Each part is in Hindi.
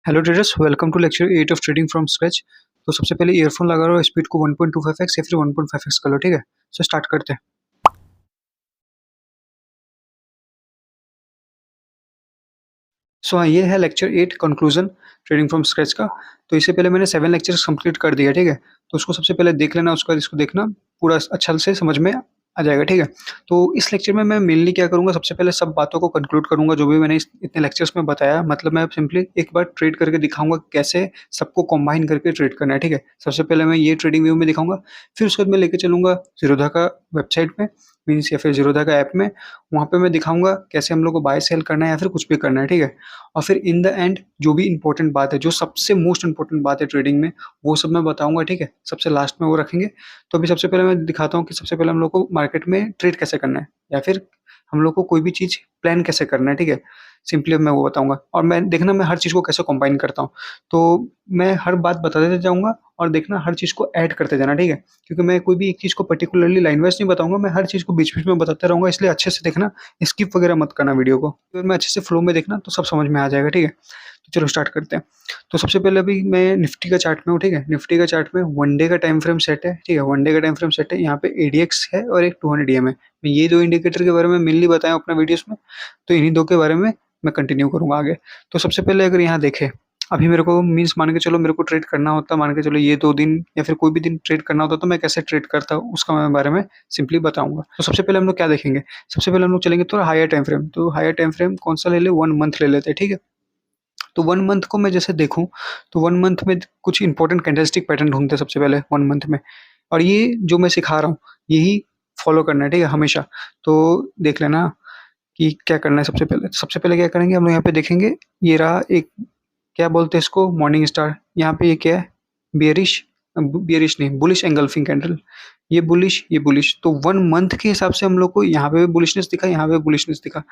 Hello traders, welcome to lecture 8 of trading from scratch. तो सबसे पहले ईयरफोन लगा रहा हूँ, स्पीड को 1.25x या फिर 1.5x कर लो, ठीक है। सो स्टार्ट करते हैं। हाँ, ये है lecture 8 conclusion trading from scratch का। तो इससे पहले मैंने 7 लेक्चर्स कंप्लीट कर दिया, ठीक है। तो उसको सबसे पहले देख लेना, उसका इसको देखना पूरा अच्छा से समझ में आ जाएगा, ठीक है। तो इस लेक्चर में मैं मेनली क्या करूंगा, सबसे पहले सब बातों को कंक्लूड करूंगा जो भी मैंने इतने लेक्चर्स में बताया। मतलब मैं सिंपली एक बार ट्रेड करके दिखाऊंगा कैसे सबको कंबाइन करके ट्रेड करना है, ठीक है। सबसे पहले मैं ये ट्रेडिंग व्यू में दिखाऊंगा, फिर उसके बाद मैं लेके चलूंगा जीरोधा का वेबसाइट में, मीन्स या फिर जीरोधा का ऐप में। वहाँ पे मैं दिखाऊंगा कैसे हम लोग को बाय सेल करना है या फिर कुछ भी करना है, ठीक है। और फिर इन द एंड जो भी इंपॉर्टेंट बात है, जो सबसे मोस्ट इंपॉर्टेंट बात है ट्रेडिंग में, वो सब मैं बताऊंगा, ठीक है। सबसे लास्ट में वो रखेंगे। तो अभी सबसे पहले मैं दिखाता हूँ कि सबसे पहले हम लोग को मार्केट में ट्रेड कैसे करना है, या फिर हम लोग को कोई भी चीज़ प्लान कैसे करना है, ठीक है। सिंपली मैं वो बताऊंगा, और मैं देखना मैं हर चीज़ को कैसे कंबाइन करता हूँ। तो मैं हर बात बताते जाऊंगा और देखना हर चीज़ को ऐड करते जाना, ठीक है। क्योंकि मैं कोई भी एक चीज़ को पर्टिकुलरली लाइन वाइज नहीं बताऊंगा, मैं हर चीज़ को बीच बीच में बताते रहूंगा, इसलिए अच्छे से देखना, स्किप वगैरह मत करना वीडियो को। तो मैं अच्छे से फ्लो में देखना तो सब समझ में आ जाएगा, ठीक है। तो चलो स्टार्ट करते हैं। तो सबसे पहले अभी मैं निफ्टी का चार्ट में हूँ, ठीक है। निफ्टी का चार्ट में वन डे का टाइम फ्रेम सेट है, ठीक है। वन डे का टाइम फ्रेम सेट है, यहाँ पे एडीएक्स है और एक 200 EM है। मैं ये दो इंडिकेटर के बारे में मेनली बताया अपना वीडियोस में, तो इन्हीं दो के बारे में मैं कंटिन्यू करूंगा आगे। तो सबसे पहले अगर यहाँ देखें, अभी मेरे को मीन्स मान के चलो मेरे को ट्रेड करना होता, मान के चलो ये 2 दिन या फिर कोई भी दिन ट्रेड करना होता, तो मैं कैसे ट्रेड करता हूँ उसका मैं बारे में सिंपली बताऊंगा। तो सबसे पहले हम लोग क्या देखेंगे, सबसे पहले हम लोग चलेंगे थोड़ा हायर टाइम फ्रेम। तो हायर टाइम फ्रेम कौन सा ले ले, 1 मंथ ले लेते हैं, ठीक है। तो 1 मंथ को मैं जैसे देखूं, तो 1 मंथ में कुछ इंपॉर्टेंट कैंडलस्टिक पैटर्न ढूंढते हैं सबसे पहले 1 मंथ में। और ये जो मैं सिखा रहा हूँ यही फॉलो करना है, ठीक है, हमेशा। तो देख लेना कि क्या करना है। सबसे पहले क्या करेंगे हम लोग, यहाँ पे देखेंगे, ये रहा एक, क्या बोलते हैं इसको, मॉर्निंग स्टार। यहाँ पे ये क्या है, बियरिश, बियरिश नहीं, बुलिश एंगल्फिंग कैंडल। ये बुलिश, ये बुलिश। तो 1 मंथ के हिसाब से हम लोग को यहाँ पे भी बुलिशनेस दिखा, यहाँ पे बुलिशनेस दिखा।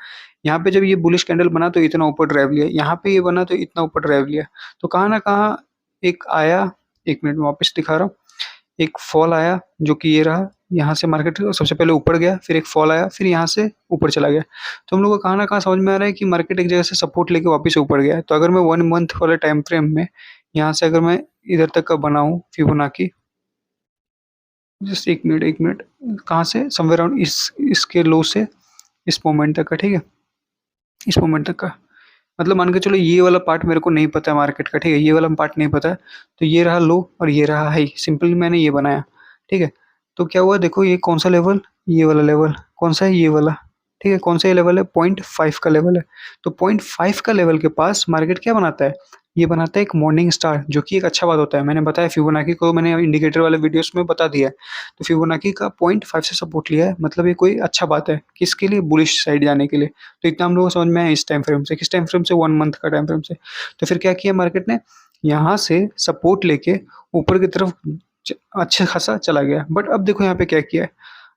यहाँ पे जब ये बुलिश कैंडल बना तो इतना ऊपर ड्राइव लिया, यहाँ पे ये बना तो इतना ऊपर ड्राइव लिया। तो कहाँ ना कहाँ एक आया, 1 मिनट में वापस दिखा रहा हूँ, एक फॉल आया जो कि ये रहा। यहाँ से मार्केट सबसे पहले ऊपर गया, फिर एक फॉल आया, फिर यहाँ से ऊपर चला गया। तो हम लोग को कहाँ ना कहाँ समझ में आ रहा है कि मार्केट एक जगह से सपोर्ट लेके वापस ऊपर गया है। तो अगर मैं 1 मंथ वाले टाइम फ्रेम में यहाँ से अगर मैं इधर तक का बनाऊँ फिबोनाकी, जस्ट 1 मिनट, 1 मिनट, कहाँ से, समवेयर अराउंड इस इसके लो से इस मोमेंट तक का, ठीक है, इस मोमेंट तक का। मतलब मान के चलो ये वाला पार्ट मेरे को नहीं पता है मार्केट का, ठीक है, ये वाला पार्ट नहीं पता है। तो ये रहा लो और ये रहा हाई, सिंपली मैंने ये बनाया, ठीक है। तो क्या हुआ, देखो ये कौन सा लेवल, ये वाला लेवल कौन सा है, ये वाला, ठीक है। कौन सा ये लेवल है, 0.5 का लेवल है। तो 0.5 का लेवल के पास मार्केट क्या बनाता है, ये बनाता है एक मॉर्निंग स्टार, जो कि एक अच्छा बात होता है। मैंने बताया फिबोनाकी को, मैंने इंडिकेटर वाले वीडियोस में बता दिया है। तो फिबोनाकी का 0.5 से सपोर्ट लिया है, मतलब ये कोई अच्छा बात है किसके लिए, बुलिश साइड जाने के लिए। तो इतना हम लोगों को समझ में आया इस टाइम फ्रेम से, किस टाइम फ्रेम से, 1 मंथ का टाइम फ्रेम से। तो फिर क्या किया मार्केट ने, यहाँ से सपोर्ट लेके ऊपर की तरफ अच्छा खासा चला गया। बट अब देखो यहाँ पे क्या किया है।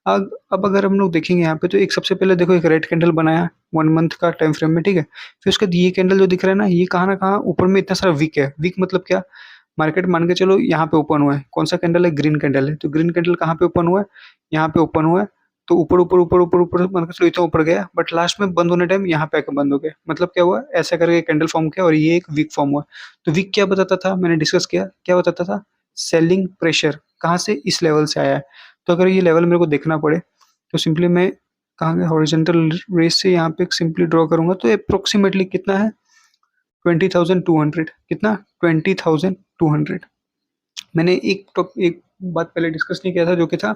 अब अगर हम लोग देखेंगे यहाँ पे, तो एक सबसे पहले देखो एक रेड कैंडल बनाया 1 मंथ का टाइम फ्रेम में, ठीक है। फिर उसके बाद ये कैंडल जो दिख रहा है ना, ये कहाँ ना कहाँ ऊपर में इतना सारा वीक है। वीक मतलब क्या, मार्केट मान के चलो यहाँ पे ओपन हुआ है, कौन सा कैंडल है, ग्रीन कैंडल है। तो ग्रीन कैंडल कहाँ पे ओपन हुआ है, यहाँ पे ओपन हुआ है। तो ऊपर ऊपर ऊपर ऊपर ऊपर मान के चलो इतना ऊपर गया, बट लास्ट में बंद होने टाइम यहाँ पे आकर बंद हो गया। मतलब क्या हुआ, ऐसा करके कैंडल फॉर्म किया और ये एक वीक फॉर्म हुआ। तो वीक क्या बताता था, मैंने डिस्कस किया, क्या बताता था, सेलिंग प्रेशर कहाँ से, इस लेवल से आया है। तो अगर ये लेवल मेरे को देखना पड़े, तो सिंपली मैं कहाँ गया, हॉरिजॉन्टल रेस से यहाँ पे सिंपली ड्रॉ करूंगा, तो अप्रोक्सीमेटली कितना है, 20,200। कितना, 20,200। मैंने एक बात पहले डिस्कस नहीं किया था, जो कि था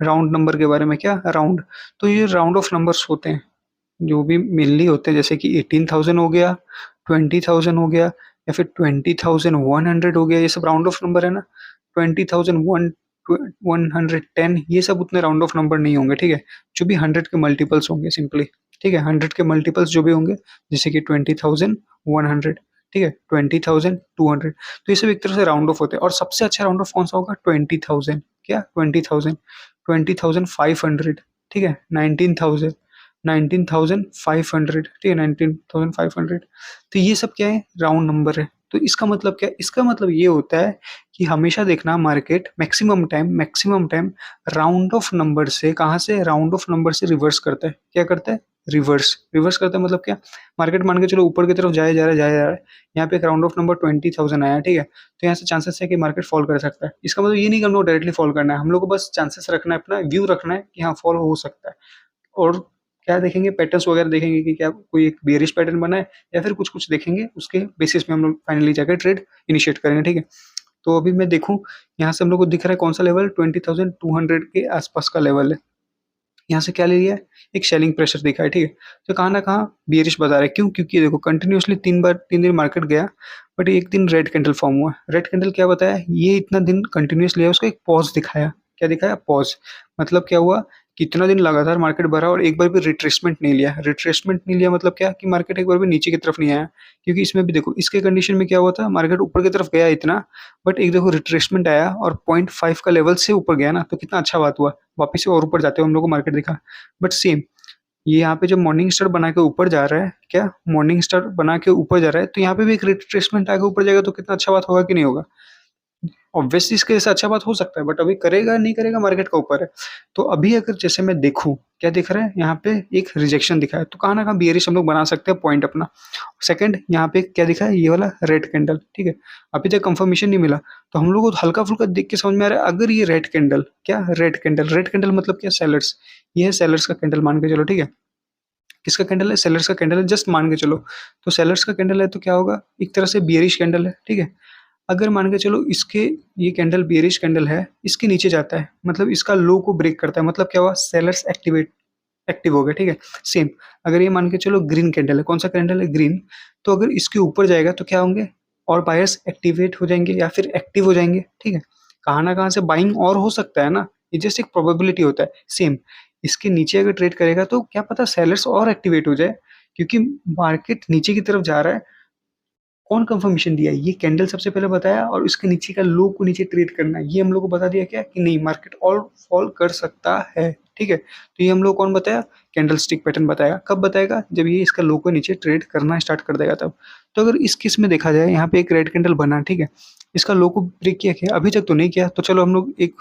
राउंड नंबर के बारे में। क्या राउंड, तो ये राउंड ऑफ नंबर्स होते हैं जो भी मेनली होते हैं, जैसे कि 18,000 हो गया, 20,000 हो गया, या फिर 20,100 हो गया। ये सब राउंड ऑफ नंबर है ना। 20,001, 110, ये सब उतने राउंड ऑफ नंबर नहीं होंगे, ठीक है। जो भी 100 के मल्टीपल्स होंगे सिंपली, ठीक है, 100 के मल्टीपल्स जो भी होंगे, जैसे कि 20,100, ठीक है, 20,200। तो ये सब एक तरह से राउंड ऑफ होते हैं। और सबसे अच्छा राउंड ऑफ कौन सा होगा, 20,000। क्या, 20,000, 20,500, ठीक है, 19,000, 19,500, ठीक है, 19,500। तो ये सब क्या है, राउंड नंबर है। तो इसका मतलब क्या है, इसका मतलब ये होता है कि हमेशा देखना market maximum time round of number से, कहाँ से, राउंड ऑफ नंबर से रिवर्स करता है। क्या करता है, रिवर्स। रिवर्स करता है मतलब क्या, मार्केट मान के चलो ऊपर की तरफ जाया जा रहा है, जाया जा रहा है, यहाँ पे एक राउंड ऑफ नंबर 20,000 आया, ठीक है, तो यहाँ से चांसेस है कि मार्केट फॉल कर सकता है। इसका मतलब ये नहीं कि हम लोग डायरेक्टली फॉल करना है, हम लोग को बस चांसेस रखना है, अपना व्यू रखना है कि हाँ फॉल हो सकता है। और क्या देखेंगे, पैटर्न्स वगैरह देखेंगे कि क्या कोई एक बेयरिश पैटर्न बना है या फिर कुछ कुछ देखेंगे, उसके बेसिस पे हम लोग फाइनली जाकर ट्रेड इनिशिएट करेंगे, ठीक है। तो अभी मैं देखूं, यहाँ से हम लोग को दिख रहा है कौन सा लेवल, 20,200 के आसपास का लेवल है। यहाँ से क्या ले लिया है, एक सेलिंग प्रेशर दिखा है, ठीक है। तो कहाँ ना कहाँ बियरिश बता रहा है, क्यों, क्योंकि देखो कंटिन्यूअसली 3 दिन मार्केट गया, बट एक दिन रेड कैंडल फॉर्म हुआ। रेड कैंडल क्या बताया, ये इतना दिन कंटिन्यूअस लिया, उसको एक पॉज दिखाया। क्या दिखाया, पॉज। मतलब क्या हुआ, कितना दिन लगातार मार्केट भरा और एक बार भी रिट्रेसमेंट नहीं लिया। रिट्रेसमेंट नहीं लिया मतलब क्या, कि मार्केट एक बार भी नीचे की तरफ नहीं आया। क्योंकि इसमें भी देखो, इसके कंडीशन में क्या हुआ था, मार्केट ऊपर की तरफ गया इतना, बट एक देखो रिट्रेसमेंट आया और 0.5 का लेवल से ऊपर गया ना, तो कितना अच्छा बात हुआ, वापस से और ऊपर जाते हुए हम लोग को मार्केट दिखा। बट सेम ये यहाँ पे जब मॉर्निंग स्टार बना के ऊपर जा रहा है, क्या मॉर्निंग स्टार बना के ऊपर जा रहा है, तो यहाँ पे भी एक रिट्रेसमेंट आके ऊपर जाएगा, तो कितना अच्छा बात होगा कि नहीं होगा। ऑब्वियसली इसके जैसे अच्छा बात हो सकता है, बट अभी करेगा नहीं करेगा मार्केट का ऊपर है। तो अभी अगर जैसे मैं देखूं, क्या दिख रहा है, यहाँ पे एक रिजेक्शन दिखा है, तो कहाँ ना कहाँ बियरिश हम लोग बना सकते हैं पॉइंट अपना। सेकंड, यहाँ पे क्या दिखा है, ये वाला रेड कैंडल, ठीक है। अभी तक कंफर्मेशन नहीं मिला, तो हम लोग को हल्का फुल्का देख के समझ में आ रहा है, अगर ये रेड कैंडल, क्या रेड कैंडल, रेड कैंडल मतलब क्या, सेलर्स, ये है सेलर्स का कैंडल मान के चलो, ठीक है। किसका कैंडल है, सेलर्स का कैंडल है, जस्ट मान के चलो। तो सेलर्स का कैंडल है तो क्या होगा, एक तरह से बियरिश कैंडल है, ठीक है। अगर मान के चलो इसके, ये कैंडल बियरिश कैंडल है, इसके नीचे जाता है, मतलब इसका लो को ब्रेक करता है, मतलब क्या हुआ, सेलर्स एक्टिव हो गए, ठीक है। सेम, अगर ये मान के चलो ग्रीन कैंडल है, कौन सा कैंडल है, ग्रीन, तो अगर इसके ऊपर जाएगा तो क्या होंगे, और बायर्स एक्टिवेट हो जाएंगे या फिर एक्टिव हो जाएंगे, ठीक है। कहाँ ना कहाँ से बाइंग और हो सकता है ना, ये जस्ट एक प्रोबेबिलिटी होता है। सेम, इसके नीचे अगर ट्रेड करेगा तो क्या पता सेलर्स और एक्टिवेट हो जाए, क्योंकि मार्केट नीचे की तरफ जा रहा है। कौन कंफर्मेशन दिया, ये कैंडल सबसे पहले बताया, और उसके नीचे का लो को नीचे ट्रेड करना, ये हम लोग को बता दिया क्या, कि नहीं मार्केट और फॉल कर सकता है, ठीक है। तो ये हम लोग कौन बताया, कैंडल स्टिक पैटर्न बताया। कब बताएगा, जब ये इसका लो को नीचे ट्रेड करना स्टार्ट कर देगा तब। तो अगर इस केस में देखा जाए, यहाँ पे एक रेड कैंडल बना, ठीक है, इसका लो को ब्रेक किया, क्या अभी तक तो नहीं किया, तो चलो हम लोग एक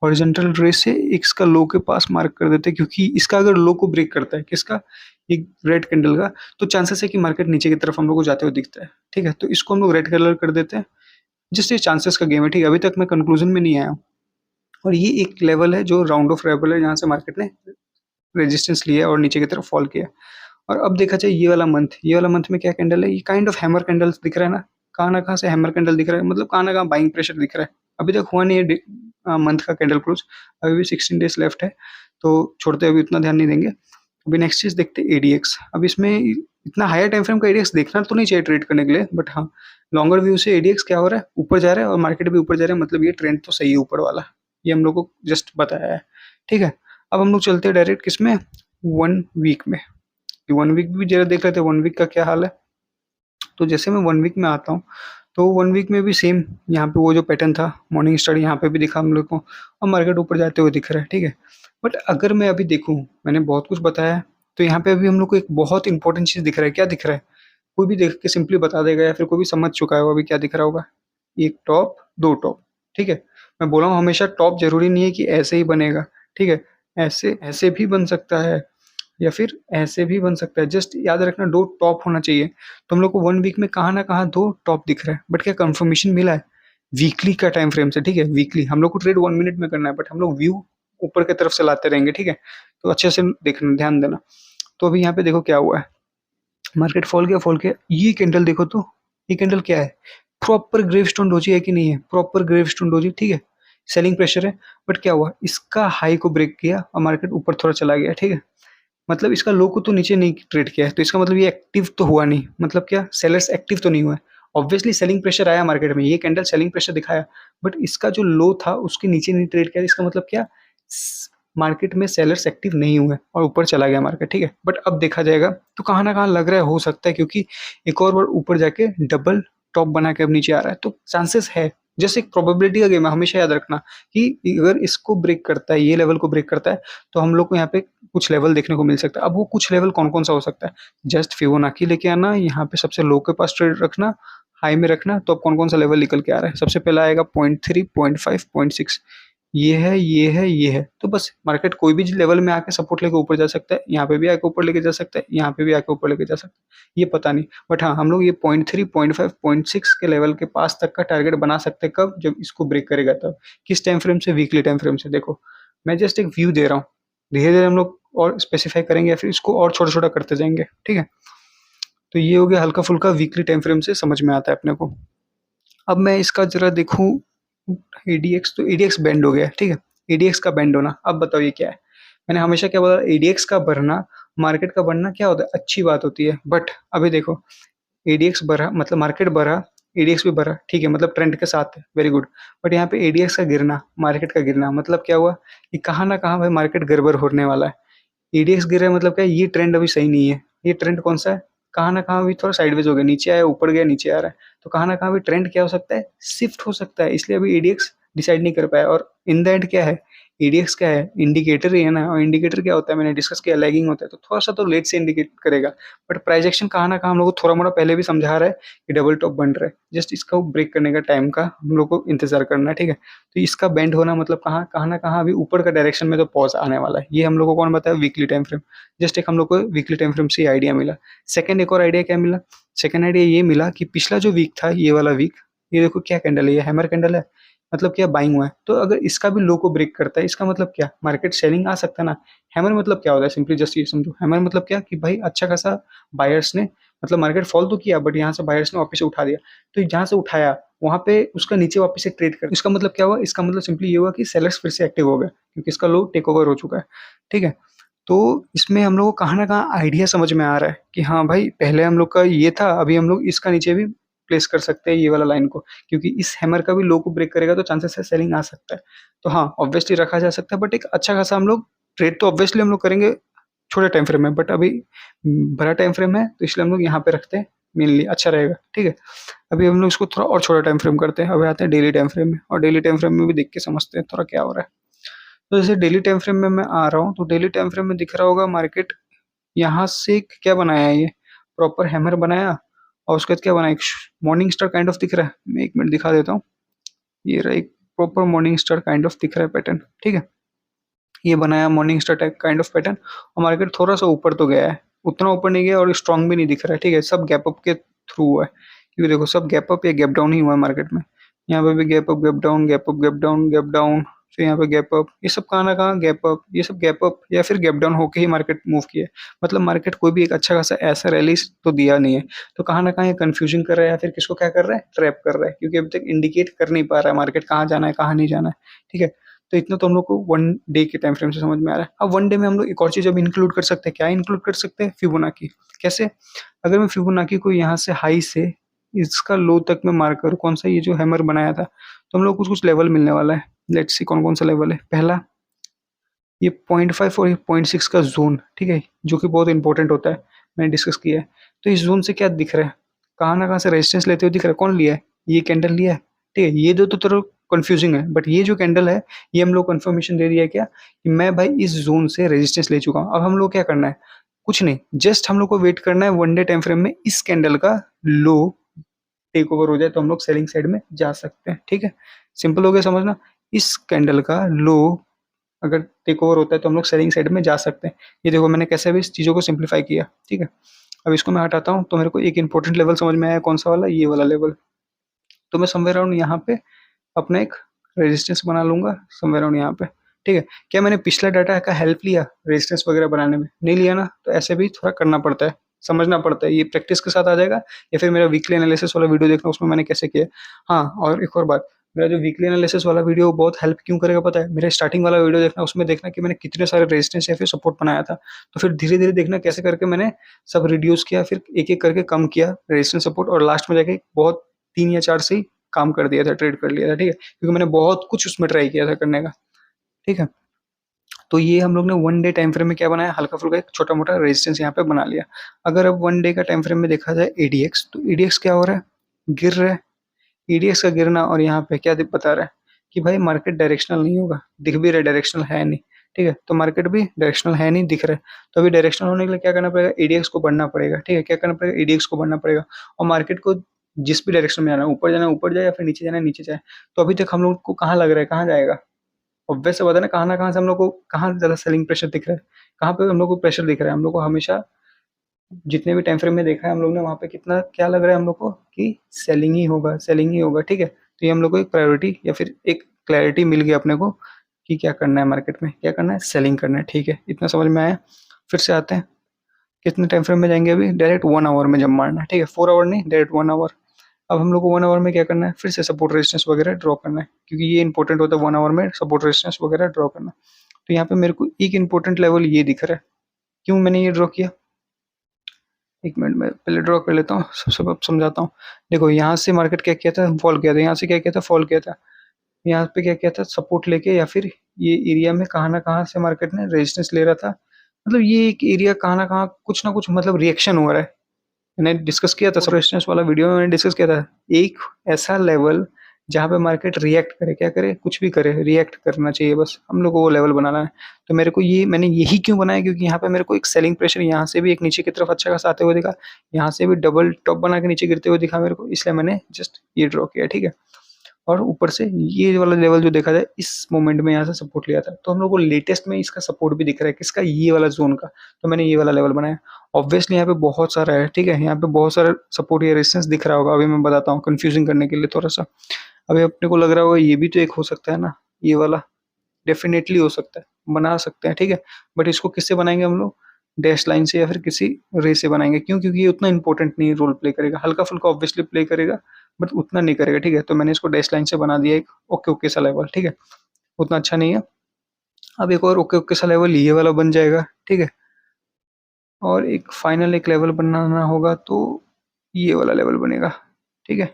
हॉरिजॉन्टल रे से एक्स का लो के पास मार्क कर देते हैं, क्योंकि इसका अगर लो को ब्रेक करता है, किसका, एक रेड कैंडल का, तो चांसेस है कि मार्केट नीचे की तरफ हम लोग को जाते हुए दिखता है, ठीक है। तो इसको हम लोग रेड कलर कर देते हैं, जस्ट ये चांसेस का गेम है, ठीक है। अभी तक मैं कंक्लूजन में नहीं आया हूँ। और ये एक लेवल है जो राउंड ऑफ लेवल है, जहाँ से मार्केट ने रेजिस्टेंस लिया और नीचे की तरफ फॉल किया। और अब देखा जाए ये वाला मंथ में क्या कैंडल है, ये काइंड ऑफ हैमर कैंडल्स दिख रहा है ना, कहाँ ना कहाँ से हैमर कैंडल दिख रहा है, मतलब कहाँ ना कहाँ बाइंग प्रेशर दिख रहा है। अभी तक हुआ नहीं है मंथ का कैंडल क्लोज, अभी भी 16 डेज लेफ्ट है, तो छोड़ते अभी उतना ध्यान नहीं देंगे। अभी नेक्स्ट चीज देखते हैं एडीएक्स। अब इसमें इतना हायर टाइम फ्रेम का एडीएक्स देखना तो नहीं चाहिए ट्रेड करने के लिए, बट हाँ लॉन्गर व्यू से एडीएक्स क्या हो रहा है, ऊपर जा रहा है और मार्केट भी ऊपर जा रहा है, मतलब ये ट्रेंड तो सही है ऊपर वाला, ये हम लोग को जस्ट बताया है, ठीक है। अब हम लोग चलते हैं डायरेक्ट किसमें, 1 वीक में। 1 वीक भी जरा देख लेते हैं 1 वीक का क्या हाल है। तो जैसे मैं 1 वीक में आता हूँ, तो 1 वीक में भी सेम, यहाँ पे वो जो पैटर्न था, मॉर्निंग स्टार यहाँ पे भी दिखा हम लोग को, और मार्केट ऊपर जाते हुए दिख रहा है, ठीक है। बट अगर मैं अभी देखूँ, मैंने बहुत कुछ बताया है, तो यहाँ पे अभी हम लोग को एक बहुत इंपॉर्टेंट चीज़ दिख रहा है। क्या दिख रहा है, कोई भी देख के सिंपली बता देगा, या फिर कोई भी समझ चुका है वो अभी क्या दिख रहा होगा, एक टॉप, दो टॉप, ठीक है। मैं बोला हूँ हमेशा टॉप जरूरी नहीं है कि ऐसे ही बनेगा, ठीक है, ऐसे ऐसे भी बन सकता है, या फिर ऐसे भी बन सकता है, जस्ट याद रखना दो टॉप होना चाहिए। तो हम लोग को 1 वीक में कहाँ ना कहाँ दो टॉप दिख रहा है, बट क्या कंफर्मेशन मिला है वीकली का टाइम फ्रेम से, ठीक है। वीकली हम लोग को ट्रेड 1 मिनट में करना है, बट हम लोग व्यू ऊपर की तरफ से लाते रहेंगे, ठीक है। तो अच्छे से देखना, ध्यान देना। तो अभी यहाँ पे देखो क्या हुआ है, मार्केट फॉल गया, फॉल गया, ये कैंडल देखो तो, ये कैंडल क्या है, प्रॉपर ग्रेव स्टोन डोजी है कि नहीं है, प्रॉपर ग्रेव स्टोन डोजी, ठीक है। सेलिंग प्रेशर है, बट क्या हुआ, इसका हाई को ब्रेक किया और मार्केट ऊपर थोड़ा चला गया, ठीक है। मतलब इसका लो को तो नीचे नहीं ट्रेड किया है, तो इसका मतलब ये एक्टिव तो हुआ नहीं, मतलब क्या सेलर्स एक्टिव तो नहीं हुआ है। ऑब्वियसली सेलिंग प्रेशर आया मार्केट में, ये कैंडल सेलिंग प्रेशर दिखाया, बट इसका जो लो था उसके नीचे नहीं ट्रेड किया, इसका मतलब क्या, मार्केट में सेलर्स एक्टिव नहीं हुए और ऊपर चला गया मार्केट, ठीक है। बट अब देखा जाएगा तो कहाँ ना कहाँ लग रहा है, हो सकता है, क्योंकि एक और बार ऊपर जाके डबल टॉप बना के अब नीचे आ रहा है, तो चांसेस है, जैसे एक प्रोबेबिलिटी का गेम है, हमेशा याद रखना कि अगर इसको ब्रेक करता है, ये लेवल को ब्रेक करता है, तो हम लोग को यहाँ पे कुछ लेवल देखने को मिल सकता है। अब वो कुछ लेवल कौन कौन सा हो सकता है, जस्ट फिबोनाची लेके आना, यहाँ पे सबसे लो के पास ट्रेड रखना, हाई में रखना, तो अब कौन कौन सा लेवल निकल के आ रहा है, सबसे पहला आएगा 0.3, 0.5, 0.6, ये है, ये है, ये है। तो बस मार्केट कोई भी लेवल में आके सपोर्ट लेके ऊपर जा सकता है, यहाँ पे भी आके ऊपर लेके जा सकता है, यहाँ पे भी आके ऊपर लेके जा सकता है, ये पता नहीं। बट हाँ, हम लोग ये 0.3, 0.5, 0.6 के लेवल के पास तक का टारगेट बना सकते हैं, कब? जब इसको ब्रेक करेगा तब। किस टाइम फ्रेम से? वीकली टाइम फ्रेम से। देखो, मैं जस्ट एक व्यू दे रहा हूँ, धीरे-धीरे हम लोग और स्पेसिफाई करेंगे या फिर इसको और छोटा-छोटा करते जाएँगे, ठीक है? तो ये हो गया हल्का-फुल्का वीकली टाइम फ्रेम से समझ में आता है अपने को। अब मैं इसका ज़रा देखूँ एडीएक्स, तो एडीएक्स बेंड हो गया है, ठीक है? एडीएक्स का बेंड होना, अब बताओ ये क्या है? मैंने हमेशा क्या बोला, एडीएक्स का बढ़ना, मार्केट का बढ़ना क्या होता है? अच्छी बात होती है। बट अभी देखो, एडीएक्स बढ़ा मतलब मार्केट बढ़ा, एडीएक्स भी बढ़ा, ठीक है, मतलब ट्रेंड के साथ है, वेरी गुड। बट यहाँ पे एडीएक्स का गिरना, मार्केट का गिरना, मतलब क्या हुआ कि कहाँ ना कहाँ भाई मार्केट गड़बड़ होने वाला है। ईडीएक्स गिर रहा है मतलब क्या है? ये ट्रेंड अभी सही नहीं है। ये ट्रेंड कौन सा है? कहाँ ना कहाँ अभी थोड़ा साइडवेज हो गया, नीचे आया, ऊपर गया, नीचे आ रहा है। तो कहाँ ना कहाँ अभी ट्रेंड क्या हो सकता है? शिफ्ट हो सकता है, इसलिए अभी ईडीएक्स डिसाइड नहीं कर पाया। और इन द एंड क्या है? ईडीएक्स क्या है? इंडिकेटर ही है ना। और इंडिकेटर क्या होता है? मैंने डिस्कस किया, लैगिंग होता है, तो थोड़ा सा तो लेट से इंडिकेट करेगा। बट प्राइस एक्शन कहाँ ना कहाँ हम लोग को थोड़ा मोड़ा पहले भी समझा रहा है कि डबल टॉप बन रहा है, जस्ट इसका ब्रेक करने का टाइम का हम लोग को इंतजार करना है, ठीक है? तो इसका बेंड होना मतलब कहाँ कहाँ ना कहाँ अभी ऊपर का डायरेक्शन में तो पॉज आने वाला है। ये हम लोग को कौन बताया? Weekly time frame. जस्ट एक हम लोग को वीकली टाइम फ्रेम से आइडिया मिला। सेकंड एक और आइडिया क्या मिला? सेकंड आइडिया ये मिला कि पिछला जो वीक था, ये वाला वीक, ये देखो क्या कैंडल है, ये हैमर कैंडल है, मतलब क्या? बाइंग हुआ है। तो अगर इसका भी लो को ब्रेक करता है, इसका मतलब क्या? मार्केट सेलिंग आ सकता है ना। हैमर मतलब क्या होता है? सिंपली जस्ट ये समझो, हैमर मतलब क्या कि भाई अच्छा खासा बायर्स ने, मतलब मार्केट फॉल तो किया बट यहाँ से बायर्स ने वापस से उठा दिया। तो जहाँ से उठाया वहां पे उसका नीचे वापस से ट्रेड कर, इसका मतलब क्या हुआ? इसका मतलब सिंपली ये हुआ कि सेलर्स फिर से एक्टिव हो गए, क्योंकि इसका लो टेक ओवर हो चुका है, ठीक है? तो इसमें हम लोग को कहाँ न कहाँ आइडिया समझ में आ रहा है कि हाँ भाई, पहले हम लोग का ये था, अभी हम लोग इसका नीचे भी प्लेस कर सकते हैं ये वाला लाइन को, क्योंकि इस हैमर का भी लो को ब्रेक करेगा तो चांसेस है सेलिंग आ सकता है। तो हाँ, ऑब्वियसली रखा जा सकता है, बट एक अच्छा खासा हम लोग ट्रेड तो ऑब्वियसली हम लोग करेंगे छोटे टाइम फ्रेम में, बट अभी बड़ा टाइम फ्रेम है तो इसलिए हम लोग यहाँ पे रखते हैं, मेनली अच्छा रहेगा, ठीक है? अभी हम लोग इसको थोड़ा और छोटा टाइम फ्रेम करते हैं। अभी आते हैं डेली टाइम फ्रेम में, और डेली टाइम फ्रेम में भी देख के समझते हैं थोड़ा क्या हो रहा है। तो जैसे डेली टाइम फ्रेम में मैं आ रहा हूँ, तो डेली टाइम फ्रेम में दिख रहा होगा मार्केट यहाँ से क्या बनाया है? ये प्रॉपर हैमर बनाया, और उसके बाद क्या बनाया? एक मॉर्निंग स्टार काइंड ऑफ दिख रहा है। मैं एक मिनट दिखा देता हूँ। ये रहा एक proper morning star kind of दिख रहा है पैटर्न, ठीक है? ये बनाया morning star type kind of pattern, और मार्केट थोड़ा सा ऊपर तो गया है, उतना ऊपर नहीं गया और स्ट्रांग भी नहीं दिख रहा है, ठीक है? सब गैप अप के थ्रू हुआ है, क्योंकि देखो सब गैप अप या गैप डाउन ही हुआ है मार्केट में। यहाँ पे भी gap up, gap down, gap up, gap down, gap down, फिर यहाँ पे गैप अप, ये सब कहाँ ना कहाँ गैप अप, ये सब गैप अप या फिर गैप डाउन होके ही मार्केट मूव किया है। मतलब मार्केट कोई भी एक अच्छा खासा ऐसा रैली तो दिया नहीं है। तो कहाँ ना कहाँ ये कंफ्यूजन कर रहा है या फिर किसको क्या कर रहा है? ट्रैप कर रहा है, क्योंकि अभी तक इंडिकेट कर नहीं पा रहा है मार्केट कहाँ जाना है, कहाँ नहीं जाना है, ठीक है? तो इतना तो हम लोग को वन डे के टाइम फ्रेम से समझ में आ रहा है। अब वन डे में हम लोग एक और चीज़ अब इंक्लूड कर सकते हैं। क्या इंक्लूड कर सकते हैं? फिबोनाकी। कैसे? अगर मैं फिबोनाकी को यहाँ से हाई से इसका लो तक मैं मार्क करूँ, कौन सा? ये जो हैमर बनाया था, तो हम लोग को कुछ लेवल मिलने वाला है। लेट्स सी कौन कौन सा लेवल है। पहला, ये 0.5 और ये 0.6 का जोन, ठीक है, जो कि बहुत इंपॉर्टेंट होता है, मैंने डिस्कस किया है। तो इस जोन से क्या दिख रहा है? कहाँ ना कहाँ से रेजिस्टेंस लेते हुए दिख रहा है। कौन लिया है? ये कैंडल लिया है, ठीक है? ये दो तो थोड़ा कंफ्यूजिंग है, बट ये जो कैंडल है, ये हम लोग कंफर्मेशन दे दिया है क्या कि मैं भाई इस जोन से रेजिस्टेंस ले चुका हूँ। अब हम लोग क्या करना है? कुछ नहीं, जस्ट हम लोग को वेट करना है वन डे टाइम फ्रेम में इस कैंडल का लो टेक ओवर हो जाए तो हम लोग सेलिंग साइड में जा सकते हैं, ठीक है? सिंपल हो गया समझना। इस कैंडल का लो अगर टेक ओवर होता है तो हम लोग सेलिंग साइड में जा सकते हैं। ये देखो मैंने कैसे भी इस चीज़ों को सिंप्लीफाई किया, ठीक है? अब इसको मैं हटाता हूँ तो मेरे को एक इंपॉर्टेंट लेवल समझ में आया, कौन सा वाला? ये वाला लेवल। तो मैं समवेयर अराउंड यहाँ पे अपना एक रेजिस्टेंस बना लूंगा, समवेयर अराउंड यहाँ पे, ठीक है? क्या मैंने पिछला डाटा का हेल्प लिया रेजिस्टेंस वगैरह बनाने में? नहीं लिया ना, तो ऐसे भी थोड़ा करना पड़ता है, समझना पड़ता है। ये प्रैक्टिस के साथ आ जाएगा, या फिर मेरा वीकली एनालिसिस वाला वीडियो देखना, उसमें मैंने कैसे किया। हाँ, और एक और बात, मेरा जो वीकली एनालिसिस वाला वीडियो बहुत हेल्प क्यों करेगा पता है? मेरे स्टार्टिंग वाला वीडियो देखना, उसमें देखना कि मैंने कितने सारे रेजिस्टेंस या फिर सपोर्ट बनाया था। तो फिर धीरे धीरे देखना कैसे करके मैंने सब रिड्यूस किया, फिर एक एक करके कम किया रेजिस्टेंस सपोर्ट, और लास्ट में जाके बहुत 3 या 4 से ही काम कर दिया था, ट्रेड कर लिया था, ठीक है? क्योंकि मैंने बहुत कुछ उसमें ट्राई किया था करने का, ठीक है? तो ये हम लोग ने वन डे टाइम फ्रेम में क्या बनाया? हल्का फुल्का एक छोटा मोटा रेजिस्टेंस यहाँ पे बना लिया। अगर अब वन डे का टाइम फ्रेम में देखा जाए एडीएक्स, तो एडीएक्स क्या हो रहा है? गिर रहा है। ईडीएक्स का गिरना, और यहाँ पे क्या बता रहा है कि भाई मार्केट डायरेक्शनल नहीं होगा, दिख भी रहा है डायरेक्शनल है नहीं, ठीक है? तो मार्केट भी डायरेक्शनल है नहीं, दिख रहा है। तो अभी डायरेक्शनल होने के लिए क्या करना पड़ेगा? एडीएक्स को बढ़ना पड़ेगा, ठीक है? क्या करना पड़ेगा? एडीएक्स को बढ़ना पड़ेगा, और मार्केट को जिस भी डायरेक्शन में जाना है, ऊपर जाना है ऊपर जाए, या फिर नीचे जाना है नीचे जाए। तो अभी तक हम लोग को कहाँ लग रहा है, कहाँ जाएगा? ऑब्वियस सी बात है ना, कहाँ न कहाँ से हम लोग को कहाँ ज़्यादा सेलिंग प्रेशर दिख रहा है, कहाँ पे हम लोग को प्रेशर दिख रहा है? हम लोग को हमेशा जितने भी टाइम फ्रेम में देखा है हम लोग ने, वहाँ पे कितना क्या लग रहा है हम लोग को कि सेलिंग ही होगा, सेलिंग ही होगा, ठीक है? तो ये हम लोग को एक प्रायोरिटी या फिर एक क्लैरिटी मिल गई अपने को कि क्या करना है मार्केट में, क्या करना है? सेलिंग करना है, ठीक है? इतना समझ में आया। फिर से आते हैं, कितने टाइम फ्रेम में जाएँगे अभी? डायरेक्ट 1 आवर में जंप मारना है, ठीक है? 4 आवर नहीं, डायरेक्ट 1 आवर। अब हम लोग को 1 आवर में क्या करना है? फिर से सपोर्ट रेजिस्टेंस वगैरह ड्रॉ करना है, क्योंकि ये इंपॉर्टेंट होता है 1 आवर में सपोर्ट रेजिस्टेंस वगैरह ड्रॉ करना। तो यहाँ पे मेरे को एक इंपॉर्टेंट लेवल ये दिख रहा है। क्यों मैंने ये ड्रॉ किया? 1 मिनट में पहले ड्रॉ कर लेता हूँ, सबसे अब समझाता हूँ। देखो यहाँ से मार्केट क्या किया था? फॉल किया था। यहाँ से क्या किया था? फॉल किया था। यहाँ पे क्या किया था? सपोर्ट लेके या फिर ये एरिया में कहाँ न कहाँ से मार्केट ने रेजिस्टेंस ले रहा था। मतलब ये एक एरिया कहाँ न कहाँ कुछ न कुछ मतलब रिएक्शन हो रहा है। मैंने डिस्कस किया था रेजिस्टेंस वाला वीडियो में, मैंने डिस्कस किया था। एक ऐसा लेवल जहाँ पे मार्केट रिएक्ट करे, क्या करे? कुछ भी करे, रिएक्ट करना चाहिए बस। हम लोग को वो लेवल बनाना है। तो मेरे को ये मैंने यही क्यों बनाया, क्योंकि यहाँ पे मेरे को एक सेलिंग प्रेशर यहाँ से भी एक नीचे की तरफ अच्छा खासा आते हुए दिखा, यहाँ से भी डबल टॉप बना के नीचे गिरते हुए दिखा मेरे को, इसलिए मैंने जस्ट ये ड्रॉ किया, ठीक है? और ऊपर से ये वाला लेवल जो देखा जाए इस मोमेंट में यहाँ से सपोर्ट लिया था, तो हम लोग को लेटेस्ट में इसका सपोर्ट भी दिख रहा है, किसका? ये वाला जोन का। तो मैंने ये वाला लेवल बनाया। ऑब्वियसली यहाँ पे बहुत सारा है, ठीक है? यहाँ पे बहुत सारा सपोर्ट या रेजिस्टेंस दिख रहा होगा, अभी मैं बताता हूँ कंफ्यूजिंग करने के लिए थोड़ा सा। अभी अपने को लग रहा होगा ये भी तो एक हो सकता है ना, ये वाला डेफिनेटली हो सकता है, बना सकते हैं, ठीक है? बट इसको किससे बनाएंगे हम लोग? डैश लाइन से या फिर किसी रे से बनाएंगे। क्यों? क्योंकि ये उतना इंपॉर्टेंट नहीं रोल प्ले करेगा, हल्का फुल्का ऑब्वियसली प्ले करेगा बट उतना नहीं करेगा, ठीक है? तो मैंने इसको डैश लाइन से बना दिया एक ओके ओके सा लेवल, ठीक है? उतना अच्छा नहीं है। अब एक और ओके ओके सा लेवल ये वाला बन जाएगा, ठीक है? और एक फाइनल एक लेवल बनाना होगा तो ये वाला लेवल बनेगा, ठीक है?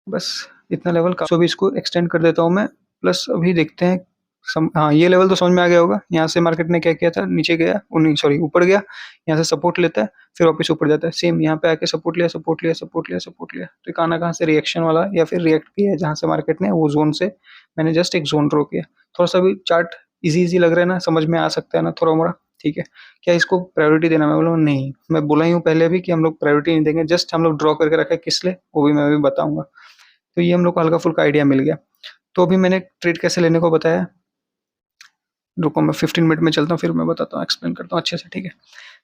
बस इतना लेवल का, सो अभी इसको एक्सटेंड कर देता हूँ मैं। प्लस अभी देखते हैं हाँ, ये लेवल तो समझ में आ गया होगा। यहाँ से मार्केट ने क्या किया था? नीचे गया, नहीं सॉरी ऊपर गया, यहाँ से सपोर्ट लेता है, फिर वापस ऊपर जाता है। सेम यहाँ पे आके सपोर्ट लिया, सपोर्ट लिया, सपोर्ट लिया, सपोर्ट लिया। तो कहाँ ना कहाँ से रिएक्शन वाला या फिर रिएक्ट किया है जहाँ से मार्केट ने, वो जोन से मैंने जस्ट एक जोन ड्रॉ किया। थोड़ा सा भी चार्ट इजी लग रहा है ना, समझ में आ सकता है ना थोड़ा मोड़ा, ठीक है? क्या इसको प्रायोरिटी देना? मैं बोला नहीं, मैं बोला ही हूँ पहले भी कि हम लोग प्रायोरिटी नहीं देंगे, जस्ट हम लोग ड्रॉ करके रखे, किस लिए वो भी मैं भी बताऊंगा। तो ये हम लोग को हल्का फुल्का आइडिया मिल गया। तो अभी मैंने ट्रेड कैसे लेने को बताया, रुको मैं 15 मिनट में चलता हूँ, फिर मैं बताता हूँ, एक्सप्लेन करता हूँ अच्छे से, ठीक है?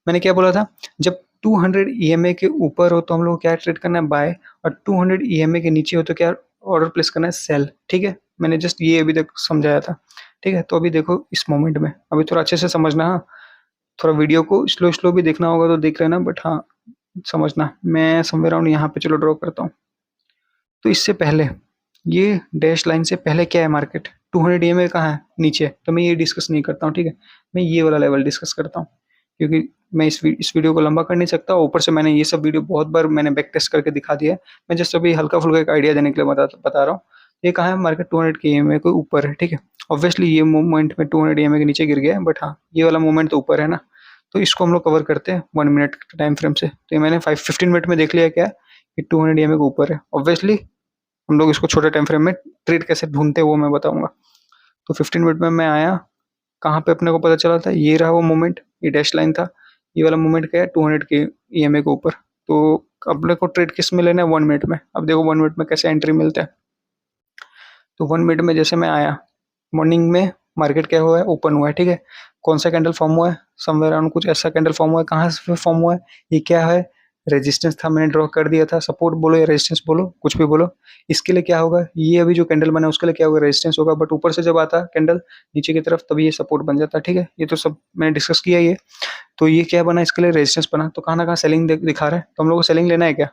मैंने क्या बोला था? जब 200 ईएमए के ऊपर हो तो हम लोग को क्या ट्रेड करना है? बाय। और 200 ईएमए के नीचे हो तो क्या ऑर्डर प्लेस करना है? सेल, ठीक है? मैंने जस्ट ये अभी तक समझाया था, ठीक है? तो अभी देखो इस मोमेंट में, अभी थोड़ा अच्छे से समझना, हाँ? थोड़ा वीडियो को स्लो स्लो भी देखना होगा तो देख लेना, बट हाँ समझना। मैं समवेयर अराउंड यहाँ पे चलो ड्रॉ करता हूँ। तो इससे पहले ये डैश लाइन से पहले क्या है मार्केट? 200 ईएमए कहाँ है? नीचे। तो मैं ये डिस्कस नहीं करता हूँ, ठीक है? मैं ये वाला लेवल डिस्कस करता हूँ, क्योंकि मैं इस वीडियो को लंबा कर नहीं सकता। ऊपर से मैंने ये सब वीडियो बहुत बार मैंने बैक टेस्ट करके दिखा दिया है। मैं जस्ट अभी हल्का फुल्का एक आइडिया देने के लिए बता रहा हूँ। ये कहाँ है? मार्केट 200 के ईएमए के ऊपर है, ठीक है? ऑब्वियसली ये मूवमेंट में 200 ईएमए के नीचे गिर गया है, बट हाँ ये वाला मूवमेंट तो ऊपर है ना। तो इसको हम लोग कवर करते हैं 1 मिनट टाइम फ्रेम से। तो ये मैंने 15 मिनट में देख लिया क्या कि 200 ईएमए के ऊपर है। ऑब्वियसली हम लोग इसको छोटे टाइम फ्रेम में ट्रेड कैसे ढूंढते हैं वो मैं बताऊंगा। तो 15 मिनट में मैं आया, कहाँ पे अपने को पता चला था? ये रहा वो मोमेंट, ये डैश लाइन था। ये वाला मोमेंट क्या है? 200 के ईएमए के ऊपर। तो अपने को ट्रेड किस में लेना है? 1 मिनट में। अब देखो 1 मिनट में कैसे एंट्री मिलता है। तो 1 मिनट में जैसे मैं आया, मॉर्निंग में मार्केट क्या हुआ है? ओपन हुआ है, ठीक है? कौन सा कैंडल फॉर्म हुआ है? समवेयर अराउंड कुछ ऐसा कैंडल फॉर्म हुआ है। कहाँ से फॉर्म हुआ है? ये क्या है? रेजिस्टेंस था, मैंने ड्रॉ कर दिया था। सपोर्ट बोलो या रेजिस्टेंस बोलो, कुछ भी बोलो। इसके लिए क्या होगा? ये अभी जो कैंडल बना है उसके लिए क्या होगा? रेजिस्टेंस होगा। बट ऊपर से जब आता कैंडल नीचे की तरफ तभी ये सपोर्ट बन जाता है, ठीक है? ये तो सब मैंने डिस्कस किया ये। तो ये क्या बना? इसके लिए रेजिस्टेंस बना। तो कहाँ ना कहाँ सेलिंग दिखा रहा है, तो हम लोग को सेलिंग लेना है क्या?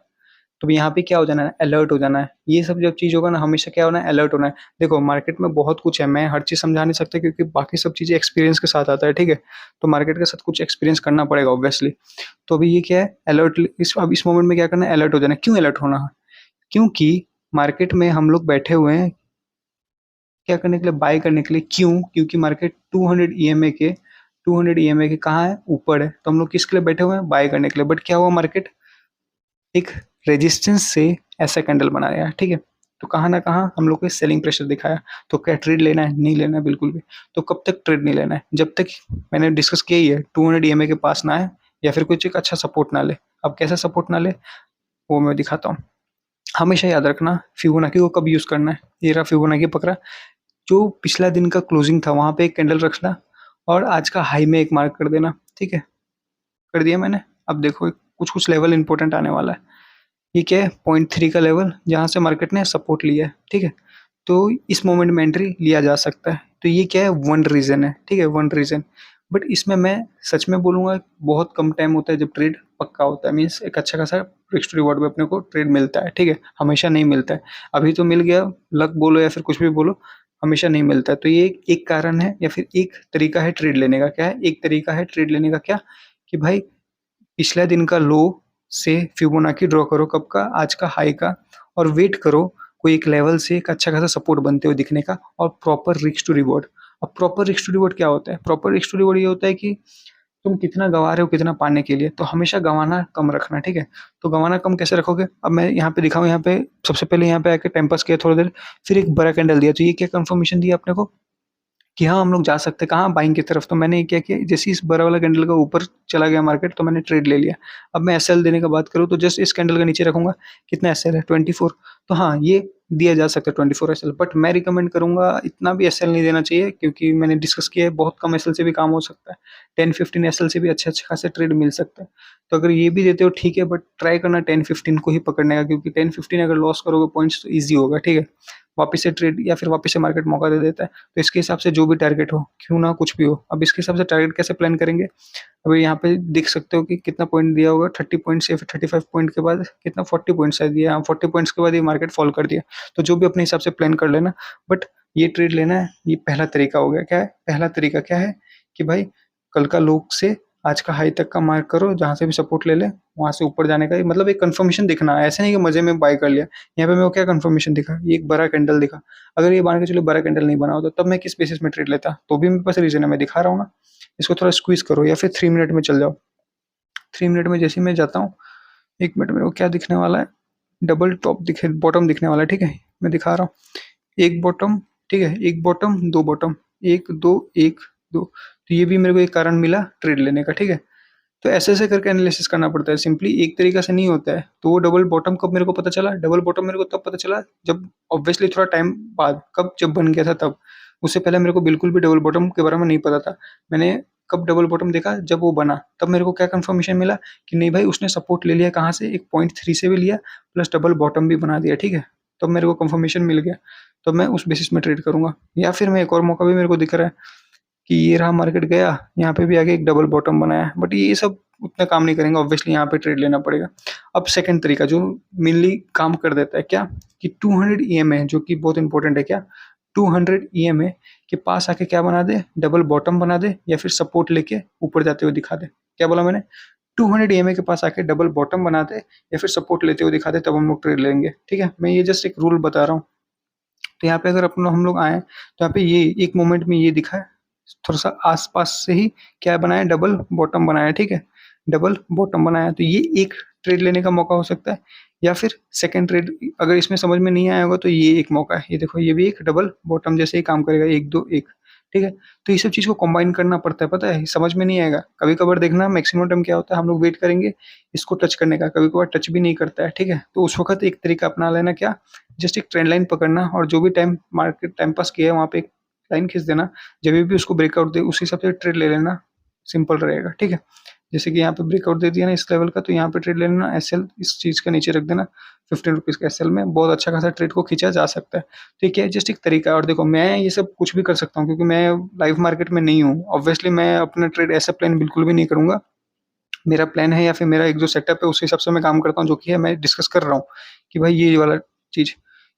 तो यहाँ पे क्या हो जाना है? अलर्ट हो जाना है। ये सब जब चीज़ होगा ना, हमेशा क्या होना है? अलर्ट होना है। देखो मार्केट में बहुत कुछ है, मैं हर चीज़ समझा नहीं सकता क्योंकि बाकी सब चीज़ें एक्सपीरियंस के साथ आता है, ठीक है? तो मार्केट के साथ कुछ एक्सपीरियंस करना पड़ेगा ऑब्वियसली। तो अभी ये क्या है? अलर्ट। अब इस मोमेंट में क्या करना है? अलर्ट हो जाना है। क्यों अलर्ट होना है? क्योंकि मार्केट में हम लोग बैठे हुए हैं क्या करने के लिए? बाय करने के लिए। क्यों? क्योंकि मार्केट 200 ईएमए के कहाँ है? ऊपर है। तो हम लोग किसके लिए बैठे हुए हैं? बाय करने के लिए। बट क्या हुआ? मार्केट एक रेजिस्टेंस से ऐसा कैंडल बनाया, ठीक है? तो कहाँ ना कहाँ हम लोग को सेलिंग प्रेशर दिखाया। तो क्या ट्रेड लेना है? नहीं लेना है बिल्कुल भी। तो कब तक ट्रेड नहीं लेना है? जब तक मैंने डिस्कस किया ही है 200 ईएमए के पास ना है या फिर कुछ एक अच्छा सपोर्ट ना ले। अब कैसा सपोर्ट ना ले वो मैं दिखाता हूँ। हमेशा याद रखना फिबोनाची को कब यूज करना है। ये रहा फिबोनाची पकड़ा, जो पिछला दिन का क्लोजिंग था वहाँ पे एक कैंडल रखना और आज का हाई में एक मार्क कर देना, ठीक है? कर दिया मैंने। अब देखो कुछ-कुछ लेवल इम्पोर्टेंट आने वाला है। ये क्या है 0.3 का लेवल जहाँ से मार्केट ने सपोर्ट लिया है, ठीक है? तो इस मोमेंट में एंट्री लिया जा सकता है। तो ये क्या है वन रीज़न है, ठीक है? One reason. बट इसमें मैं सच में बोलूँगा बहुत कम टाइम होता है जब ट्रेड पक्का होता है। मीन्स एक अच्छा खासा रिस्क टू रिवॉर्ड में अपने को ट्रेड मिलता है, ठीक है? हमेशा नहीं मिलता है। अभी तो मिल गया, लक बोलो या फिर कुछ भी बोलो, हमेशा नहीं मिलता है। तो ये एक कारण है या फिर एक तरीका है ट्रेड लेने का। क्या है? एक तरीका है ट्रेड लेने का क्या? कि भाई पिछले दिन का लो से फिबोनाची ड्रॉ करो कब का? आज का हाई का और वेट करो कोई एक लेवल से एक अच्छा खासा सपोर्ट बनते हुए दिखने का और प्रॉपर रिस्क टू रिवॉर्ड। अब प्रॉपर रिस्क टू रिवॉर्ड क्या होता है? प्रॉपर रिस्क टू रिवॉर्ड ये होता है कि तुम कितना गँवा रहे हो कितना पाने के लिए, तो हमेशा गँवाना कम रखना, ठीक है? तो गँवाना कम कैसे रखोगे? अब मैं यहाँ पे दिखाऊँ यहाँ पे सबसे पहले यहाँ पे आके टाइम पास किया थोड़ी देर, फिर एक बड़ा कैंडल दिया, तो ये क्या कन्फर्मेशन दिया अपने को? कि हाँ, हम लोग जा सकते हैं, कहाँ बाइंग की तरफ। तो मैंने क्या किया जैसे ही इस बड़ा वाला कैंडल का ऊपर चला गया मार्केट तो मैंने ट्रेड ले लिया। अब मैं एसएल देने की बात करूँ तो जस्ट इस कैंडल के नीचे रखूँगा, कितना एसएल है 24। तो हाँ, ये दिया जा सकता है 24 एसएल, बट मैं रिकमेंड करूँगा इतना भी एसएल नहीं देना चाहिए क्योंकि मैंने डिस्कस किया है बहुत कम एसएल से भी काम हो सकता है। 10-15 एसएल से भी अच्छे-अच्छे खासे ट्रेड मिल सकते हैं। तो अगर ये भी देते हो ठीक है, बट ट्राई करना 10-15 को ही पकड़ने का क्योंकि 10-15 अगर लॉस करोगे पॉइंट्स तो ईज़ी होगा, ठीक है? वापस से ट्रेड या फिर वापस से मार्केट मौका दे देता है। तो इसके हिसाब से जो भी टारगेट हो, क्यों ना कुछ भी हो, अब इसके हिसाब से टारगेट कैसे प्लान करेंगे? अभी यहाँ पे देख सकते हो कि कितना पॉइंट दिया होगा 30 पॉइंट्स या फिर 35 पॉइंट के बाद कितना 40 पॉइंट्स शायद दिया, हाँ 40 पॉइंट्स के बाद ये मार्केट फॉल कर दिया। तो जो भी अपने हिसाब से प्लान कर लेना, बट ये ट्रेड लेना है, ये पहला तरीका हो गया। क्या है? पहला तरीका क्या है कि भाई कल का लो से आज का हाई तक का मार्क करो, जहाँ से भी सपोर्ट ले ले, वहाँ से ऊपर जाने का मतलब एक कन्फर्मेशन दिखना है। ऐसा नहीं कि मज़े में बाय कर लिया। यहाँ पे मेरे को क्या कन्फर्मेशन दिखा? ये एक बड़ा कैंडल दिखा। अगर ये मान के चलो बड़ा कैंडल नहीं बना होता तब मैं किस बेसिस में ट्रेड लेता? तो भी मेरे पास रीज़न है, मैं दिखा रहा हूँ ना। इसको थोड़ा स्क्वीज़ करो या फिर 3 मिनट में चल जाओ। 3 मिनट में जैसे ही मैं जाता हूँ, 1 मिनट मेरे को क्या दिखने वाला है? डबल टॉप दिखे बॉटम दिखने वाला है, ठीक है? मैं दिखा रहा हूँ। 1 बॉटम, ठीक है? 1 बॉटम, 2 बॉटम, 1, 2, 1, 2। तो ये भी मेरे को एक कारण मिला ट्रेड लेने का, ठीक है? तो ऐसे-ऐसे करके एनालिसिस करना पड़ता है, सिंपली एक तरीका से नहीं होता है। तो वो डबल बॉटम कब मेरे को पता चला? डबल बॉटम मेरे को तब पता चला जब ऑब्वियसली थोड़ा टाइम बाद, कब? जब बन गया था तब। उससे पहले मेरे को बिल्कुल भी डबल बॉटम के बारे में नहीं पता था। मैंने कब डबल बॉटम देखा? जब वो बना, तब मेरे को क्या कन्फर्मेशन मिला कि नहीं भाई उसने सपोर्ट ले लिया कहाँ से? एक 0.3 से भी लिया प्लस डबल बॉटम भी बना दिया, ठीक है? तब मेरे को कन्फर्मेशन मिल गया। तो मैं उस बेसिस में ट्रेड करूँगा या फिर मैं एक और मौका भी मेरे को दिख रहा है कि ये रहा मार्केट गया, यहाँ पे भी आके एक डबल बॉटम बनाया, बट ये सब उतना काम नहीं करेंगे, ऑब्वियसली यहाँ पे ट्रेड लेना पड़ेगा। अब सेकंड तरीका जो मेनली काम कर देता है क्या कि 200 ईएमए जो कि बहुत इंपॉर्टेंट है क्या 200 ईएमए के पास आके क्या बना दे डबल बॉटम बना दे या फिर सपोर्ट लेके ऊपर जाते हुए दिखा दे। क्या बोला मैंने? 200 ईएमए के पास आके डबल बॉटम बना दे या फिर सपोर्ट लेते हुए दिखा दे, तब हम लोग ट्रेड लेंगे, ठीक है? मैं ये जस्ट एक रूल बता रहा हूँ। तो यहाँ पे अगर अपना हम लोग आए तो यहाँ पे ये एक मोमेंट में ये दिखा है, थोड़ा सा आसपास से ही क्या बनाया डबल बॉटम बनाया, ठीक है? डबल बॉटम बनाया तो ये एक ट्रेड लेने का मौका हो सकता है या फिर सेकंड ट्रेड अगर इसमें समझ में नहीं आया होगा तो ये एक मौका है। ये देखो ये भी एक डबल बॉटम जैसे ही काम करेगा 1 2 1, ठीक है? तो ये सब चीज़ को कंबाइन करना पड़ता है, पता है? समझ में नहीं आएगा। कभी-कभार देखना मैक्सिमम टाइम क्या होता है हम लोग वेट करेंगे इसको टच करने का, कभी-कभार टच भी नहीं करता है, ठीक है? तो उस वक़्त एक तरीका अपना लेना क्या जस्ट एक ट्रेंड लाइन पकड़ना और जो भी टाइम मार्केट टाइम पास किया है वहाँ पे एक लाइन खींच देना। जभी भी उसको ब्रेकआउट दे उस हिसाब से ट्रेड ले लेना, सिंपल रहेगा, ठीक है? जैसे कि यहाँ पे ब्रेकआउट दे दिया ना इस लेवल का तो यहाँ पे ट्रेड ले लेना, एसएल इस चीज़ के नीचे रख देना, 15 रुपीज़ का एसएल में बहुत अच्छा खासा ट्रेड को खींचा जा सकता है। तो ये क्या है जस्ट एक तरीका है और देखो मैं ये सब कुछ भी कर सकता हूँ क्योंकि मैं लाइव मार्केट में नहीं हूँ। ऑब्वियसली मैं अपना ट्रेड ऐसा प्लान बिल्कुल भी नहीं करूँगा। मेरा प्लान है या फिर मेरा एक जो सेटअप है उस हिसाब से मैं काम करता हूँ, जो कि है मैं डिस्कस कर रहा हूँ कि भाई ये वाला चीज़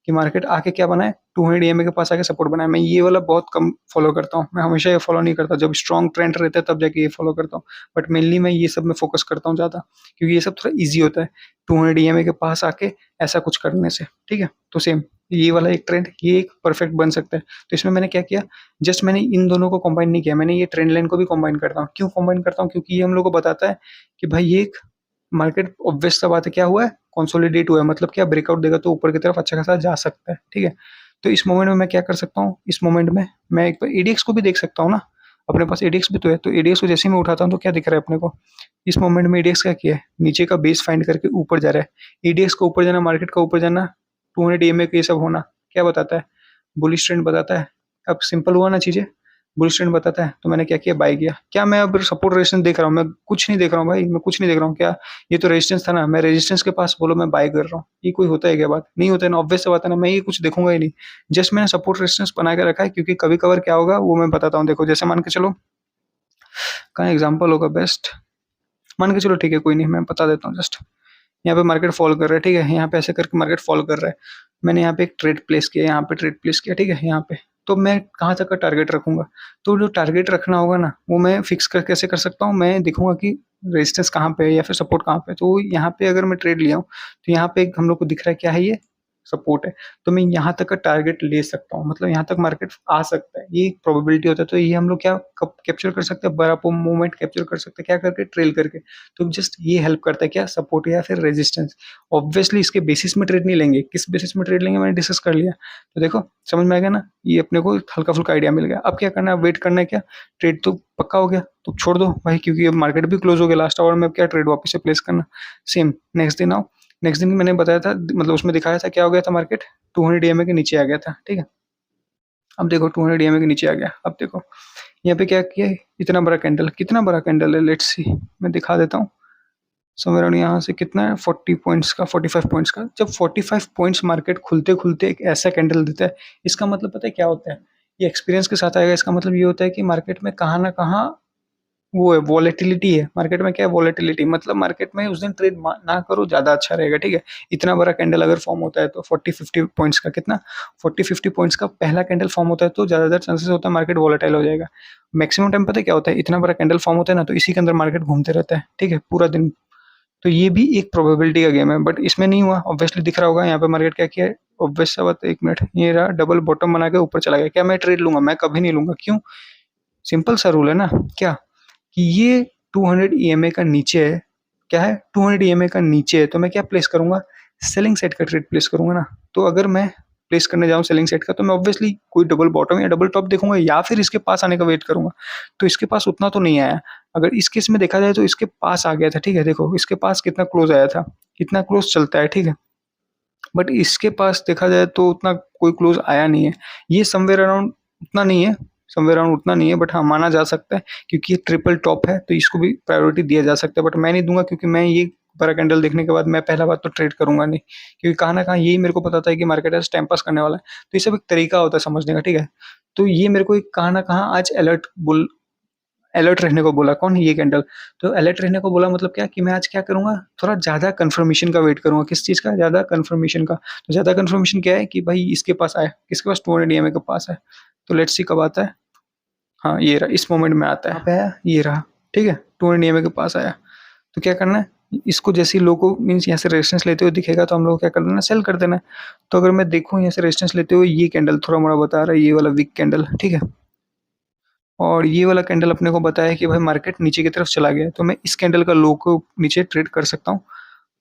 कि मार्केट आके क्या बनाए 200 ईएमए के पास आके सपोर्ट बनाए। मैं ये वाला बहुत कम फॉलो करता हूँ, मैं हमेशा ये फॉलो नहीं करता। जब स्ट्रॉन्ग ट्रेंड रहता है तब जाके ये फॉलो करता हूँ, बट मेनली मैं ये सब में फोकस करता हूँ ज़्यादा क्योंकि ये सब थोड़ा ईजी होता है 200 ईएमए के पास आके ऐसा कुछ करने से, ठीक है? तो सेम ये वाला एक ट्रेंड ये एक परफेक्ट बन सकता है। तो इसमें मैंने क्या किया जस्ट मैंने इन दोनों को कंबाइन नहीं किया, मैंने ये ट्रेंड लाइन को भी कंबाइन करता हूँ। क्यों कंबाइन करता हूँ? क्योंकि ये हम लोग को बताता है कि भाई ये एक मार्केट ऑब्वियस सा बात है क्या हुआ है कंसोलिडेट हुआ है, मतलब क्या ब्रेकआउट देगा तो ऊपर की तरफ अच्छा खासा जा सकता है, ठीक है? तो इस मोमेंट में मैं क्या कर सकता हूँ, इस मोमेंट में मैं एक बार एडीएक्स को भी देख सकता हूँ ना, अपने पास एडीएक्स भी तो है। तो एडीएक्स को जैसे ही मैं उठाता हूँ तो क्या दिख रहा है अपने को, इस मोमेंट में एडीएक्स क्या किया है नीचे का बेस फाइंड करके ऊपर जा रहा है। एडीएक्स का ऊपर जाना, मार्केट का ऊपर जाना, 200 ईएमए का ये सब होना क्या बताता है? बुलिश ट्रेंड बताता है। अब सिंपल हुआ ना चीज़ें, बुलिश ट्रेंड बताता है तो मैंने क्या किया, बाय किया। क्या मैं अब सपोर्ट रेजिस्टेंस देख रहा हूँ? मैं कुछ नहीं देख रहा हूँ भाई, मैं कुछ नहीं देख रहा हूँ। क्या ये तो रेजिस्टेंस था ना, मैं रेजिस्टेंस के पास बोलो मैं बाय कर रहा हूँ, ये कोई होता है क्या बात? नहीं होता है ना, ऑब्वियस सी बात है ना, मैं ये कुछ देखूंगा ही नहीं। जस्ट मैंने सपोर्ट रेजिस्टेंस बना के रखा है, क्योंकि कभी कभार क्या होगा वो मैं बताता हूँ। देखो जैसे मान के चलो, कहाँ एग्जाम्पल होगा बेस्ट, मान के चलो ठीक है, कोई नहीं, मैं बता देता हूँ जस्ट। यहाँ पे मार्केट फॉल कर रहा है, ठीक है, यहाँ पे ऐसे करके मार्केट फॉल कर रहा है। मैंने यहाँ पे एक ट्रेड प्लेस किया, यहाँ पे ट्रेड प्लेस किया, ठीक है, यहाँ पे। तो मैं कहाँ तक का टारगेट रखूंगा? तो जो टारगेट रखना होगा ना, वो मैं फिक्स कर कैसे कर सकता हूँ? मैं देखूंगा कि रेजिस्टेंस कहाँ पे है या फिर सपोर्ट कहाँ पे है। तो यहाँ पे अगर मैं ट्रेड लिया हूँ, तो यहाँ पे हम लोग को दिख रहा है क्या है, ये सपोर्ट है। तो मैं यहाँ तक का टारगेट ले सकता हूँ, मतलब यहाँ तक मार्केट आ सकता है, ये एक प्रोबेबिलिटी होता है। तो ये हम लोग क्या कब कैप्चर कर सकते हैं? बड़ा मूवमेंट कैप्चर कर सकते हैं, क्या करके? ट्रेल करके। तो जस्ट ये हेल्प करता है क्या, सपोर्ट या फिर रेजिस्टेंस। ऑब्वियसली इसके बेसिस में ट्रेड नहीं लेंगे, किस बेसिस में ट्रेड लेंगे मैंने डिस्कस कर लिया। तो देखो समझ में आ गया ना, ये अपने को हल्का फुल्का आइडिया मिल गया। अब क्या करना है, वेट करना है। क्या ट्रेड तो पक्का हो गया तो छोड़ दो भाई, क्योंकि अब मार्केट भी क्लोज हो गया लास्ट आवर में। अब क्या ट्रेड वापस से प्लेस करना, सेम नेक्स्ट दिन आओ। नेक्स्ट दिन मैंने बताया था, मतलब उसमें दिखाया था क्या हो गया था, मार्केट 200 ईएमए के नीचे आ गया था, ठीक है। अब देखो 200 ईएमए के नीचे आ गया। अब देखो यहाँ पे क्या किया है, इतना बड़ा कैंडल, कितना बड़ा कैंडल है, लेट्स सी, मैं दिखा देता हूँ। समवेयर अराउंड यहाँ से कितना है, 40 पॉइंट्स का, 45 पॉइंट्स का। जब 45 पॉइंट्स मार्केट खुलते खुलते एक ऐसा कैंडल देता है, इसका मतलब पता है क्या होता है? ये एक्सपीरियंस के साथ आएगा। इसका मतलब ये होता है कि मार्केट में कहाँ ना कहाँ वो है, वॉलेटिलिटी है। मार्केट में क्या है, वॉलेटिलिटी। मतलब मार्केट में उस दिन ट्रेड ना करो, ज्यादा अच्छा रहेगा, ठीक है। इतना बड़ा कैंडल अगर फॉर्म होता है तो 40-50 पॉइंट्स का, कितना, 40-50 पॉइंट्स का पहला कैंडल फॉर्म होता है, तो ज्यादातर चांसेस होता है मार्केट वॉलेटाइल हो जाएगा। मैक्सिमम टाइम पता है क्या होता है, इतना बड़ा कैंडल फॉर्म होता है ना, तो इसी के अंदर मार्केट घूमते रहता है, ठीक है, पूरा दिन। तो ये भी एक प्रोबेबिलिटी का गेम है, बट इसमें नहीं हुआ। ऑब्वियसली दिख रहा होगा यहाँ पे मार्केट क्या किया है। ऑब्वियस सा बात है, एक मिनट, ये रहा, डबल बॉटम बना के ऊपर चला गया। क्या मैं ट्रेड लूंगा? मैं कभी नहीं लूंगा। क्यों? सिंपल सा रूल है ना, क्या, कि ये 200 ईएमए का नीचे है। क्या है, 200 ईएमए का नीचे है, तो मैं क्या प्लेस करूंगा? सेलिंग साइड का ट्रेड प्लेस करूंगा ना। तो अगर मैं प्लेस करने जाऊं सेलिंग साइड का, तो मैं ऑब्वियसली कोई डबल बॉटम या डबल टॉप देखूंगा, या फिर इसके पास आने का वेट करूंगा। तो इसके पास उतना तो नहीं आया। अगर इस केस में देखा जाए तो इसके पास आ गया था, ठीक है। देखो इसके पास कितना क्लोज आया था, कितना क्लोज चलता है, ठीक है। बट इसके पास देखा जाए तो उतना कोई क्लोज आया नहीं है। ये समवेयर अराउंड उतना नहीं है, समवेयर अराउंड उतना नहीं है, बट हाँ माना जा सकता है, क्योंकि ये ट्रिपल टॉप है, तो इसको भी प्रायोरिटी दिया जा सकता है। बट मैं नहीं दूंगा, क्योंकि मैं ये बड़ा कैंडल देखने के बाद मैं पहला बात तो ट्रेड करूंगा नहीं, क्योंकि कहाँ ना कहाँ यही मेरे को पता था कि मार्केट आज टाइम पास करने वाला है। तो ये सब एक तरीका होता है समझने का, ठीक है। तो ये मेरे को एक कहाँ ना कहाँ आज अलर्ट रहने को बोला। कौन? ये कैंडल। तो अलर्ट रहने को बोला मतलब क्या, कि मैं आज क्या करूंगा, थोड़ा ज्यादा कंफर्मेशन का वेट करूंगा। किस चीज का? ज्यादा कंफर्मेशन का। तो ज्यादा कंफर्मेशन क्या है, कि भाई इसके पास आए, किसके पास, 200 ईएमए के पास है। तो लेट्स सी कब आता है। हाँ ये रहा, इस मोमेंट में आता है। यहाँ पे आया, ये रहा, ठीक है, 200 ईएमए के पास आया। तो क्या करना है, इसको जैसे ही लोगों को मीन्स यहाँ से रेजिस्टेंस लेते हुए दिखेगा, तो हम लोग क्या कर देना, सेल कर देना है। तो अगर मैं देखूँ यहाँ से रेजिस्टेंस लेते हुए, ये कैंडल थोड़ा मोड़ा बता रहा है, ये वाला वीक कैंडल, ठीक है। और ये वाला कैंडल अपने को बताया कि भाई मार्केट नीचे की तरफ चला गया है, तो मैं इस कैंडल का लो को नीचे ट्रेड कर सकता हूँ।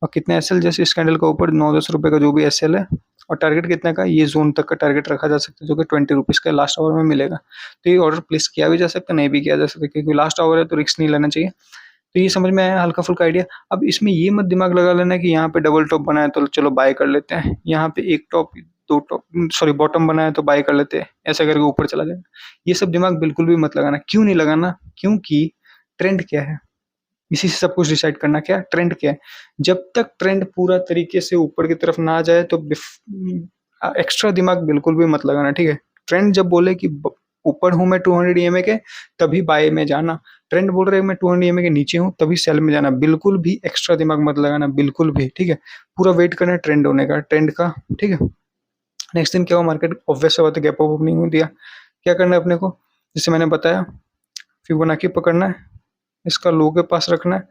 और कितने एसएल, जैसे इस कैंडल का ऊपर 9-10 रुपए का जो भी एसएल है, और टारगेट कितने का, ये जोन तक का टारगेट रखा जा सकता है, जो कि 20 रुपीज़ का लास्ट आवर में मिलेगा। तो ये ऑर्डर प्लेस किया भी जा सकता है, नहीं भी किया जा सकता, क्योंकि लास्ट आवर है तो रिस्क नहीं लेना चाहिए। तो ये समझ में आया हल्का फुल्का आइडिया। अब इसमें ये मत दिमाग लगा लेना कि यहाँ पे डबल टॉप बना है तो चलो बाय कर लेते हैं, यहाँ पे एक टॉप, दो टॉप, सॉरी बॉटम बना है तो बाय कर लेते हैं, ऐसा करके ऊपर चला जाएगा। ये सब दिमाग बिल्कुल भी मत लगाना। क्यों नहीं लगाना? क्योंकि ट्रेंड क्या है, इसी से सब कुछ डिसाइड करना। क्या ट्रेंड क्या है? जब तक ट्रेंड पूरा तरीके से ऊपर की तरफ ना आ जाए, तो एक्स्ट्रा दिमाग बिल्कुल भी मत लगाना, ठीक है। ट्रेंड जब बोले कि ऊपर हूं मैं 200 ईएमए के, तभी बाय में जाना। ट्रेंड बोल रहे हैं मैं 200 ईएमए के नीचे हूं, तभी सेल में जाना। बिल्कुल भी एक्स्ट्रा दिमाग मत लगाना, बिल्कुल भी, ठीक है। पूरा वेट करना है ट्रेंड होने का, ट्रेंड का, ठीक है। नेक्स्ट दिन क्या हुआ, मार्केट ऑब्वियस सा बात है, गैप अप ओपनिंग दिया। क्या करना है अपने को, जैसे मैंने बताया, फिबोनाची पकड़ना है, इसका लो के पास रखना है,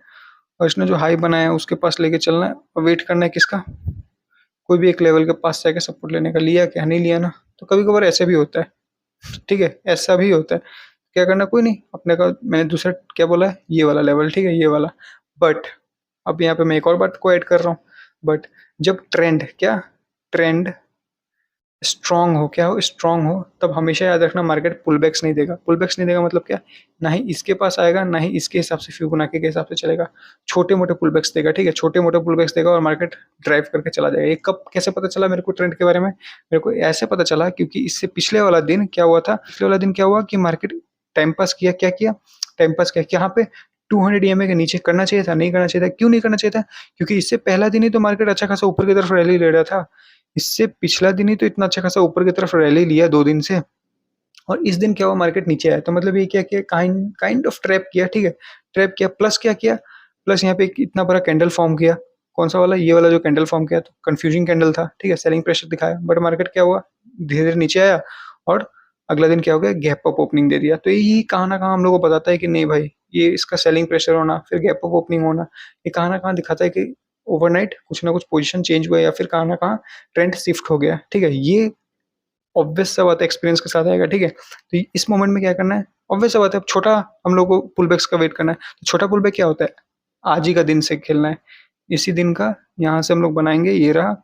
और इसने जो हाई बनाया है उसके पास लेके चलना है, और वेट करना है किसका, कोई भी एक लेवल के पास जाके सपोर्ट लेने का। लिया क्या? नहीं लिया ना। तो कभी कभार ऐसे भी होता है, ठीक है, ऐसा भी होता है। क्या करना, कोई नहीं, अपने का मैंने दूसरा क्या बोला है, ये वाला लेवल, ठीक है, ये वाला। बट अब यहाँ पे मैं एक और बात को ऐड कर रहा हूँ। बट जब ट्रेंड, क्या ट्रेंड स्ट्रांग हो, क्या हो, स्ट्रांग हो, तब हमेशा याद रखना मार्केट पुलबैक्स नहीं देगा। पुलबैक्स नहीं देगा मतलब क्या? ना ही इसके पास आएगा, ना ही इसके हिसाब से फिबोनाची के हिसाब से चलेगा। छोटे-मोटे पुलबैक्स देगा, ठीक है? छोटे-मोटे पुलबैक्स देगा और मार्केट ड्राइव करके चला जाएगा। ये कब कैसे पता चला मेरे को ट्रेंड के बारे में? मेरे को ऐसे पता चला क्योंकि इससे पिछले वाला दिन क्या हुआ था? पिछले वाला दिन क्या हुआ कि मार्केट टाइम पास किया, क्या किया? टाइम पास किया। यहाँ पे 200 ईएमए के नीचे करना चाहिए था, नहीं करना चाहिए था। क्यों नहीं करना चाहिए था? क्योंकि इससे पहला दिन ही तो मार्केट अच्छा खासा ऊपर की तरफ रैली ले रहा था। इससे पिछला दिन ही तो इतना अच्छा खासा ऊपर की तरफ रैली लिया 2 दिन से, और इस दिन क्या हुआ, मार्केट नीचे आया। तो मतलब ये क्या किया, काइंड काइंड ऑफ ट्रैप किया, ठीक है? ट्रैप किया, प्लस क्या किया? प्लस यहाँ पे एक इतना बड़ा कैंडल फॉर्म किया। कौन-सा वाला? ये वाला जो कैंडल फॉर्म किया, तो कन्फ्यूजिंग कैंडल था, ठीक है? सेलिंग प्रेशर दिखाया, बट मार्केट क्या हुआ? धीरे-धीरे नीचे आया और अगला दिन क्या हो गया? गैप अप ओपनिंग दे दिया। तो यही कहाँ न कहाँ हम लोगों को बताता है कि नहीं भाई, ये इसका सेलिंग प्रेशर होना, फिर गैप अप ओपनिंग होना, ये कहाँ न कहाँ दिखाता है कि ओवरनाइट कुछ ना कुछ पोजीशन चेंज हुआ है या फिर कहाँ न कहाँ ट्रेंड शिफ्ट हो गया, ठीक है? ये ऑब्वियस सा बात है, एक्सपीरियंस के साथ आएगा, ठीक है? तो इस मोमेंट में क्या करना है? ऑब्वियस सा बात है, अब छोटा हम लोग को पुलबैक्स का वेट करना है। तो छोटा पुलबैक क्या होता है? आज ही का दिन से खेलना है। इसी दिन का यहाँ से हम लोग बनाएँगे, ये रहा।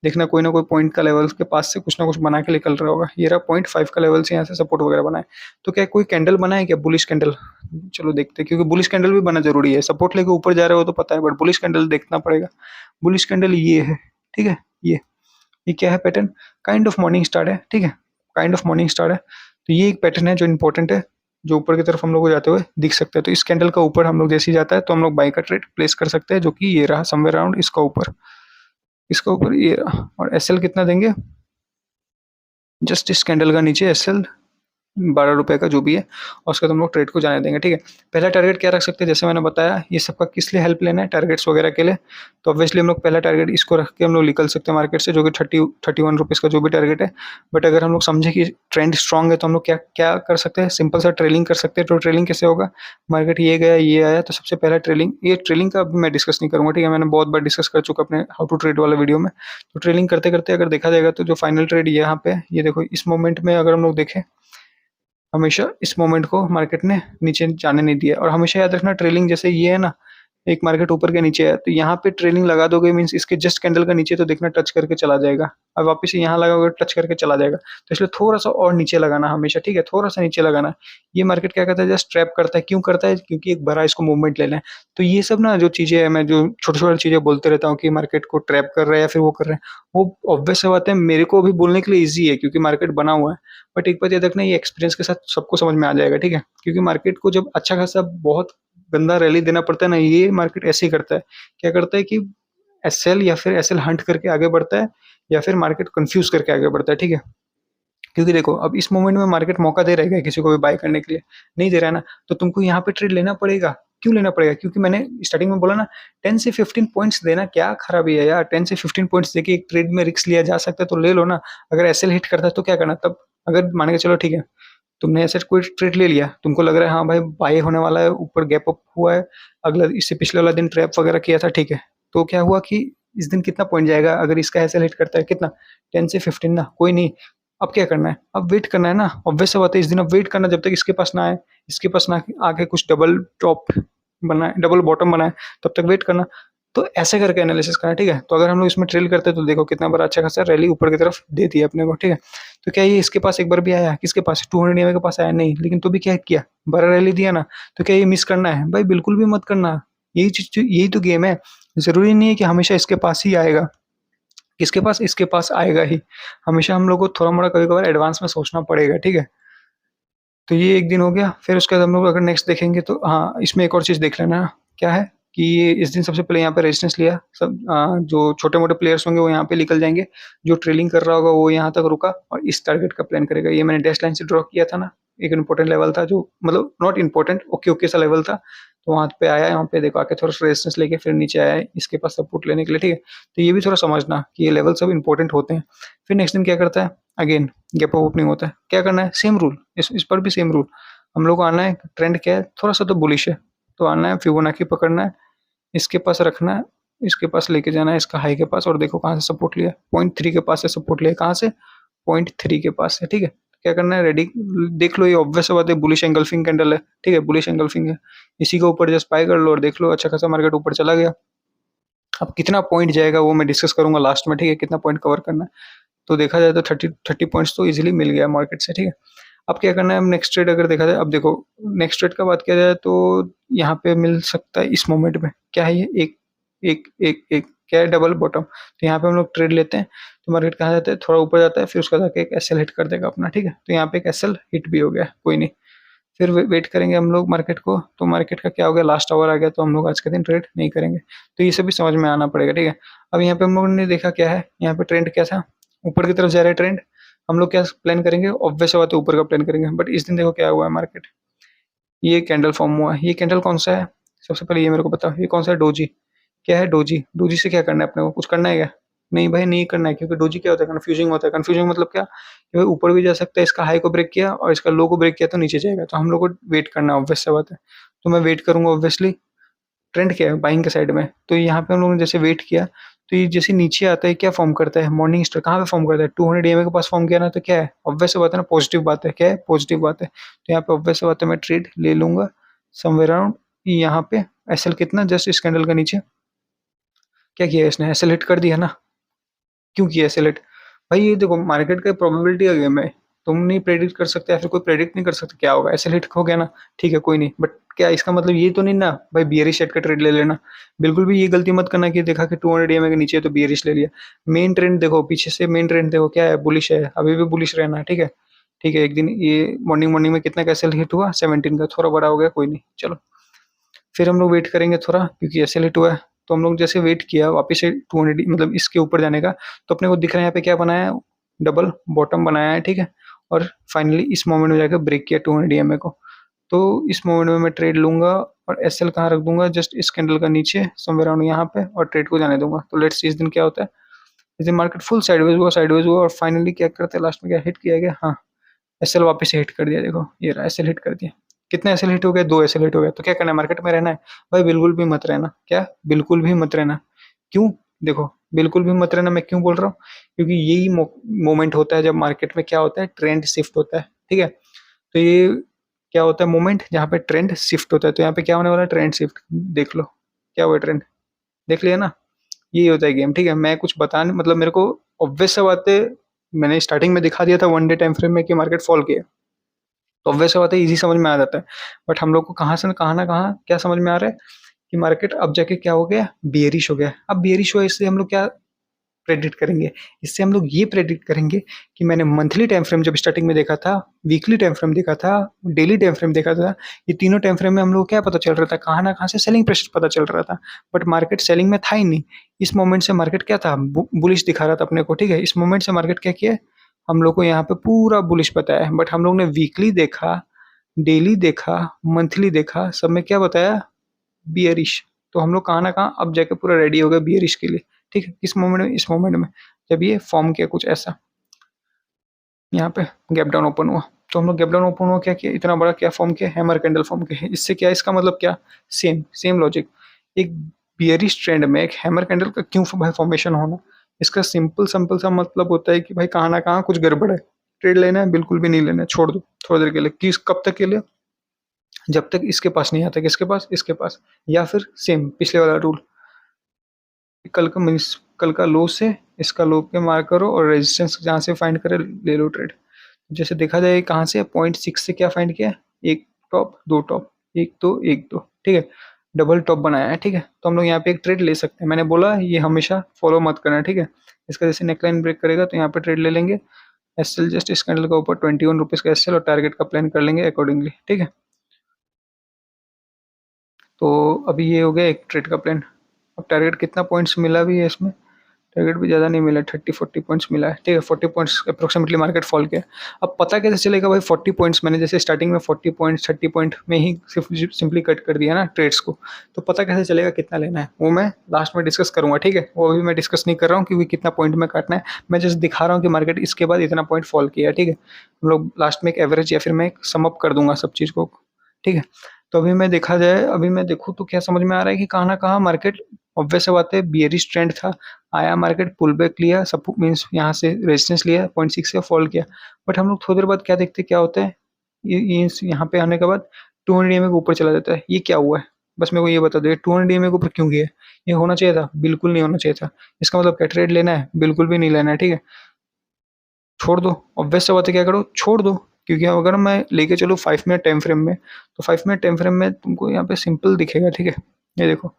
देखना कोई ना कोई पॉइंट का लेवल के पास से कुछ ना कुछ बना के निकल रहा होगा। ये रहा पॉइंट 5 का लेवल से यहाँ से सपोर्ट वगैरह बना है। तो क्या कोई कैंडल बना है क्या, बुलिश कैंडल? चलो देखते हैं, क्योंकि बुलिश कैंडल भी बना ज़रूरी है। सपोर्ट लेके ऊपर जा रहा है वो तो पता है, बट बुलिश कैंडल देखना पड़ेगा। बुलिश कैंडल ये है, ठीक है? ये क्या है pattern? Kind of morning star है, ठीक है? काइंड ऑफ मॉर्निंग स्टार है। तो ये एक पैटर्न है जो इंपॉर्टेंट है, जो ऊपर की तरफ हम लोग को जाते हुए दिख सकता है। तो इस कैंडल का ऊपर हम लोग जैसे ही जाता है तो हम लोग बाय का ट्रेड प्लेस कर सकते हैं, जो कि ये रहा समवेयर अराउंड इसका ऊपर ये रहा। और एसएल कितना देंगे? जस्ट इस कैंडल का नीचे एसएल 12 रुपए का जो भी है, और उसके बाद हम लोग ट्रेड को जाने देंगे, ठीक है? पहला टारगेट क्या रख सकते हैं? जैसे मैंने बताया, ये सबका किस लिए हेल्प लेना है, टारगेट्स वगैरह के लिए। तो ऑब्वियसली हम लोग पहला टारगेट इसको रख के हम लोग निकल सकते हैं मार्केट से, जो कि 31 रुपीज़ का जो भी टारगेट है। बट अगर हम लोग समझे कि ट्रेंड स्ट्रॉन्ग है तो हम लोग क्या क्या कर सकते हैं? सिंपल सा ट्रेलिंग कर सकते हैं। तो ट्रेलिंग कैसे होगा? मार्केट ये गया, ये आया, तो सबसे पहला ट्रेलिंग, ये ट्रेलिंग का अभी मैं डिस्कस नहीं करूँगा, ठीक है? मैंने बहुत बार डिस्कस कर चुका अपने हाउ टू ट्रेड वाले वीडियो में। तो ट्रेलिंग करते-करते अगर देखा जाएगा तो जो फाइनल ट्रेड यहाँ पे है, ये देखो इस मोमेंट में अगर हम लोग देखें, हमेशा इस मोमेंट को मार्केट ने नीचे जाने नहीं दिया। और हमेशा याद रखना, ट्रेलिंग जैसे ये है ना, एक मार्केट ऊपर के नीचे है, तो यहाँ पे ट्रेलिंग लगा दोगे मीन्स इसके जस्ट कैंडल का नीचे तो देखना टच करके चला जाएगा। अब वापस से यहाँ लगाओगे टच करके चला जाएगा। तो इसलिए थोड़ा-सा और नीचे लगाना हमेशा, ठीक है? थोड़ा-सा नीचे लगाना। ये मार्केट क्या करता है, जस्ट ट्रैप करता है। क्यों करता है? क्योंकि एक बड़ा इसको मूवमेंट लेना है। तो ये सब ना जो चीज़ें हैं, मैं जो छोटी-छोटी चीज़ें बोलते रहता हूँ कि मार्केट को ट्रैप कर रहा है या फिर वो कर रहे हैं, वो ऑब्वियस सी बात है मेरे को अभी बोलने के लिए ईज़ी है क्योंकि मार्केट बना हुआ है। बट एक बात याद रखना, ये एक्सपीरियंस के साथ सबको समझ में आ जाएगा, ठीक है? क्योंकि मार्केट को जब अच्छा खासा बहुत गंदा रैली देना पड़ता है ना, ये मार्केट ऐसे ही करता है। क्या करता है कि एसएल या फिर एसएल हंट करके आगे बढ़ता है, या फिर मार्केट कन्फ्यूज़ करके आगे बढ़ता है, ठीक है? क्योंकि देखो, अब इस मोमेंट में मार्केट मौका दे रहा है क्या किसी को भी बाय करने के लिए? नहीं दे रहा है ना, तो तुमको यहाँ पे ट्रेड लेना पड़ेगा। क्यों लेना पड़ेगा? क्योंकि मैंने स्टार्टिंग में बोला ना, 10 से 15 पॉइंट्स देना क्या खराबी है यार? 10 से 15 पॉइंट्स देके एक ट्रेड में रिस्क लिया जा सकता है तो ले लो ना। अगर एसएल हिट करता है तो क्या करना तब? अगर मान के चलो, ठीक है, तुमने ऐसे कोई ट्रेड ले लिया, तुमको लग रहा है हाँ भाई बाय होने वाला है, ऊपर गैप अप हुआ है, अगला इससे पिछले वाला दिन ट्रैप वगैरह किया था, ठीक है। तो क्या हुआ कि इस दिन कितना पॉइंट जाएगा अगर इसका एसएल हिट करता है, कितना? 10 से 15 ना, कोई नहीं। अब क्या करना है? अब वेट करना है ना, ऑब्वियस सी बात है, इस दिन अब वेट करना जब तक इसके पास ना आए, इसके पास ना आके कुछ डबल टॉप बनाए, डबल बॉटम बनाए, तब तक वेट करना। तो ऐसे करके एनालिसिस करना, ठीक है? तो अगर हम लोग इसमें ट्रेल करते हैं तो देखो कितना बड़ा अच्छा खासा रैली ऊपर की तरफ दे दिया अपने को, ठीक है? तो क्या ये इसके पास एक बार भी आया? किसके पास? 200 ईएमए के पास आया नहीं, लेकिन तो भी क्या किया? बड़ा रैली दिया ना, तो क्या ये मिस करना है? भाई बिल्कुल भी मत करना। यही चीज़, यही तो गेम है। ज़रूरी नहीं है कि हमेशा इसके पास ही आएगा। किसके पास? इसके पास आएगा ही। हमेशा हम लोग को थोड़ा-मोड़ा कभी-कभार एडवांस में सोचना पड़ेगा, ठीक है? तो ये एक दिन हो गया, फिर उसके बाद हम लोग अगर नेक्स्ट देखेंगे तो हाँ, इसमें एक और चीज़ देख लेना, क्या है कि ये इस दिन सबसे पहले यहाँ पे रेजिस्टेंस लिया, जो छोटे-मोटे प्लेयर्स होंगे वो यहाँ पे निकल जाएँगे, जो ट्रेलिंग कर रहा होगा वो यहाँ तक रुका और इस टारगेट का प्लान करेगा। ये मैंने डैश लाइन से ड्रॉ किया था ना, एक इम्पोर्टेंट लेवल था जो मतलब नॉट इम्पोर्टेंट, ओके-ओके सा लेवल था, तो वहाँ पे आया, यहाँ पे देखो आके थोड़ा-सा रेजिस्टेंस लेके फिर नीचे आया है, इसके पास सपोर्ट लेने के लिए, ठीक है? तो ये भी थोड़ा समझना कि ये लेवल सब इम्पोर्टेंट होते हैं। फिर नेक्स्ट दिन क्या करता है? अगेन गैप अप ओपनिंग होता है। क्या करना है? सेम रूल, इस पर भी सेम रूल। हम लोग को आना है, ट्रेंड क्या है? थोड़ा-सा तो बुलिश है, तो आना है, फिबोनाची पकड़ना है, इसके पास रखना है, इसके पास लेके जाना है, इसका हाई के पास, और देखो कहाँ से सपोर्ट लिया, 0.3 के पास से सपोर्ट लिया, कहाँ से? 0.3 के पास से, ठीक है? क्या करना है? रेडी, देख लो, ये ऑब्वियस सी बात है, बुलिश एंगल्फिंग कैंडल है, ठीक है? बुलिश एंगल्फिंग है, इसी के ऊपर जस्ट बाय कर लो और देख लो अच्छा खासा मार्केट ऊपर चला गया। अब कितना पॉइंट जाएगा वो मैं डिस्कस करूँगा लास्ट में, ठीक है? कितना पॉइंट कवर करना है। तो देखा जाए तो 30 पॉइंट्स तो इजीली मिल गया मार्केट से, ठीक है। अब क्या करना है, अब नेक्स्ट ट्रेड अगर देखा जाए, अब देखो नेक्स्ट ट्रेड का बात किया जाए तो यहाँ पे मिल सकता है इस मोमेंट में, क्या है ये, एक एक एक एक क्या है, डबल बॉटम। तो यहाँ पे हम लोग ट्रेड लेते हैं, तो मार्केट कहाँ जाता है, थोड़ा ऊपर जाता है, फिर उसका जाके एक एसएल हिट कर देगा अपना, ठीक है। तो यहाँ पे एक एसएल हिट भी हो गया, कोई नहीं। फिर वेट करेंगे हम लोग मार्केट को, तो मार्केट का क्या हो गया, लास्ट आवर आ गया, तो हम लोग आज के दिन ट्रेड नहीं करेंगे। तो ये सब भी समझ में आना पड़ेगा, ठीक है। अब यहाँ पे हम लोगों ने देखा क्या है, यहाँ पे ट्रेंड क्या था, ऊपर की तरफ जा रहा है ट्रेंड। हम लोग क्या प्लान करेंगे, ऑब्वियस बात है ऊपर का प्लान करेंगे, बट इस दिन देखो क्या हुआ है मार्केट, ये कैंडल फॉर्म हुआ है। ये कैंडल कौन सा है, सबसे पहले ये मेरे को बताओ, ये कौन सा है, डोजी। क्या है डोजी, डोजी से क्या करना है अपने को, कुछ करना है क्या? नहीं भाई नहीं करना है, क्योंकि डोजी क्या होता है, कन्फ्यूजिंग होता है। कन्फ्यूजिंग मतलब क्या, कि भाई ऊपर भी जा सकता है, इसका हाई को ब्रेक किया और इसका लो को ब्रेक किया तो नीचे जाएगा, तो हम लोग को वेट करना है, ऑब्वियस सा बात है। तो मैं वेट करूंगा ऑब्वियसली। ट्रेंड क्या है, बाइंग के साइड में, तो यहाँ पे हम लोगों ने जैसे वेट किया, तो ये जैसे नीचे आता है क्या फॉर्म करता है, मॉर्निंग स्टार कहाँ पे फॉर्म करता है, 200 ईएमए के पास फॉर्म किया ना, तो क्या है, ऑब्वियस बात है ना, पॉजिटिव बात है, क्या है, पॉजिटिव बात है। तो यहाँ पे ऑब्वियस बात है, मैं ट्रेड ले लूंगा समवेयर अराउंड यहाँ पे। एसएल कितना, जस्ट इस कैंडल का नीचे। क्या किया इसने, एसएल हिट कर दिया ना। क्यों किया एसएल, भाई ये देखो मार्केट का प्रोबेबिलिटी का गेम है, तुम नहीं प्रेडिक्ट कर सकते या फिर कोई प्रेडिक्ट नहीं कर सकता क्या होगा, एसएल हिट हो गया ना, ठीक है कोई नहीं, बट क्या इसका मतलब ये तो नहीं ना भाई बियरिश सेट का ट्रेड ले लेना। बिल्कुल भी ये गलती मत करना कि देखा कि 200 ईएमए के नीचे है तो बियरिश ले लिया। मेन ट्रेंड देखो, पीछे से मेन ट्रेंड देखो क्या है, बुलिश है, अभी भी बुलिश रहना, ठीक है। ठीक है, एक दिन ये मॉर्निंग मॉर्निंग में कितना का एसएल हिट हुआ, 17 का, थोड़ा बड़ा हो गया, कोई नहीं चलो। फिर हम लोग वेट करेंगे थोड़ा, क्योंकि एसएल हिट हुआ है। तो हम लोग जैसे वेट किया वापस से 200 मतलब इसके ऊपर जाने का, तो अपने को दिख रहा है यहाँ पे क्या बनाया है, डबल बॉटम बनाया है, ठीक है। और फाइनली इस मोमेंट में जाकर ब्रेक किया 200 ईएमए को। तो इस मोमेंट में मैं ट्रेड लूंगा और एसएल कहाँ रख दूंगा, जस्ट इस कैंडल का नीचे समवेयर अराउंड यहाँ पे, और ट्रेड को जाने दूंगा। तो लेट्स सी इस दिन क्या होता है। इस दिन मार्केट फुल साइडवेज हुआ और फाइनली क्या करते हैं, लास्ट में क्या हिट किया गया, हाँ एसएल वापस से हिट कर दिया, देखो ये रहा एसएल हिट कर दिया। कितने एसएल हिट हो गए, 2 एसएल हिट हो गए। तो क्या करना है, मार्केट में रहना है भाई, बिल्कुल भी मत रहना, क्या बिल्कुल भी मत रहना। क्यों, देखो बिल्कुल भी मत रहना, मैं क्यों बोल रहा हूँ, क्योंकि यही मोमेंट होता है जब मार्केट में क्या होता है, ट्रेंड शिफ्ट होता है, ठीक है। तो ये क्या होता है मोमेंट, जहाँ पे ट्रेंड शिफ्ट होता है, तो यहाँ पे क्या होने वाला है, ट्रेंड शिफ्ट, देख लो क्या हुआ ट्रेंड, देख लिया ना। यही होता है गेम, ठीक है। मैं कुछ बताने मतलब मेरे को ऑब्वियस सा बात है, मैंने स्टार्टिंग में दिखा दिया था वन डे टाइम फ्रेम में कि मार्केट फॉल किया, तो ऑब्वियस सा बात है इजी समझ में आ जाता है। बट हम लोग को कहाँ से कहाँ ना कहाँ क्या समझ में आ रहा है, कि मार्केट अब जाके क्या हो गया, बियरिश हो गया। अब बियरिश हुआ, इससे हम लोग क्या प्रेडिक्ट करेंगे, इससे हम लोग ये प्रेडिक्ट करेंगे कि मैंने मंथली टाइम फ्रेम जब स्टार्टिंग में देखा था, वीकली टाइम फ्रेम देखा था, डेली टाइम फ्रेम देखा था, ये तीनों टाइम फ्रेम में हम लोग क्या पता चल रहा था, कहाँ ना कहाँ से सेलिंग प्रेशर पता चल रहा था। बट मार्केट सेलिंग में था ही नहीं। इस मोमेंट से मार्केट क्या था, बुलिश दिखा रहा था अपने को, ठीक है। इस मोमेंट से मार्केट क्या किया, हम लोग को यहाँ पे पूरा बुलिश बताया है, बट हम लोग ने वीकली देखा, डेली देखा, मंथली देखा, सब में क्या बताया, बियरिश। तो हम लोग कहाँ ना कहाँ अब जाके पूरा रेडी हो गए बियरिश के लिए, ठीक है। किस मोमेंट में, इस मोमेंट में जब ये फॉर्म किया कुछ ऐसा, यहाँ पे गैप डाउन ओपन हुआ, तो हम लोग गैप डाउन ओपन हुआ क्या किया, इतना बड़ा क्या फॉर्म किया, हैमर कैंडल फॉर्म किया। इससे क्या, इसका मतलब क्या, सेम सेम लॉजिक। एक बियरिश ट्रेंड में एक हैमर कैंडल का क्यों भाई फॉर्मेशन होना, इसका सिंपल सिंपल सा मतलब होता है कि भाई कहाँ ना कहाँ कुछ गड़बड़ है, ट्रेड लेना है, बिल्कुल भी नहीं लेना है, छोड़ दो थोड़ी देर के लिए। किस कब तक के लिए, जब तक इसके पास नहीं आता, किसके पास, इसके पास। या फिर सेम पिछले वाला रूल, कल का मीन्स कल का लो से इसका लो पे मार करो और रेजिस्टेंस जहाँ से फाइंड करे ले लो ट्रेड। जैसे देखा जाए कहाँ से, 0.6 से क्या फाइंड किया, एक टॉप दो टॉप, एक दो एक दो, ठीक है, डबल टॉप बनाया है, ठीक है। तो हम लोग यहाँ पे एक ट्रेड ले सकते हैं, मैंने बोला ये हमेशा फॉलो मत करना, ठीक है। इसका जैसे नेकलाइन ब्रेक करेगा तो यहाँ पे ट्रेड ले लेंगे, एसएल जस्ट इस कैंडल का ऊपर 21 रुपीज़ का एसएल, और टारगेट का प्लान कर लेंगे अकॉर्डिंगली, ठीक है। तो अभी ये हो गया एक ट्रेड का प्लान। अब टारगेट कितना पॉइंट्स मिला भी है इसमें, टारगेट भी ज़्यादा नहीं मिला, 30-40 पॉइंट्स मिला है, ठीक है। 40 पॉइंट्स अप्रोक्सीमेटली मार्केट फॉल किया। अब पता कैसे चलेगा भाई 40 पॉइंट्स, मैंने जैसे स्टार्टिंग में 40 पॉइंट्स 30 पॉइंट में ही सिर्फ सिंपली कट कर दिया ना ट्रेड्स को, तो पता कैसे चलेगा कितना लेना है, वो मैं लास्ट में डिस्कस करूंगा, ठीक है। वो अभी मैं डिस्कस नहीं कर रहा हूँ क्योंकि कितना पॉइंट में काटना है, मैं जस्ट दिखा रहा हूँ कि मार्केट इसके बाद इतना पॉइंट फॉल किया, ठीक है। हम लोग लास्ट में एक एवरेज या फिर मैं एक समअप कर दूंगा सब चीज़ को, ठीक है। तो अभी मैं देखा जाए, अभी मैं देखूँ तो क्या समझ में आ रहा है कि कहाँ ना कहाँ मार्केट ऑब्वियस बात है बियरिश ट्रेंड था, आया मार्केट पुल बैक लिया, सब मीन्स यहाँ से रेजिस्टेंस लिया, 0.6 से फॉल किया। बट हम लोग थोड़ी देर बाद क्या देखते क्या होता है, ये यहाँ पे आने के बाद 200 ईएमए के ऊपर चला जाता है, ये क्या हुआ है, बस मेरे को ये बता दो 200 ईएमए के ऊपर क्यों गया, ये होना चाहिए था, बिल्कुल नहीं होना चाहिए था। इसका मतलब क्या, ट्रेड लेना है, बिल्कुल भी नहीं लेना है, ठीक है। छोड़ दो, ऑब्वियस सी बात है, क्या करो, छोड़ दो। क्योंकि अगर मैं लेके चलूँ 5 मिनट टाइम फ्रेम में, तो 5 मिनट टाइम फ्रेम में तुमको यहाँ पे सिंपल दिखेगा, ठीक है? ये देखो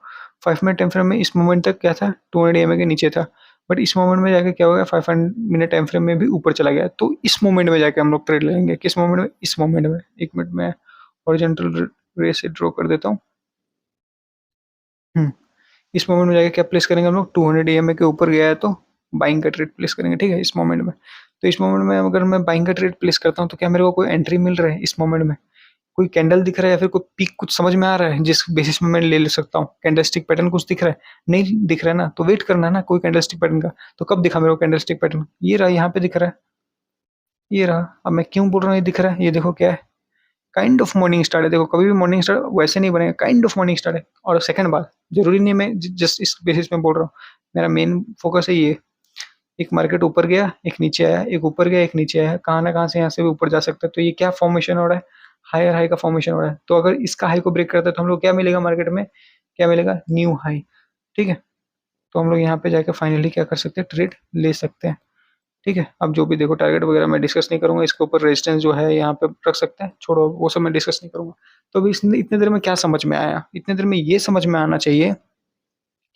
5 मिनट टाइम फ्रेम में इस मोमेंट तक क्या था, 200 ईएमए के नीचे था, बट इस मोमेंट में जाके क्या हो गया, 500 मिनट टाइम फ्रेम में भी ऊपर चला गया। तो इस मोमेंट में जाके हम लोग ट्रेड लेंगे, किस मोमेंट में, इस मोमेंट में। 1 मिनट में हॉरिजॉन्टल रे से ड्रॉ कर देता हूँ। इस मोमेंट में जाके क्या प्लेस करेंगे हम लोग, 200 ईएमए के ऊपर गया है तो बाइंग का ट्रेड प्लेस करेंगे, ठीक है, इस मोमेंट में। तो इस मोमेंट में अगर मैं बाइंग का ट्रेड प्लेस करता हूँ तो क्या मेरे को कोई एंट्री मिल रहा है इस मोमेंट में, कोई कैंडल दिख रहा है या फिर कोई पीक कुछ समझ में आ रहा है जिस बेसिस में मैं ले सकता हूँ, कैंडल स्टिक पैटर्न कुछ दिख रहा है, नहीं दिख रहा है ना, तो वेट करना है ना कोई कैंडल स्टिक पैटर्न का। तो कब दिखा मेरे को कैंडल स्टिक पैटर्न, ये रहा, यहाँ पे दिख रहा है, ये रहा। अब मैं क्यों बोल रहा हूँ ये दिख रहा है, ये देखो क्या है, काइंड ऑफ मॉर्निंग स्टार है। देखो कभी भी मॉर्निंग स्टार वैसे नहीं बनेगा, काइंड ऑफ मॉर्निंग स्टार है। और सेकंड बात, जरूरी नहीं मैं जस्ट इस बेसिस में बोल रहा हूँ, मेरा मेन फोकस है ये, एक मार्केट ऊपर गया, एक नीचे आया, एक ऊपर गया, एक नीचे आया, कहाँ ना कहाँ से यहाँ से भी ऊपर जा सकता है। तो ये क्या फॉर्मेशन हो रहा है, हायर हाई का फॉर्मेशन हो रहा है। तो अगर इसका हाई को ब्रेक करता है तो हम लोग क्या मिलेगा मार्केट में, क्या मिलेगा, न्यू हाई, ठीक है। तो हम लोग यहाँ पे जाके फाइनली क्या कर सकते हैं, ट्रेड ले सकते हैं, ठीक है। अब जो भी देखो टारगेट वगैरह मैं डिस्कस नहीं करूंगा, इसके ऊपर रेजिस्टेंस जो है यहाँ पे रख सकते हैं, छोड़ो वो सब मैं डिस्कस नहीं करूंगा। तो अभी इतने देर में क्या समझ में आया, इतने देर में ये समझ में आना चाहिए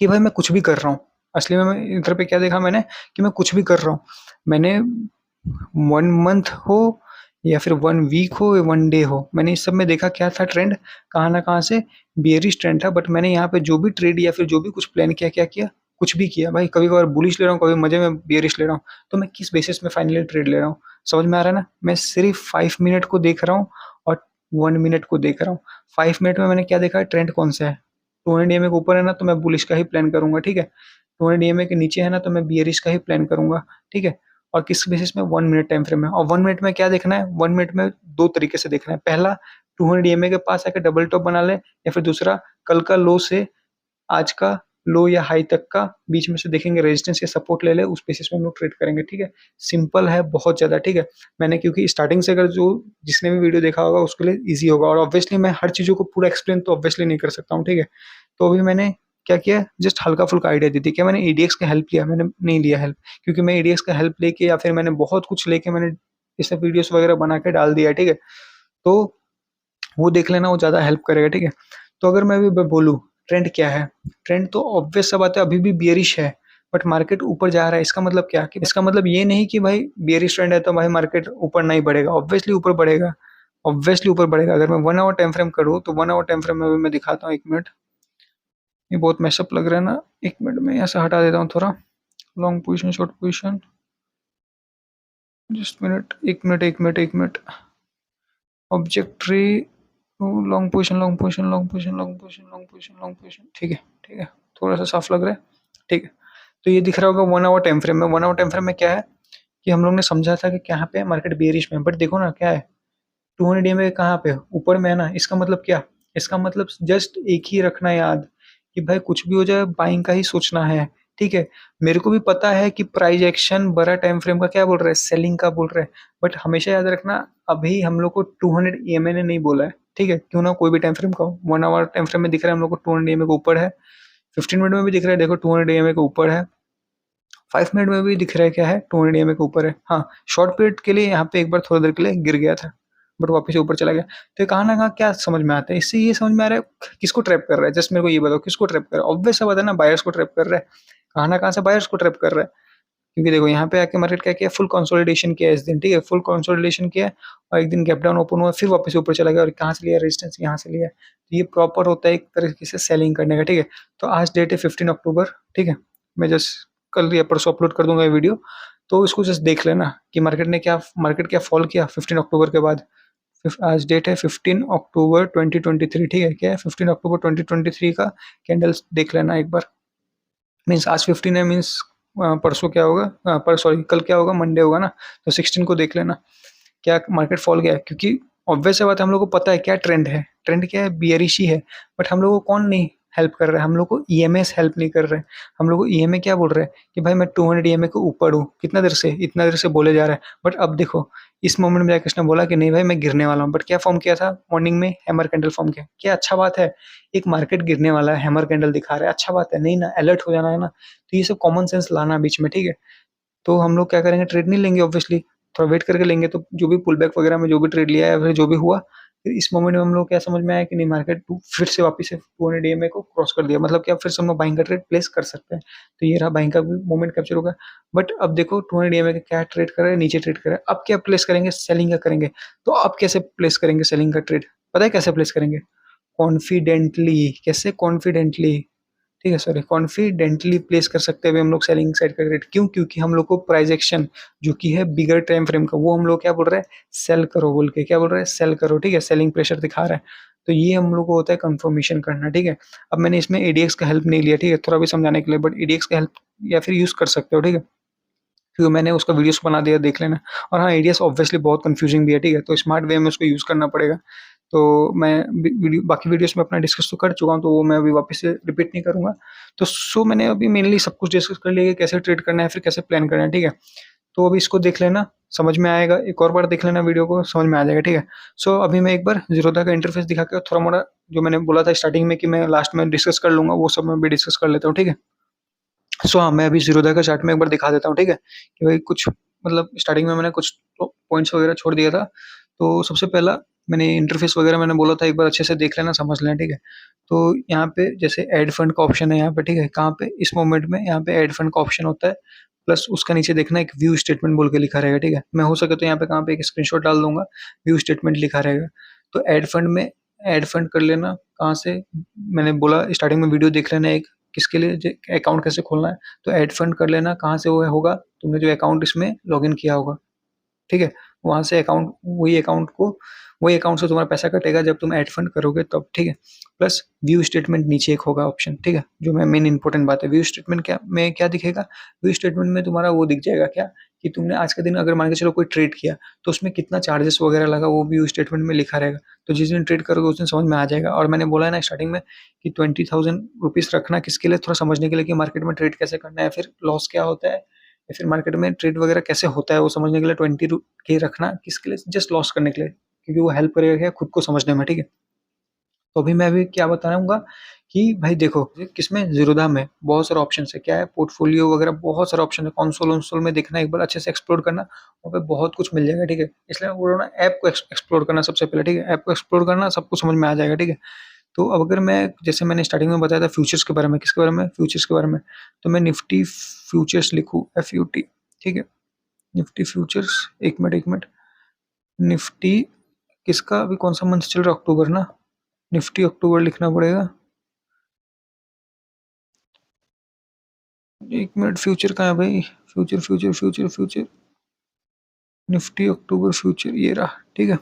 कि भाई मैं कुछ भी कर रहा हूँ। असली में मैं इधर पे क्या देखा मैंने, कि मैं कुछ भी कर रहा हूँ। मैंने 1 मंथ हो या फिर 1 वीक हो या 1 डे हो, मैंने इस सब में देखा क्या था ट्रेंड, कहाँ ना कहाँ से बियरिश ट्रेंड था। बट मैंने यहाँ पे जो भी ट्रेड या फिर जो भी कुछ प्लान किया, क्या किया, कुछ भी किया भाई। कभी कभार बुलिश ले रहा हूँ, कभी मजे में बियरिश ले रहा हूँ। तो मैं किस बेसिस में फाइनली ट्रेड ले रहा हूँ, समझ में आ रहा है ना। मैं सिर्फ 5 मिनट को देख रहा हूँ और 1 मिनट को देख रहा हूँ। 5 मिनट में मैंने क्या देखा है, ट्रेंड कौन सा है, 200 ईएमए के ऊपर है ना तो मैं बुलिश का ही प्लान करूंगा, ठीक है। 200 ईएमए के नीचे है ना तो मैं बियरिश का ही प्लान करूंगा, ठीक है। और किस बेसिस में, 1 मिनट टाइम फ्रेम में। और 1 मिनट में क्या देखना है, 1 मिनट में दो तरीके से देखना है। पहला, 200 ईएमए के पास आके डबल टॉप बना ले, या फिर दूसरा, कल का लो से आज का लो या हाई तक का बीच में से देखेंगे रेजिस्टेंस या सपोर्ट ले ले, उस बेसिस में हम लोग ट्रेड करेंगे, ठीक है। सिंपल है बहुत ज्यादा, ठीक है। मैंने क्योंकि स्टार्टिंग से अगर जो जिसने भी वीडियो देखा होगा उसके लिए इजी होगा। और ऑब्वियसली मैं हर चीजों को पूरा एक्सप्लेन तो ऑब्वियसली नहीं कर सकता हूँ, ठीक है। तो अभी मैंने क्या किया, जस्ट हल्का फुल्का आइडिया दी थी। क्या मैंने ईडीएक्स का हेल्प लिया, मैंने नहीं लिया हेल्प, क्योंकि मैं ईडीएक्स का हेल्प लेके या फिर मैंने बहुत कुछ लेके मैंने ये सब वीडियोस वगैरह बना के डाल दिया, ठीक है। तो वो देख लेना, वो ज़्यादा हेल्प करेगा, ठीक है। तो अगर मैं अभी बोलूँ ट्रेंड क्या है, ट्रेंड तो ऑब्वियस सा बात है, अभी भी बियरिश है। बट मार्केट ऊपर जा रहा है, इसका मतलब क्या, कि इसका मतलब ये नहीं कि भाई बियरिश ट्रेंड है तो भाई मार्केट ऊपर नहीं बढ़ेगा, ऑब्वियसली ऊपर बढ़ेगा, ऑब्वियसली ऊपर बढ़ेगा। अगर मैं 1 आवर टाइम फ्रेम करूँ तो 1 आवर टाइम फ्रेम में भी मैं दिखाता हूँ, 1 मिनट। ये बहुत मैशअप लग रहा है ना, 1 मिनट में यहाँ से हटा देता हूँ थोड़ा, long position, short position, just minute, 1 minute, 1 minute, 1 minute. Object tree, long position, long position, long position, long position, long position, long position, ठीक है, ठीक है। थोड़ा सा साफ लग रहा है, ठीक है। तो ये दिख रहा होगा 1 आवर टाइम फ्रेम में। 1 आवर टाइम फ्रेम में क्या है, कि हम लोग ने समझा था कि यहाँ पे मार्केट बेरिश में, बट देखो ना क्या है, 200 में कहाँ पे ऊपर में है ना। इसका मतलब क्या, इसका मतलब जस्ट एक ही रखना याद, कि भाई कुछ भी हो जाए बाइंग का ही सोचना है, ठीक है। मेरे को भी पता है कि प्राइस एक्शन बड़ा टाइम फ्रेम का क्या बोल रहा है, सेलिंग का बोल रहा है। बट हमेशा याद रखना, अभी हम लोग को 200 ईएमए ने नहीं बोला है, ठीक है। क्यों ना कोई भी टाइम फ्रेम का हो, 1 आवर टाइम फ्रेम में दिख रहा है हम लोग को 200 ईएमए के ऊपर है, 15 मिनट में भी दिख रहा है, देखो 200 ईएमए के ऊपर है, 5 मिनट में भी दिख रहा है क्या है, 200 ईएमए के ऊपर है। हाँ, शॉर्ट पीरियड के लिए यहाँ पे एक बार थोड़ी देर के लिए गिर गया था, बट वापस से ऊपर चला गया। तो ये कहाँ ना कहाँ क्या समझ में आता है, इससे ये समझ में आ रहा है किसको ट्रैप कर रहा है। जस्ट मेरे को ये बताओ किसको ट्रैप कर रहा है, ऑब्वियस सा बात है ना, बायर्स को ट्रैप कर रहा है। कहाँ ना कहाँ से बायर्स को ट्रैप कर रहा है, क्योंकि देखो यहाँ पे आके मार्केट क्या किया, फुल कंसोलिडेशन किया इस दिन, ठीक है। फुल कंसोलिडेशन किया और एक दिन गैप डाउन ओपन हुआ, फिर वापस ऊपर चला गया, और कहाँ से लिया, रेजिस्टेंस यहाँ से लिया। तो ये प्रॉपर होता है एक तरीके से सेलिंग करने का, ठीक है। तो आज डेट है 15 अक्टूबर, ठीक है। मैं जस्ट कल या परसों अपलोड कर दूंगा ये वीडियो, तो इसको जस्ट देख लेना कि मार्केट क्या फॉल किया 15 अक्टूबर के बाद। आज डेट है 15 अक्टूबर 2023, ठीक है। क्या है, 15 अक्टूबर 2023 का कैंडल्स देख लेना एक बार। मीन्स आज 15 है, मीन्स परसों क्या होगा, पर सॉरी कल क्या होगा, मंडे होगा ना। तो 16 को देख लेना क्या मार्केट फॉल गया है, क्योंकि ऑब्वियस बात है, हम लोग को पता है क्या ट्रेंड है, ट्रेंड क्या है, बियरिश ही है। बट हम लोग को कौन नहीं हेल्प कर रहा है, हम लोग को ईएमएस हेल्प नहीं कर रहे हैं। हम लोग को ईएमए क्या बोल रहे हैं, कि भाई मैं 200 ईएमए के ऊपर हूँ, कितना देर से, इतना देर से बोले जा रहा है। बट अब देखो इस मोमेंट में जाकर उसने बोला कि नहीं भाई मैं गिरने वाला हूँ। बट क्या फॉर्म किया था मॉर्निंग में, हैमर कैंडल फॉर्म किया, क्या अच्छा बात है। एक मार्केट गिरने वाला है, हैमर कैंडल दिखा रहा है, अच्छा बात है, नहीं ना, अलर्ट हो जाना है ना। तो ये सब कॉमन सेंस लाना बीच में, ठीक है। तो हम लोग क्या करेंगे, ट्रेड नहीं लेंगे ऑब्वियसली। थोड़ा वेट करके लेंगे तो जो भी पुल बैक वगैरह में जो भी ट्रेड लिया है या फिर जो भी हुआ, फिर इस मोमेंट में हम लोग क्या समझ में आया कि नहीं मार्केट फिर से वापस से 200 EMA को क्रॉस कर दिया, मतलब क्या फिर से हम लोग बाइंग का ट्रेड प्लेस कर सकते हैं। तो ये रहा बाइंग का भी मोमेंट कैप्चर होगा। बट अब देखो 200 EMA का क्या ट्रेड कर रहा है, नीचे ट्रेड कर रहा है। अब क्या प्लेस करेंगे, सेलिंग का करेंगे। तो अब कैसे प्लेस करेंगे सेलिंग का ट्रेड, पता है कैसे प्लेस करेंगे? कॉन्फिडेंटली। कैसे? कॉन्फिडेंटली, ठीक है, सॉरी, कॉन्फिडेंटली प्लेस कर सकते हैं हम लोग सेलिंग साइड का ट्रेड। क्यों? क्योंकि हम लोग को प्राइस एक्शन जो कि है बिगर टाइम फ्रेम का, वो हम लोग क्या बोल रहे हैं, सेल करो बोल के, क्या बोल रहे हैं, सेल करो, ठीक है, सेलिंग प्रेशर दिखा रहा है। तो ये हम लोग को होता है कंफर्मेशन करना, ठीक है। अब मैंने इसमें एडीएक्स का हेल्प नहीं लिया, ठीक है, थोड़ा भी समझाने के लिए, बट एडीएक्स का हेल्प या फिर यूज कर सकते हो, ठीक है, क्योंकि मैंने उसका वीडियोस बना दिया, देख लेना। और हाँ, एडीएस ऑब्वियसली बहुत कंफ्यूजिंग भी है, ठीक है, तो स्मार्ट वे में उसको यूज करना पड़ेगा। तो मैं वीडियो बाकी वीडियोस में अपना डिस्कस तो कर चुका हूँ, तो वो मैं अभी वापस से रिपीट नहीं करूँगा। तो मैंने अभी मेनली सब कुछ डिस्कस कर लिया कि कैसे ट्रेड करना है, फिर कैसे प्लान करना है, ठीक है। तो अभी इसको देख लेना, समझ में आएगा। एक और बार देख लेना वीडियो को, समझ में आ जाएगा, ठीक है। अभी मैं एक बार ज़ीरोधा का इंटरफेस दिखा के थोड़ा मोड़ा जो मैंने बोला था स्टार्टिंग में कि मैं लास्ट में डिस्कस कर लूँगा, वो सब मैं भी डिस्कस कर लेता हूँ, ठीक है। हाँ, मैं अभी ज़ीरोधा का चार्ट में एक बार दिखा देता हूँ, ठीक है, कि भाई कुछ मतलब स्टार्टिंग में मैंने कुछ पॉइंट्स वगैरह छोड़ दिया था। तो सबसे पहला मैंने इंटरफ़ेस वगैरह मैंने बोला था, एक बार अच्छे से देख लेना, समझ लेना, ठीक है। तो यहाँ पे जैसे ऐड फंड का ऑप्शन है यहाँ पे, ठीक है, कहाँ पे? इस मोमेंट में यहाँ पे ऐड फंड का ऑप्शन होता है, प्लस उसका नीचे देखना एक व्यू स्टेटमेंट बोल के लिखा रहेगा, ठीक है। मैं हो सके तो यहाँ पे कहाँ पे एक स्क्रीनशॉट डाल दूँगा, व्यू स्टेटमेंट लिखा रहेगा। तो ऐड फंड में ऐड फंड कर लेना, कहाँ से? मैंने बोला स्टार्टिंग में वीडियो देख लेना एक, किसके लिए? अकाउंट कैसे खोलना है, तो ऐड फंड कर लेना, कहाँ से वो होगा? तुमने जो अकाउंट इसमें लॉगिन किया होगा, ठीक है, वहाँ से अकाउंट, वही अकाउंट से तुम्हारा पैसा कटेगा जब तुम ऐड फंड करोगे तब, ठीक है। प्लस व्यू स्टेटमेंट नीचे एक होगा ऑप्शन, ठीक है, जो मैं मेन इंपॉर्टेंट बात है। व्यू स्टेटमेंट क्या दिखेगा? व्यू स्टेटमेंट में तुम्हारा वो दिख जाएगा क्या, कि तुमने आज के दिन अगर मान के चलो कोई ट्रेड किया, तो उसमें कितना चार्जेस वगैरह लगा, वो व्यू स्टेटमेंट में लिखा रहेगा। तो जिस दिन ट्रेड करोगे उस दिन समझ में आ जाएगा। और मैंने बोला है ना स्टार्टिंग में कि 20,000 रुपीज़ रखना किसके लिए? थोड़ा समझने के लिए कि मार्केट में ट्रेड कैसे करना है, फिर लॉस क्या होता है, या फिर मार्केट में ट्रेड वगैरह कैसे होता है, वो समझने के लिए 20 रखना किसके लिए? जस्ट लॉस करने के लिए, क्योंकि वो हेल्प करेगा क्या, खुद को समझने में, ठीक है। तो अभी मैं क्या बताऊंगा कि भाई देखो, किसमें? ज़ीरोधा में बहुत सारे ऑप्शन है, क्या है, पोर्टफोलियो वगैरह बहुत सारे ऑप्शन है। कंसोल वंसोल में देखना, एक बार अच्छे से एक्सप्लोर करना, वहाँ पे बहुत कुछ मिल जाएगा, ठीक है। इसलिए मैं बोल रहा हूँ ना, ऐप को एक्सप्लोर करना सबसे पहले, ठीक है, ऐप को एक्सप्लोर करना, सब कुछ समझ में आ जाएगा, ठीक है। तो अब अगर मैं, जैसे मैंने स्टार्टिंग में बताया था फ्यूचर्स के बारे में, किसके बारे में? फ्यूचर्स के बारे में। तो मैं निफ्टी फ्यूचर्स लिखूँ, FUT, ठीक है, निफ्टी फ्यूचर्स। एक मिनट, निफ्टी किसका, अभी कौन सा मंथ चल रहा है? अक्टूबर ना, निफ्टी अक्टूबर लिखना पड़ेगा। एक मिनट, फ्यूचर कहाँ है भाई? Future future future future, Nifty October future, ये रहा, ठीक है।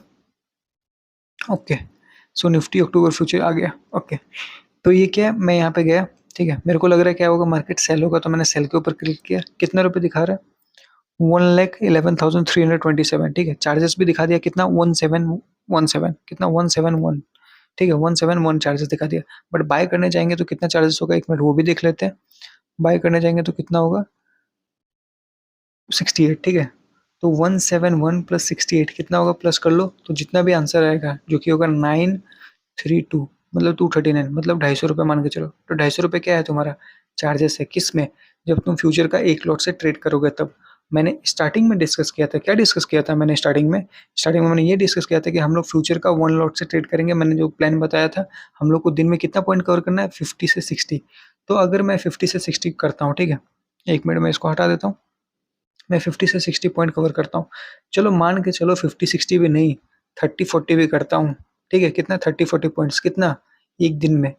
ओके, निफ्टी अक्टूबर फ्यूचर आ गया, ओके। तो ये क्या है, मैं यहाँ पे गया, ठीक है, मेरे को लग रहा है क्या होगा, मार्केट सेल होगा, तो मैंने सेल के ऊपर क्लिक किया। कितने रुपए दिखा रहा है? 1,11,327, ठीक है। चार्जेस भी दिखा दिया, कितना? 1717, कितना? 171, ठीक है, 171 चार्जेस दिखा दिया। बट बाय करने जाएंगे तो कितना चार्जेस होगा, एक मिनट वो भी देख लेते हैं। बाय करने जाएंगे तो कितना होगा? 68, ठीक है। तो 171 प्लस 68 कितना होगा? प्लस कर लो, तो जितना भी आंसर आएगा जो कि होगा 932, मतलब 239, मतलब 250 रुपये मान के चलो। तो 250 रुपये क्या है तुम्हारा? चार्जेस है। किस में? जब तुम फ्यूचर का एक लॉट से ट्रेड करोगे तब। मैंने स्टार्टिंग में डिस्कस किया था, क्या डिस्कस किया था मैंने स्टार्टिंग में मैंने ये डिस्कस किया था कि हम लोग फ्यूचर का 1 लॉट से ट्रेड करेंगे। मैंने जो प्लान बताया था, हम लोग को दिन में कितना पॉइंट कवर करना है? 50 से 60। तो अगर मैं 50 से 60 करता हूँ, ठीक है, एक मिनट में इसको हटा देता हूँ, मैं 50 से 60 पॉइंट कवर करता हूँ। चलो मान के चलो 50-60 भी नहीं, 30-40 भी करता हूँ, ठीक है। कितना? 30-40 पॉइंट्स, कितना? एक दिन में।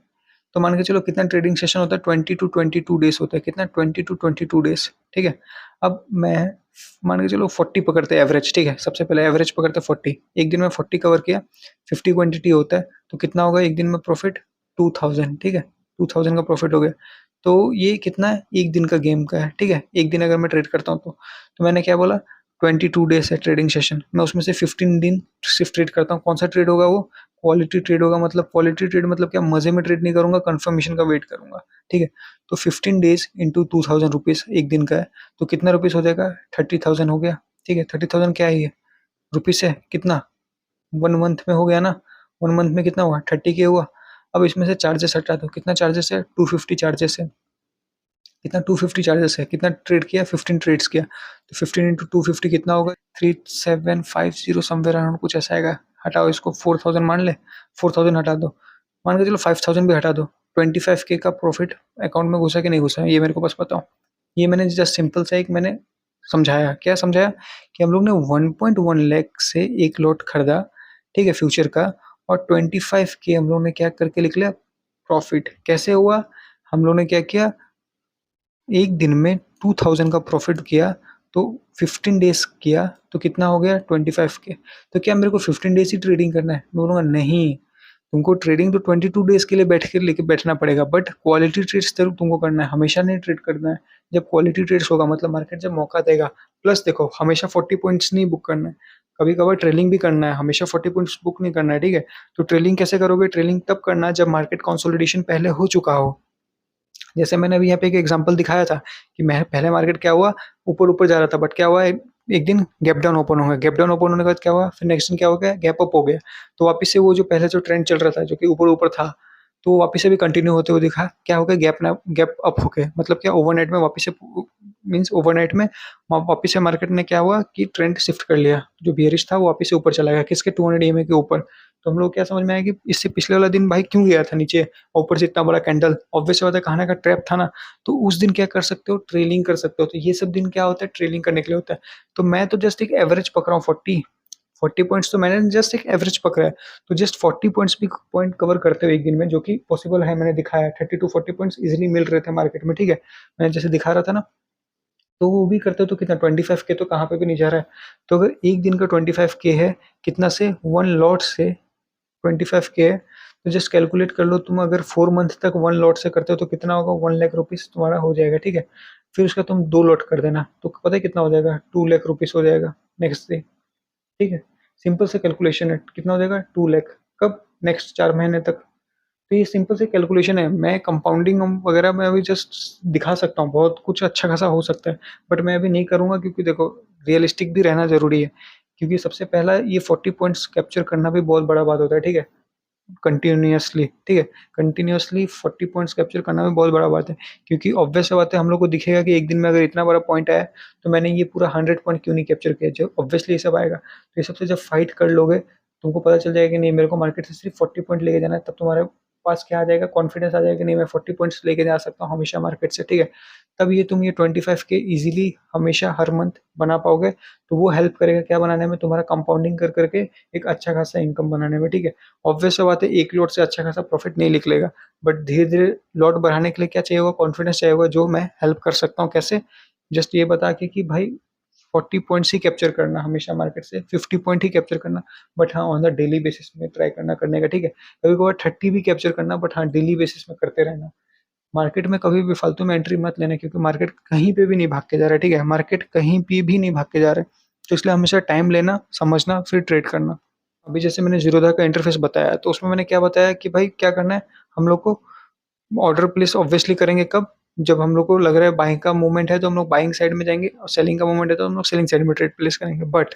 तो मान के चलो कितना ट्रेडिंग सेशन होता है? 20 to 22 डेज होता है। कितना? 20 to 22 डेज, ठीक है। अब मैं मान के चलो 40 पकड़ते हैं एवरेज, ठीक है, सबसे पहले एवरेज पकड़ते हैं 40। एक दिन में 40 कवर किया, 50 क्वांटिटी होता है, तो कितना होगा एक दिन में प्रॉफिट? 2000, ठीक है, 2000 का प्रॉफिट हो गया। तो ये कितना है? एक दिन का गेम का है, ठीक है। एक दिन अगर मैं ट्रेड करता हूँ तो मैंने क्या बोला? 22 डेज है ट्रेडिंग सेशन, मैं उसमें से 15 दिन सिर्फ ट्रेड करता हूँ। कौन सा ट्रेड होगा वो? क्वालिटी ट्रेड होगा। मतलब क्वालिटी ट्रेड मतलब क्या? मजे में ट्रेड नहीं करूंगा, कंफर्मेशन का वेट करूंगा, ठीक है। तो 15 डेज इंटू 2000 रुपीज एक दिन का है, तो कितना रुपीज हो जाएगा? 30,000 हो गया, ठीक है। 30,000 क्या है ये? रुपीज है। कितना? 1 मंथ में हो गया ना। 1 मंथ में कितना हुआ? 30 के हुआ। अब इसमें से चार्जेस हटा दो, कितना चार्जेस है? 250 चार्जेस है। कितना 250 चार्जेस है, कितना ट्रेड किया, 15 ट्रेड्स किया, तो 15 इंटू 250 कितना होगा, 3750 समवेयर अराउंड कुछ ऐसा आएगा। हटाओ इसको, 4000 मान ले, 4000 हटा दो, मान के चलो 5000 भी हटा दो, 25K का प्रॉफिट अकाउंट में घुसा कि नहीं घुसा, ये मेरे को बस बताओ। ये मैंने जस्ट सिंपल सा एक मैंने समझाया, क्या समझाया कि हम लोग ने 1.1 लाख से एक लॉट खरीदा, ठीक है, फ्यूचर का, और 25K हम लोग ने क्या करके लिख लिया, प्रॉफिट। कैसे हुआ, हम लोग ने क्या किया, एक दिन में 2000 का प्रॉफिट किया, तो 15 डेज किया तो कितना हो गया, 25K। तो क्या मेरे को 15 डेज ही ट्रेडिंग करना है, मैं बोलूँगा नहीं, तुमको ट्रेडिंग तो 22 डेज के लिए बैठ के लेके बैठना पड़ेगा, बट क्वालिटी ट्रेड्स जरूर तुमको करना है, हमेशा नहीं ट्रेड करना है। जब क्वालिटी ट्रेड्स होगा मतलब मार्केट जब मौका देगा, प्लस देखो हमेशा 40 पॉइंट्स नहीं बुक करना है, कभी कभार ट्रेलिंग भी करना है, हमेशा 40 पॉइंट्स बुक नहीं करना है, ठीक है। तो ट्रेलिंग कैसे करोगे, ट्रेलिंग तब करना है जब मार्केट कंसोलिडेशन पहले हो चुका हो। जैसे मैंने अभी यहाँ पे एक एग्जांपल दिखाया था कि मैं पहले मार्केट क्या हुआ, ऊपर ऊपर जा रहा था, बट क्या हुआ, एक दिन गैप डाउन ओपन हो गया, गैप डाउन ओपन होने के बाद क्या हुआ, फिर नेक्स्ट दिन क्या हो गया, गैप अप हो गया। तो वापस से वो जो पहले जो ट्रेंड चल रहा था जो कि ऊपर ऊपर था, तो वापस से भी कंटिन्यू होते हुए दिखा, क्या हो गया, गैप अप हो गया, मतलब क्या ओवरनाइट में वापस से, मीन्स ओवरनाइट में वापस से मार्केट ने क्या हुआ कि ट्रेंड शिफ्ट कर लिया, जो बियरिश था वो वापस से ऊपर चला गया, किसके 200 EMA के ऊपर। तो हम लोग क्या समझ में आया कि इससे पिछले वाला दिन भाई क्यों गया था नीचे, ऊपर से इतना बड़ा कैंडल, ऑब्वियस बात है खाने का ट्रैप था ना। तो उस दिन क्या कर सकते हो, ट्रेलिंग कर सकते हो। तो ये सब दिन क्या होता है, ट्रेलिंग करने के लिए होता है। तो मैं तो जस्ट एक एवरेज पकड़ा हूँ, 40 पॉइंट्स तो मैंने जस्ट एक एवरेज पकड़ा है। तो जस्ट 40 पॉइंट्स भी पॉइंट कवर करते हो एक दिन में, जो कि पॉसिबल है, मैंने दिखाया 30 to 40 पॉइंट्स इजीली मिल रहे थे मार्केट में, ठीक है, मैंने जैसे दिखा रहा था ना। तो वो भी करते हो तो कितना, 25K तो कहाँ पे भी नहीं जा रहा है। तो अगर एक दिन का 25K है, कितना से, वन लॉट से 25K है, तो जस्ट कैलकुलेट कर लो तुम, अगर 4 मंथ तक वन लॉट से करते हो तो कितना होगा, 1 लाख रुपीज़ तुम्हारा हो जाएगा, ठीक है। फिर उसका तुम 2 लॉट कर देना, तो पता है कितना हो जाएगा, 2 लाख रुपीज़ हो जाएगा नेक्स्ट डे, ठीक है। सिंपल से कैलकुलेशन है, कितना हो जाएगा, 2 लाख, कब, नेक्स्ट 4 महीने तक। तो ये सिंपल से कैलकुलेशन है, मैं कंपाउंडिंग वगैरह मैं अभी जस्ट दिखा सकता हूँ, बहुत कुछ अच्छा खासा हो सकता है, बट मैं अभी नहीं करूँगा, क्योंकि देखो रियलिस्टिक भी रहना ज़रूरी है। क्योंकि सबसे पहला ये 40 पॉइंट्स कैप्चर करना भी बहुत बड़ा बात होता है, ठीक है, कंटिन्यूअसली, ठीक है, कंटिन्यूअसली 40 पॉइंट्स कैप्चर करना भी बहुत बड़ा बात है। क्योंकि ऑब्वियस बात है, हम लोग को दिखेगा कि एक दिन में अगर इतना बड़ा पॉइंट आया, तो मैंने ये पूरा 100 पॉइंट क्यों नहीं कैप्चर किया, जो ऑब्वियसली ये सब आएगा। तो ये सबसे जब फाइट कर लोगे, तुमको पता चल जाएगा कि नहीं, मेरे को मार्केट से सिर्फ 40 पॉइंट लेके जाना है, तब तुम्हारे पास क्या आ जाएगा, कॉन्फिडेंस आ जाएगा कि नहीं, मैं 40 पॉइंट्स लेके जा सकता हूँ हमेशा मार्केट से, ठीक है। तब ये तुम ये 25K इजीली हमेशा हर मंथ बना पाओगे। तो वो हेल्प करेगा क्या बनाने में, तुम्हारा कंपाउंडिंग कर करके एक अच्छा खासा इनकम बनाने में, ठीक है। ऑब्वियस बात है, एक लॉट से अच्छा खासा प्रॉफिट नहीं निकलेगा, बट धीरे धीरे लॉट बढ़ाने के लिए क्या चाहिए होगा, कॉन्फिडेंस चाहिए होगा, जो मैं हेल्प कर सकता हूँ। कैसे, जस्ट ये बता के कि भाई 40 पॉइंट्स ही कैप्चर करना हमेशा मार्केट से, 50 पॉइंट ही कैप्चर करना, बट हाँ ऑन द डेली बेसिस में ट्राई करना करने का, ठीक है। कभी कभार 30 भी कैप्चर करना, बट हाँ डेली बेसिस में करते रहना। मार्केट में कभी भी फालतू में एंट्री मत लेना, क्योंकि मार्केट कहीं पे भी नहीं भाग के जा रहा है, ठीक है, मार्केट कहीं पे भी नहीं भाग के जा रहा है। तो इसलिए हमेशा टाइम लेना, समझना, फिर ट्रेड करना। अभी जैसे मैंने जीरोधा का इंटरफेस बताया, तो उसमें मैंने क्या बताया कि भाई क्या करना है, हम लोग को ऑर्डर प्लेस ऑब्वियसली करेंगे कब, जब हम लोग को लग रहा है बाइंग का मूवमेंट है तो हम लोग बाइंग साइड में जाएंगे, और सेलिंग का मूवमेंट है तो हम लोग सेलिंग साइड में ट्रेड प्लेस करेंगे। बट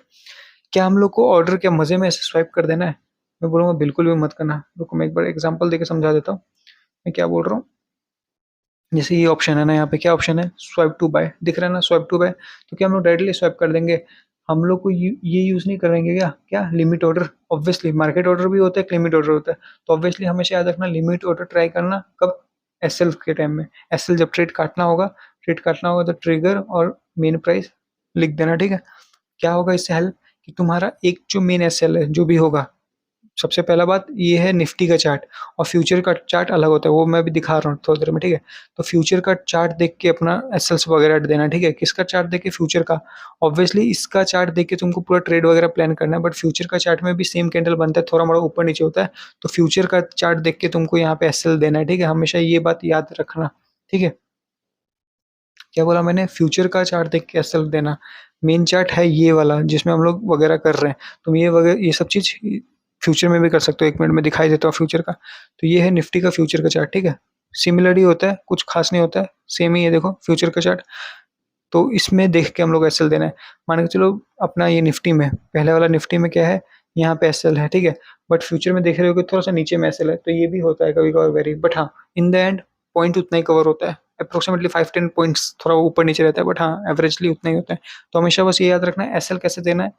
क्या हम लोग को ऑर्डर क्या मजे में ऐसे स्वाइप कर देना है, मैं बोलूँगा बिल्कुल भी मत करना। रुको मैं एक बार एग्जांपल देके समझा देता हूँ मैं क्या बोल रहा हूँ। जैसे ये ऑप्शन है ना, यहाँ पे क्या ऑप्शन है, स्वाइप टू बाय, दिख रहा है ना, स्वाइप टू बाय। तो क्या हम लोग डायरेक्टली स्वाइप कर देंगे, हम लोग को ये यूज़ नहीं करेंगे क्या, क्या limit order, obviously market order भी होता है, एक लिमिट ऑर्डर होता है। तो ऑब्वियसली हमेशा याद रखना, लिमिट ऑर्डर ट्राई करना कब, एसएल के टाइम में। एसएल जब ट्रेड काटना होगा तो ट्रिगर और मेन प्राइस लिख देना, ठीक है। क्या होगा इससे हेल्प, कि तुम्हारा एक जो मेन एसएल है जो भी होगा, सबसे पहला बात ये है निफ्टी का चार्ट, और फ्यूचर का चार्ट अलग होता है, वो मैं भी दिखा रहा हूँ थोड़ी देर में, ठीक है। तो फ्यूचर का चार्ट देख के अपना एसएल्स वगैरह देना, ठीक है। किसका चार्ट देख के, फ्यूचर का। ऑब्वियसली इसका चार्ट देख के तुमको पूरा ट्रेड वगैरह प्लान करना है, बट फ्यूचर का चार्ट में भी सेम कैंडल बनता है, थोड़ा मोड़ा ऊपर नीचे होता है। तो फ्यूचर का चार्ट देख के तुमको यहाँ पे एसएल देना है, ठीक है, हमेशा ये बात याद रखना, ठीक है। क्या बोला मैंने, फ्यूचर का चार्ट देख के एसएल देना। मेन चार्ट है ये वाला जिसमें हम लोग वगैरह कर रहे हैं, तुम ये वगैरह ये सब चीज़ फ्यूचर में भी कर सकते हो। 1 मिनट में दिखाई देता हूँ फ्यूचर का। तो ये है निफ्टी का फ्यूचर का चार्ट, ठीक है। सिमिलर ही होता है, कुछ खास नहीं होता है, सेम ही है, देखो फ्यूचर का चार्ट। तो इसमें देख के हम लोग एसएल देना है। मान के चलो अपना ये निफ्टी में, पहले वाला निफ्टी में क्या है, यहाँ पे एसएल है, ठीक है। बट फ्यूचर में देख रहे हो कि थोड़ा सा नीचे में एसएल है, तो ये भी होता है कभी कभार वेरी, बट हाँ इन द एंड पॉइंट उतना ही कवर होता है, अप्रोक्सीमेटली 5-10 पॉइंट्स थोड़ा ऊपर नीचे रहता है, बट हाँ, एवरेजली उतना ही होता है। तो हमेशा बस ये याद रखना है एसएल कैसे देना है,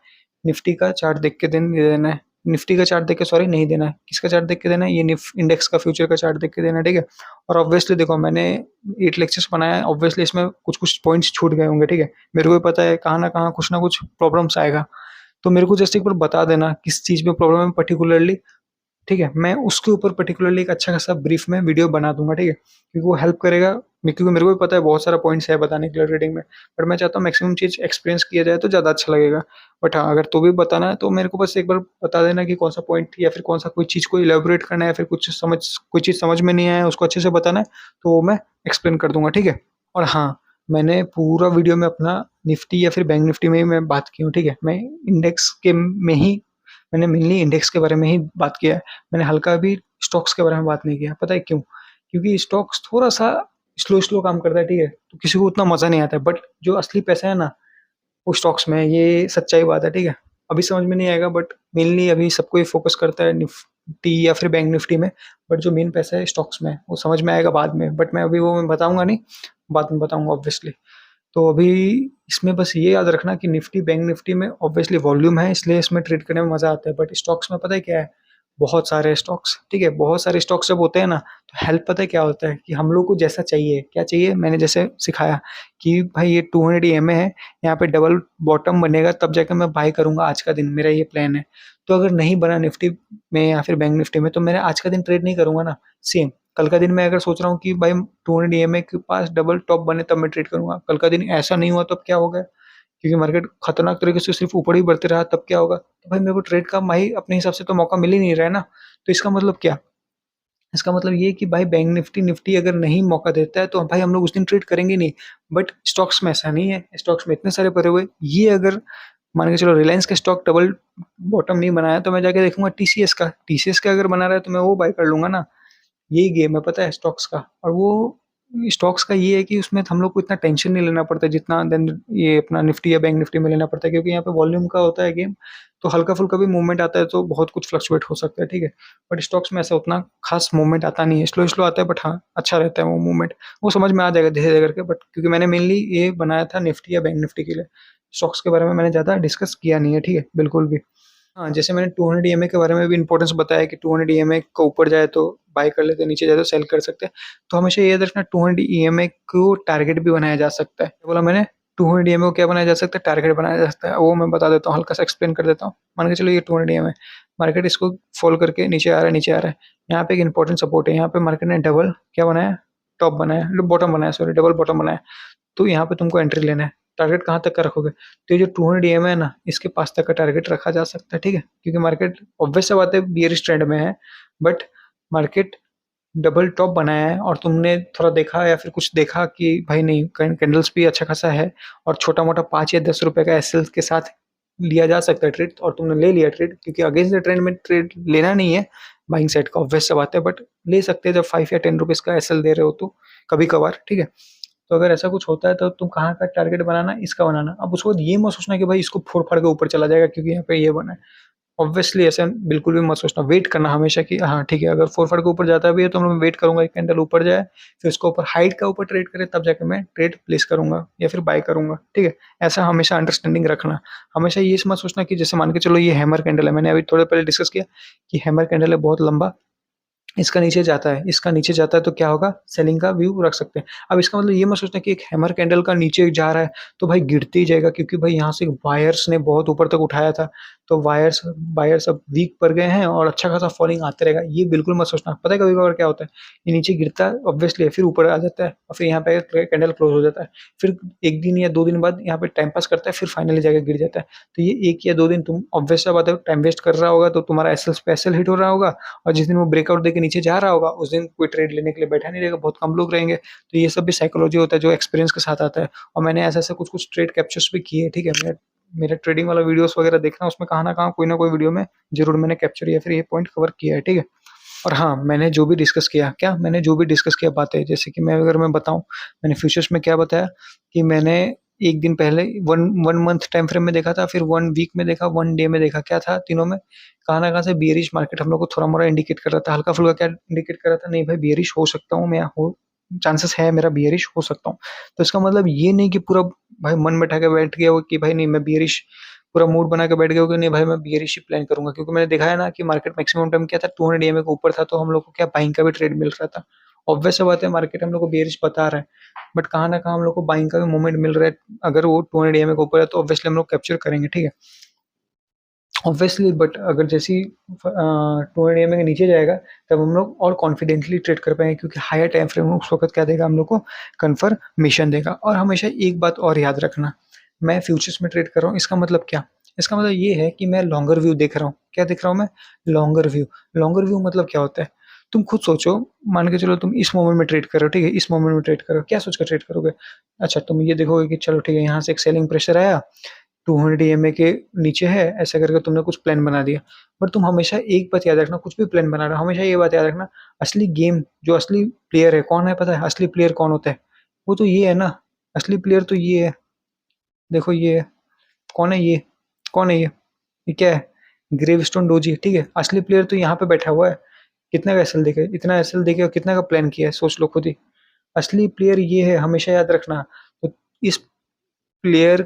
निफ्टी का चार्ट देख के देना है। निफ्टी का चार्ट देख के सॉरी नहीं देना है, किसका चार्ट देख के देना है, ये इंडेक्स का फ्यूचर का चार्ट देख के देना है, ठीक है। और ऑब्वियसली देखो मैंने 8 लेक्चर्स बनाया है, ऑब्वियसली इसमें कुछ-कुछ पॉइंट्स छूट गए होंगे, ठीक है। मेरे को भी पता है कहाँ न कहाँ कुछ ना कुछ प्रॉब्लम्स आएगा। तो मेरे को जस्ट एक बार बता देना किस चीज़ में प्रॉब्लम है पर्टिकुलरली, ठीक है? मैं उसके ऊपर पर्टिकुलरली एक अच्छा खासा ब्रीफ में वीडियो बना दूँगा, ठीक है? क्योंकि वो हेल्प करेगा, क्योंकि मेरे को भी पता है बहुत सारा पॉइंट्स है बताने के लिए ट्रेडिंग में, बट मैं चाहता हूँ मैक्सिमम चीज़ एक्सपीरियंस किया जाए तो ज़्यादा अच्छा लगेगा। बट हाँ, अगर तो भी बताना है तो मेरे को बस एक बार बता देना कि कौन-सा पॉइंट या फिर कौन-सा कोई चीज़ को इलैबोरेट करना है या फिर कोई चीज़ समझ में नहीं आया है उसको अच्छे से बताना है, तो वो मैं एक्सप्लेन कर दूँगा, ठीक है? और हाँ, मैंने पूरा वीडियो में अपना निफ्टी या फिर बैंक निफ्टी में ही मैं बात की हूँ, ठीक है? मैं इंडेक्स के में ही मैंने मेनली इंडेक्स के बारे में ही बात किया है। मैंने हल्का भी स्टॉक्स के बारे में बात नहीं किया, पता है क्यों? क्योंकि स्टॉक्स थोड़ा-सा स्लो काम करता है, ठीक है? तो किसी को उतना मज़ा नहीं आता है, बट जो असली पैसा है ना, वो स्टॉक्स में है, ये सच्चाई बात है, ठीक है? अभी समझ में नहीं आएगा, बट मेनली अभी सब कोई फ़ोकस करता है निफ्टी या फिर बैंक निफ्टी में, बट जो मेन पैसा है स्टॉक्स में है, वो समझ में आएगा बाद में, बट मैं अभी वो मैं बताऊँगा नहीं, बाद में बताऊँगा ऑब्वियसली। तो अभी इसमें बस ये याद रखना कि निफ्टी, बैंक निफ्टी में ऑब्वियसली वॉल्यूम है, इसलिए इसमें ट्रेड करने में मज़ा आता है। बट स्टॉक्स में पता है क्या है? बहुत सारे स्टॉक्स, ठीक है? बहुत सारे स्टॉक्स जब होते हैं ना, तो हेल्प पता है क्या होता है कि हम लोग को जैसा चाहिए, क्या चाहिए? मैंने जैसे सिखाया कि भाई ये 200 ईएमए है, यहाँ पे डबल बॉटम बनेगा तब जाके मैं बाय करूँगा आज का दिन, मेरा ये प्लान है। तो अगर नहीं बना निफ्टी में या फिर बैंक निफ्टी में, तो मैं आज का दिन ट्रेड नहीं करूँगा ना। सेम कल का दिन मैं अगर सोच रहा हूँ कि भाई 200 ईएमए के पास डबल टॉप बने तब मैं ट्रेड करूँगा। कल का दिन ऐसा नहीं हुआ तब क्या होगा? क्योंकि मार्केट खतरनाक तरीके से सिर्फ ऊपर ही बढ़ते रहा तब क्या होगा? तो भाई मेरे को ट्रेड का भाई अपने हिसाब से तो मौका मिल ही नहीं रहा है ना। तो इसका मतलब क्या? इसका मतलब ये है कि भाई बैंक निफ्टी निफ्टी अगर नहीं मौका देता है तो भाई हम लोग उस दिन ट्रेड करेंगे नहीं। बट स्टॉक्स में ऐसा नहीं है। स्टॉक्स में इतने सारे पड़े हुए, ये अगर मान के चलो रिलायंस का स्टॉक डबल बॉटम नहीं बनाया तो मैं जाके देखूँगा टीसीएस का। टीसीएस का अगर बना रहा है तो मैं वो बाय कर लूँगा ना। यही गेम है पता है स्टॉक्स का। और वो स्टॉक्स का ये है कि उसमें हम लोग को इतना टेंशन नहीं लेना पड़ता जितना देन ये अपना निफ्टी या बैंक निफ्टी में लेना पड़ता है, क्योंकि यहाँ पे वॉल्यूम का होता है गेम। तो हल्का-फुल्का भी मूवमेंट आता है तो बहुत कुछ फ्लक्चुएट हो सकता है, ठीक है। बट स्टॉक्स में ऐसा उतना खास मूवमेंट आता नहीं है, स्लो आता है, बट हाँ, अच्छा रहता है वो मूवमेंट। वो समझ में आ जाएगा धीरे-धीरे करके, बट क्योंकि मैंने मेनली ये बनाया था निफ्टी या बैंक निफ्टी के लिए। स्टॉक्स के बारे में मैंने ज़्यादा डिस्कस किया नहीं है, ठीक है, बिल्कुल भी। हाँ, जैसे मैंने 200 ईएमए के बारे में भी इम्पोर्टेंस बताया कि 200 ईएमए का ऊपर जाए तो बाय कर लेते हैं, नीचे जाए तो सेल कर सकते हैं। तो हमेशा ये याद रखना 200 ईएमए को टारगेट भी बनाया जा सकता है। क्या बोला मैंने? 200 ईएमए को क्या बनाया जा सकता है? टारगेट बनाया जा सकता है। वो मैं बता देता हूँ, हल्का-सा एक्सप्लेन कर देता हूँ। मान के चलो ये 200 ईएमए, मार्केट इसको फॉलो करके नीचे आ रहा है, नीचे आ रहा है। यहाँ पे एक इम्पोर्टेंट सपोर्ट है, यहाँ पे मार्केट ने डबल क्या बनाया? टॉप बनाया, बॉटम बनाया सॉरी, डबल बॉटम बनाया। तो यहाँ पे तुमको एंट्री लेना है। टारगेट कहाँ तक का रखोगे? तो ये जो 200 ईएमए है ना, इसके पास तक का टारगेट रखा जा सकता है, ठीक है? क्योंकि मार्केट ऑब्वियस सी बात है बियरिश ट्रेंड में है, बट मार्केट डबल टॉप बनाया है और तुमने थोड़ा देखा या फिर कुछ देखा कि भाई नहीं कैंडल्स भी अच्छा खासा है और छोटा-मोटा 5 या 10 रुपए का एसएल के साथ लिया जा सकता है ट्रेड, और तुमने ले लिया ट्रेड, क्योंकि अगेंस्ट द ट्रेंड में ट्रेड लेना नहीं है बाइंग साइड का, ऑब्वियस सी बात है, बट ले सकते हैं जब 5 या 10 रुपीज़ का एसएल दे रहे हो तो कभी-कभार, ठीक है? तो अगर ऐसा कुछ होता है तो तुम कहाँ का टारगेट बनाना, इसका बनाना। अब उसके बाद ये मत सोचना कि भाई इसको फोड़-फाड़ के ऊपर चला जाएगा क्योंकि यहाँ पे ये बना है। ऑब्वियसली ऐसा बिल्कुल भी मत सोचना, वेट करना हमेशा कि हाँ, ठीक है, अगर फोड़-फाड़ के ऊपर जाता भी है तो मैं वेट करूँगा, एक कैंडल ऊपर जाए, फिर उसको ऊपर हाइट का ऊपर ट्रेड करे तब जाके मैं ट्रेड प्लेस करूँगा या फिर बाय करूँगा, ठीक है? ऐसा हमेशा अंडरस्टैंडिंग रखना। हमेशा ये मत सोचना कि जैसे मान के चलो ये हैमर कैंडल है, मैंने अभी थोड़े पहले डिस्कस किया कि हैमर कैंडल है बहुत लंबा, इसका नीचे जाता है तो क्या होगा? सेलिंग का व्यू रख सकते हैं। अब इसका मतलब ये मत सोचना कि एक हैमर कैंडल का नीचे जा रहा है, तो भाई गिरते ही जाएगा, क्योंकि भाई यहाँ से वायर्स ने बहुत ऊपर तक उठाया था, तो वायर्स बायर्स अब वीक पड़ गए हैं और अच्छा खासा फॉलिंग आते रहेगा, ये बिल्कुल मत सोचना। पता है कभी-कभार क्या होता है? ये नीचे गिरता है ऑब्वियसली, फिर ऊपर आ जाता है और फिर यहाँ पे कैंडल क्लोज़ हो जाता है। फिर 1 दिन या 2 दिन बाद यहाँ पे टाइम पास करता है, फिर फाइनली जाके गिर जाता है। तो ये 1 या 2 दिन तुम ऑब्वियस सी बात है टाइम वेस्ट कर रहा होगा, तो तुम्हारा एसएल पे एसएल हिट हो रहा होगा, और जिस दिन वो ब्रेकआउट देके नीचे जा रहा होगा, उस दिन कोई ट्रेड लेने के लिए बैठा नहीं रहेगा, बहुत कम लोग रहेंगे। तो ये सब भी साइकोलॉजी होता है जो एक्सपीरियंस के साथ आता है, और मैंने ऐसे-ऐसे कुछ-कुछ ट्रेड कैप्चर्स भी किए हैं, ठीक है? मेरा ट्रेडिंग वाला वीडियोस वगैरह देखना, उसमें कहाँ न कहाँ कोई ना कोई वीडियो में ज़रूर मैंने कैप्चर या फिर ये पॉइंट कवर किया है, ठीक है? और हाँ, मैंने जो भी डिस्कस किया बातें, जैसे कि मैं बताऊँ, मैंने फ्यूचर्स में क्या बताया कि मैंने 1 दिन पहले 1 मंथ टाइम फ्रेम में देखा था, फिर 1 वीक में देखा, 1 डे में देखा, क्या था तीनों में? कहाँ न कहाँ से बियरिश मार्केट हम लोग को थोड़ा-मोड़ा इंडिकेट कर रहा था, हल्का-फुल्का क्या इंडिकेट कर रहा था, नहीं भाई बियरिश हो सकता हूँ मैं, चांसेस है मेरा बियरिश हो सकता हूँ। तो इसका मतलब ये नहीं कि पूरा भाई मन बैठा के बैठ गया हो कि भाई नहीं मैं बियरिश, पूरा मूड बना के बैठ गया हो कि नहीं भाई मैं बियरिश ही प्लान करूंगा, क्योंकि मैंने देखा है ना कि मार्केट मैक्सिमम टाइम क्या था, 200 ईएमए के ऊपर था, तो हम लोग को क्या बाइंग का भी ट्रेड मिल रहा था। ऑब्वियस सी बात है मार्केट हम लोग को बियरिश बता रहा है, बट कहाँ ना कहाँ हम लोग को बाइंग का भी मूवमेंट मिल रहा है। अगर वो 200 ईएमए के ऊपर है तो ऑब्वियसली हम लोग कैप्चर करेंगे, ठीक है, ऑब्वियसली। बट अगर जैसी 200 ईएमए के नीचे जाएगा तब हम लोग और कॉन्फिडेंटली ट्रेड कर पाएंगे, क्योंकि हायर टाइम फ्रेम उस वक्त क्या देगा हम लोग को, कन्फर्मेशन देगा। और हमेशा एक बात और याद रखना, मैं फ्यूचर्स में ट्रेड कर रहा हूँ, इसका मतलब क्या, इसका मतलब ये है कि मैं लॉन्गर व्यू देख रहा हूँ। क्या देख रहा हूँ मैं, लॉन्गर व्यू। लॉन्गर व्यू मतलब क्या होता है, तुम खुद सोचो, मान के चलो तुम इस मोमेंट में ट्रेड कर रहे हो, ठीक है, इस मोमेंट में ट्रेड करो, क्या सोच कर ट्रेड करोगे। अच्छा, तुम ये देखोगे कि चलो ठीक है, यहाँ से एक सेलिंग प्रेशर आया, 200 ईएमए के नीचे है, ऐसा करके तुमने कुछ प्लान बना दिया। बट तुम हमेशा एक बात याद रखना, कुछ भी प्लान बना रहे हो हमेशा ये बात याद रखना, असली गेम जो असली प्लेयर है कौन है पता है, असली प्लेयर कौन होता है, वो तो ये है ना, असली प्लेयर तो ये है, देखो ये है, कौन है ये, कौन है ये क्या है, ग्रेवस्टोन डोजी, ठीक है, असली प्लेयर तो यहाँ पे बैठा हुआ है। कितने का एसएल देखे, इतना एसएल देखे और कितना का प्लान किया है, सोच लो खुद ही। असली प्लेयर ये है, हमेशा याद रखना। तो इस प्लेयर,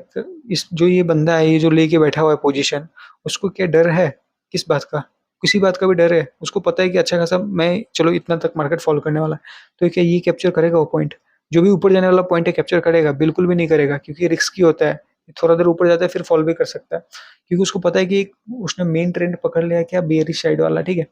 इस जो ये बंदा है, ये जो लेके बैठा हुआ है पोजीशन, उसको क्या डर है, किस बात का, किसी बात का भी डर है, उसको पता है कि अच्छा खासा मैं चलो इतना तक मार्केट फॉलो करने वाला है, तो क्या ये कैप्चर करेगा वो पॉइंट, जो भी ऊपर जाने वाला पॉइंट है कैप्चर करेगा, बिल्कुल भी नहीं करेगा, क्योंकि रिस्की होता है, थोड़ा देर ऊपर जाता है फिर फॉल भी कर सकता है, क्योंकि उसको पता है कि उसने मेन ट्रेंड पकड़ लिया क्या, बेयरिश साइड वाला, ठीक है।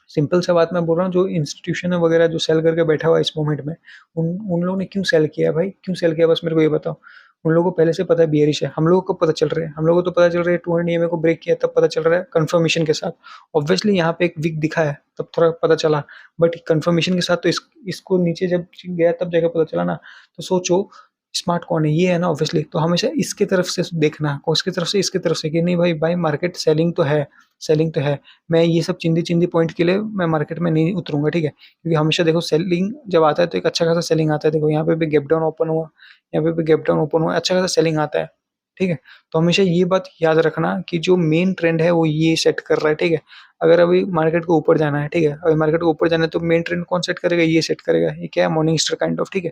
सिंपल सा बात मैं बोल रहा हूँ, जो इंस्टीट्यूशन है वगैरह जो सेल करके बैठा हुआ है इस मोमेंट में, उन उन लोगों ने क्यों सेल किया भाई, क्यों सेल किया, बस मेरे को ये बताओ। उन लोगों को पहले से पता है बियरिश है, हम लोगों को पता चल रहा है, हम लोगों को तो पता चल रहा है 200 ईएमए को ब्रेक किया तब पता चल रहा है कंफर्मेशन के साथ। ऑब्वियसली यहाँ पे एक वीक दिखा है तब थोड़ा पता चला, बट कंफर्मेशन के साथ तो इसको नीचे जब गया तब जाकर पता चला ना। तो सोचो स्मार्ट कौन है, ये है ना ऑब्वियसली। तो हमेशा इसके तरफ से देखना, उसकी तरफ से इसकी तरफ से, कि नहीं भाई भाई मार्केट सेलिंग तो है, सेलिंग तो है, मैं ये सब चिंदी चिंदी पॉइंट के लिए मैं मार्केट में नहीं उतरूंगा, ठीक है, क्योंकि हमेशा देखो सेलिंग जब आता है तो एक अच्छा खासा सेलिंग आता है, देखो यहाँ पे भी गैप डाउन ओपन हुआ, यहाँ पे भी गैप डाउन ओपन हुआ, अच्छा खासा सेलिंग आता है, ठीक है। तो हमेशा ये बात याद रखना कि जो मेन ट्रेंड है वो ये सेट कर रहा है, ठीक है। अगर अभी मार्केट को ऊपर जाना है, ठीक है, अभी मार्केट को ऊपर जाना है तो मेन ट्रेंड कौन सेट करेगा, ये सेट करेगा, ये क्या है, मॉर्निंग स्टार काइंड ऑफ, ठीक है।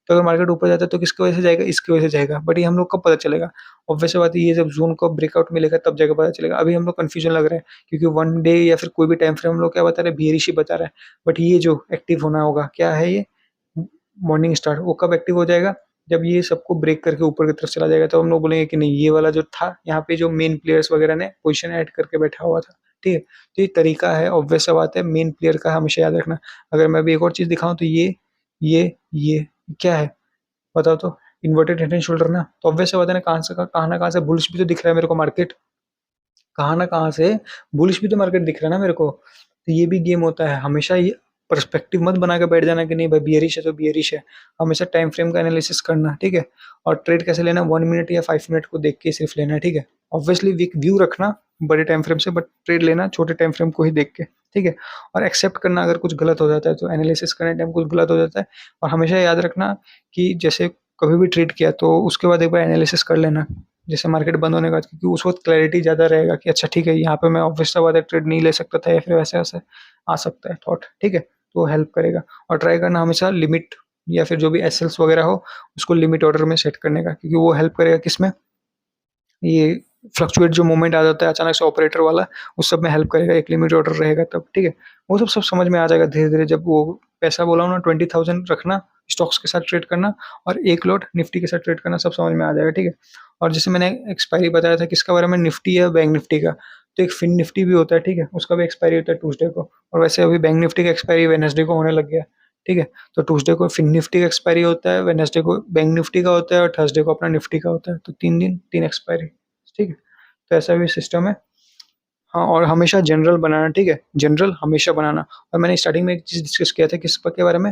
तो अगर मार्केट ऊपर जाता है तो किसकी वजह से जाएगा, इसकी वजह से जाएगा, बट ये हम लोग कब पता चलेगा, ऑब्वियस बात है ये जब जोन को ब्रेकआउट मिलेगा तब जाकर पता चलेगा। अभी हम लोग कंफ्यूजन लग रहा है क्योंकि वन डे या फिर कोई भी टाइम फ्रेम हम लोग क्या बता रहे हैं, बियरिश ही बता रहा है, बट ये जो एक्टिव होना होगा क्या है, ये मॉर्निंग स्टार, वो कब एक्टिव हो जाएगा, जब ये सबको ब्रेक करके ऊपर की तरफ चला जाएगा, तो हम लोग बोलेंगे कि नहीं ये वाला जो था यहाँ पे जो मेन प्लेयर्स वगैरह ने पोजीशन ऐड करके बैठा हुआ था, ठीक है। तो ये तरीका है, ऑब्वियस सा बात है, मेन प्लेयर का हमेशा याद रखना। अगर मैं भी एक और चीज दिखाऊं तो ये क्या है बताओ तो, इन्वर्टेड हेड एंड शोल्डर ना, तो ऑब्वियस सा बात है ना, कहाँ ना कहाँ से बुलिश भी तो दिख रहा है मेरे को मार्केट, कहाँ ना कहाँ से बुलिश भी तो मार्केट दिख रहा है ना मेरे को। तो ये भी गेम होता है, हमेशा ये पर्सपेक्टिव मत बना के बैठ जाना कि नहीं भाई बियरिश है तो बियरिश है, हमेशा टाइम फ्रेम का एनालिसिस करना, ठीक है। और ट्रेड कैसे लेना, 1 मिनट या 5 मिनट को देख के सिर्फ लेना है, ठीक है। ऑब्वियसली वीक व्यू रखना बड़े टाइम फ्रेम से, बट ट्रेड लेना छोटे टाइम फ्रेम को ही देख के, ठीक है। और एक्सेप्ट करना अगर कुछ गलत हो जाता है, तो एनालिसिस करने टाइम कुछ गलत हो जाता है, और हमेशा याद रखना कि जैसे कभी भी ट्रेड किया तो उसके बाद एक बार एनालिसिस कर लेना, जैसे मार्केट बंद होने के बाद, क्योंकि उस वक्त क्लैरिटी ज़्यादा रहेगा कि अच्छा ठीक है यहाँ पे मैं ऑब्वियस सा बात है ट्रेड नहीं ले सकता था, या फिर वैसे वैसे आ सकता है थॉट, ठीक है। तो हेल्प करेगा। और ट्राई करना हमेशा लिमिट या फिर जो भी एसएल्स वगैरह हो उसको लिमिट ऑर्डर में सेट करने का, क्योंकि वो हेल्प करेगा किसमें, ये फ्लक्चुएट जो मोमेंट आ जाता है अचानक से ऑपरेटर वाला, उस सब में हेल्प करेगा, एक लिमिट ऑर्डर रहेगा तब, ठीक है। वो सब सब समझ में आ जाएगा धीरे धीरे, जब वो पैसा बोला हूँ ना 20,000 रखना स्टॉक्स के साथ ट्रेड करना, और 1 लॉट निफ्टी के साथ ट्रेड करना, सब समझ में आ जाएगा, ठीक है। और जैसे मैंने एक्सपायरी बताया था किसका बारे में, निफ्टी या बैंक निफ्टी का, तो एक फिन निफ्टी भी होता है, ठीक है, उसका भी एक्सपायरी होता है ट्यूसडे को, और वैसे अभी बैंक निफ्टी का एक्सपायरी वेडनेसडे को होने लग गया, ठीक है। तो ट्यूसडे को फिन निफ्टी का एक्सपायरी होता है, वेडनेसडे को बैंक निफ्टी का होता है, और थर्सडे को अपना निफ्टी का होता है, तो 3 दिन 3 एक्सपायरी, ठीक है। तो ऐसा भी सिस्टम है। हाँ, और हमेशा जनरल बनाना, ठीक है, जनरल हमेशा बनाना। और मैंने स्टार्टिंग में एक चीज़ डिस्कस किया था किस के बारे में,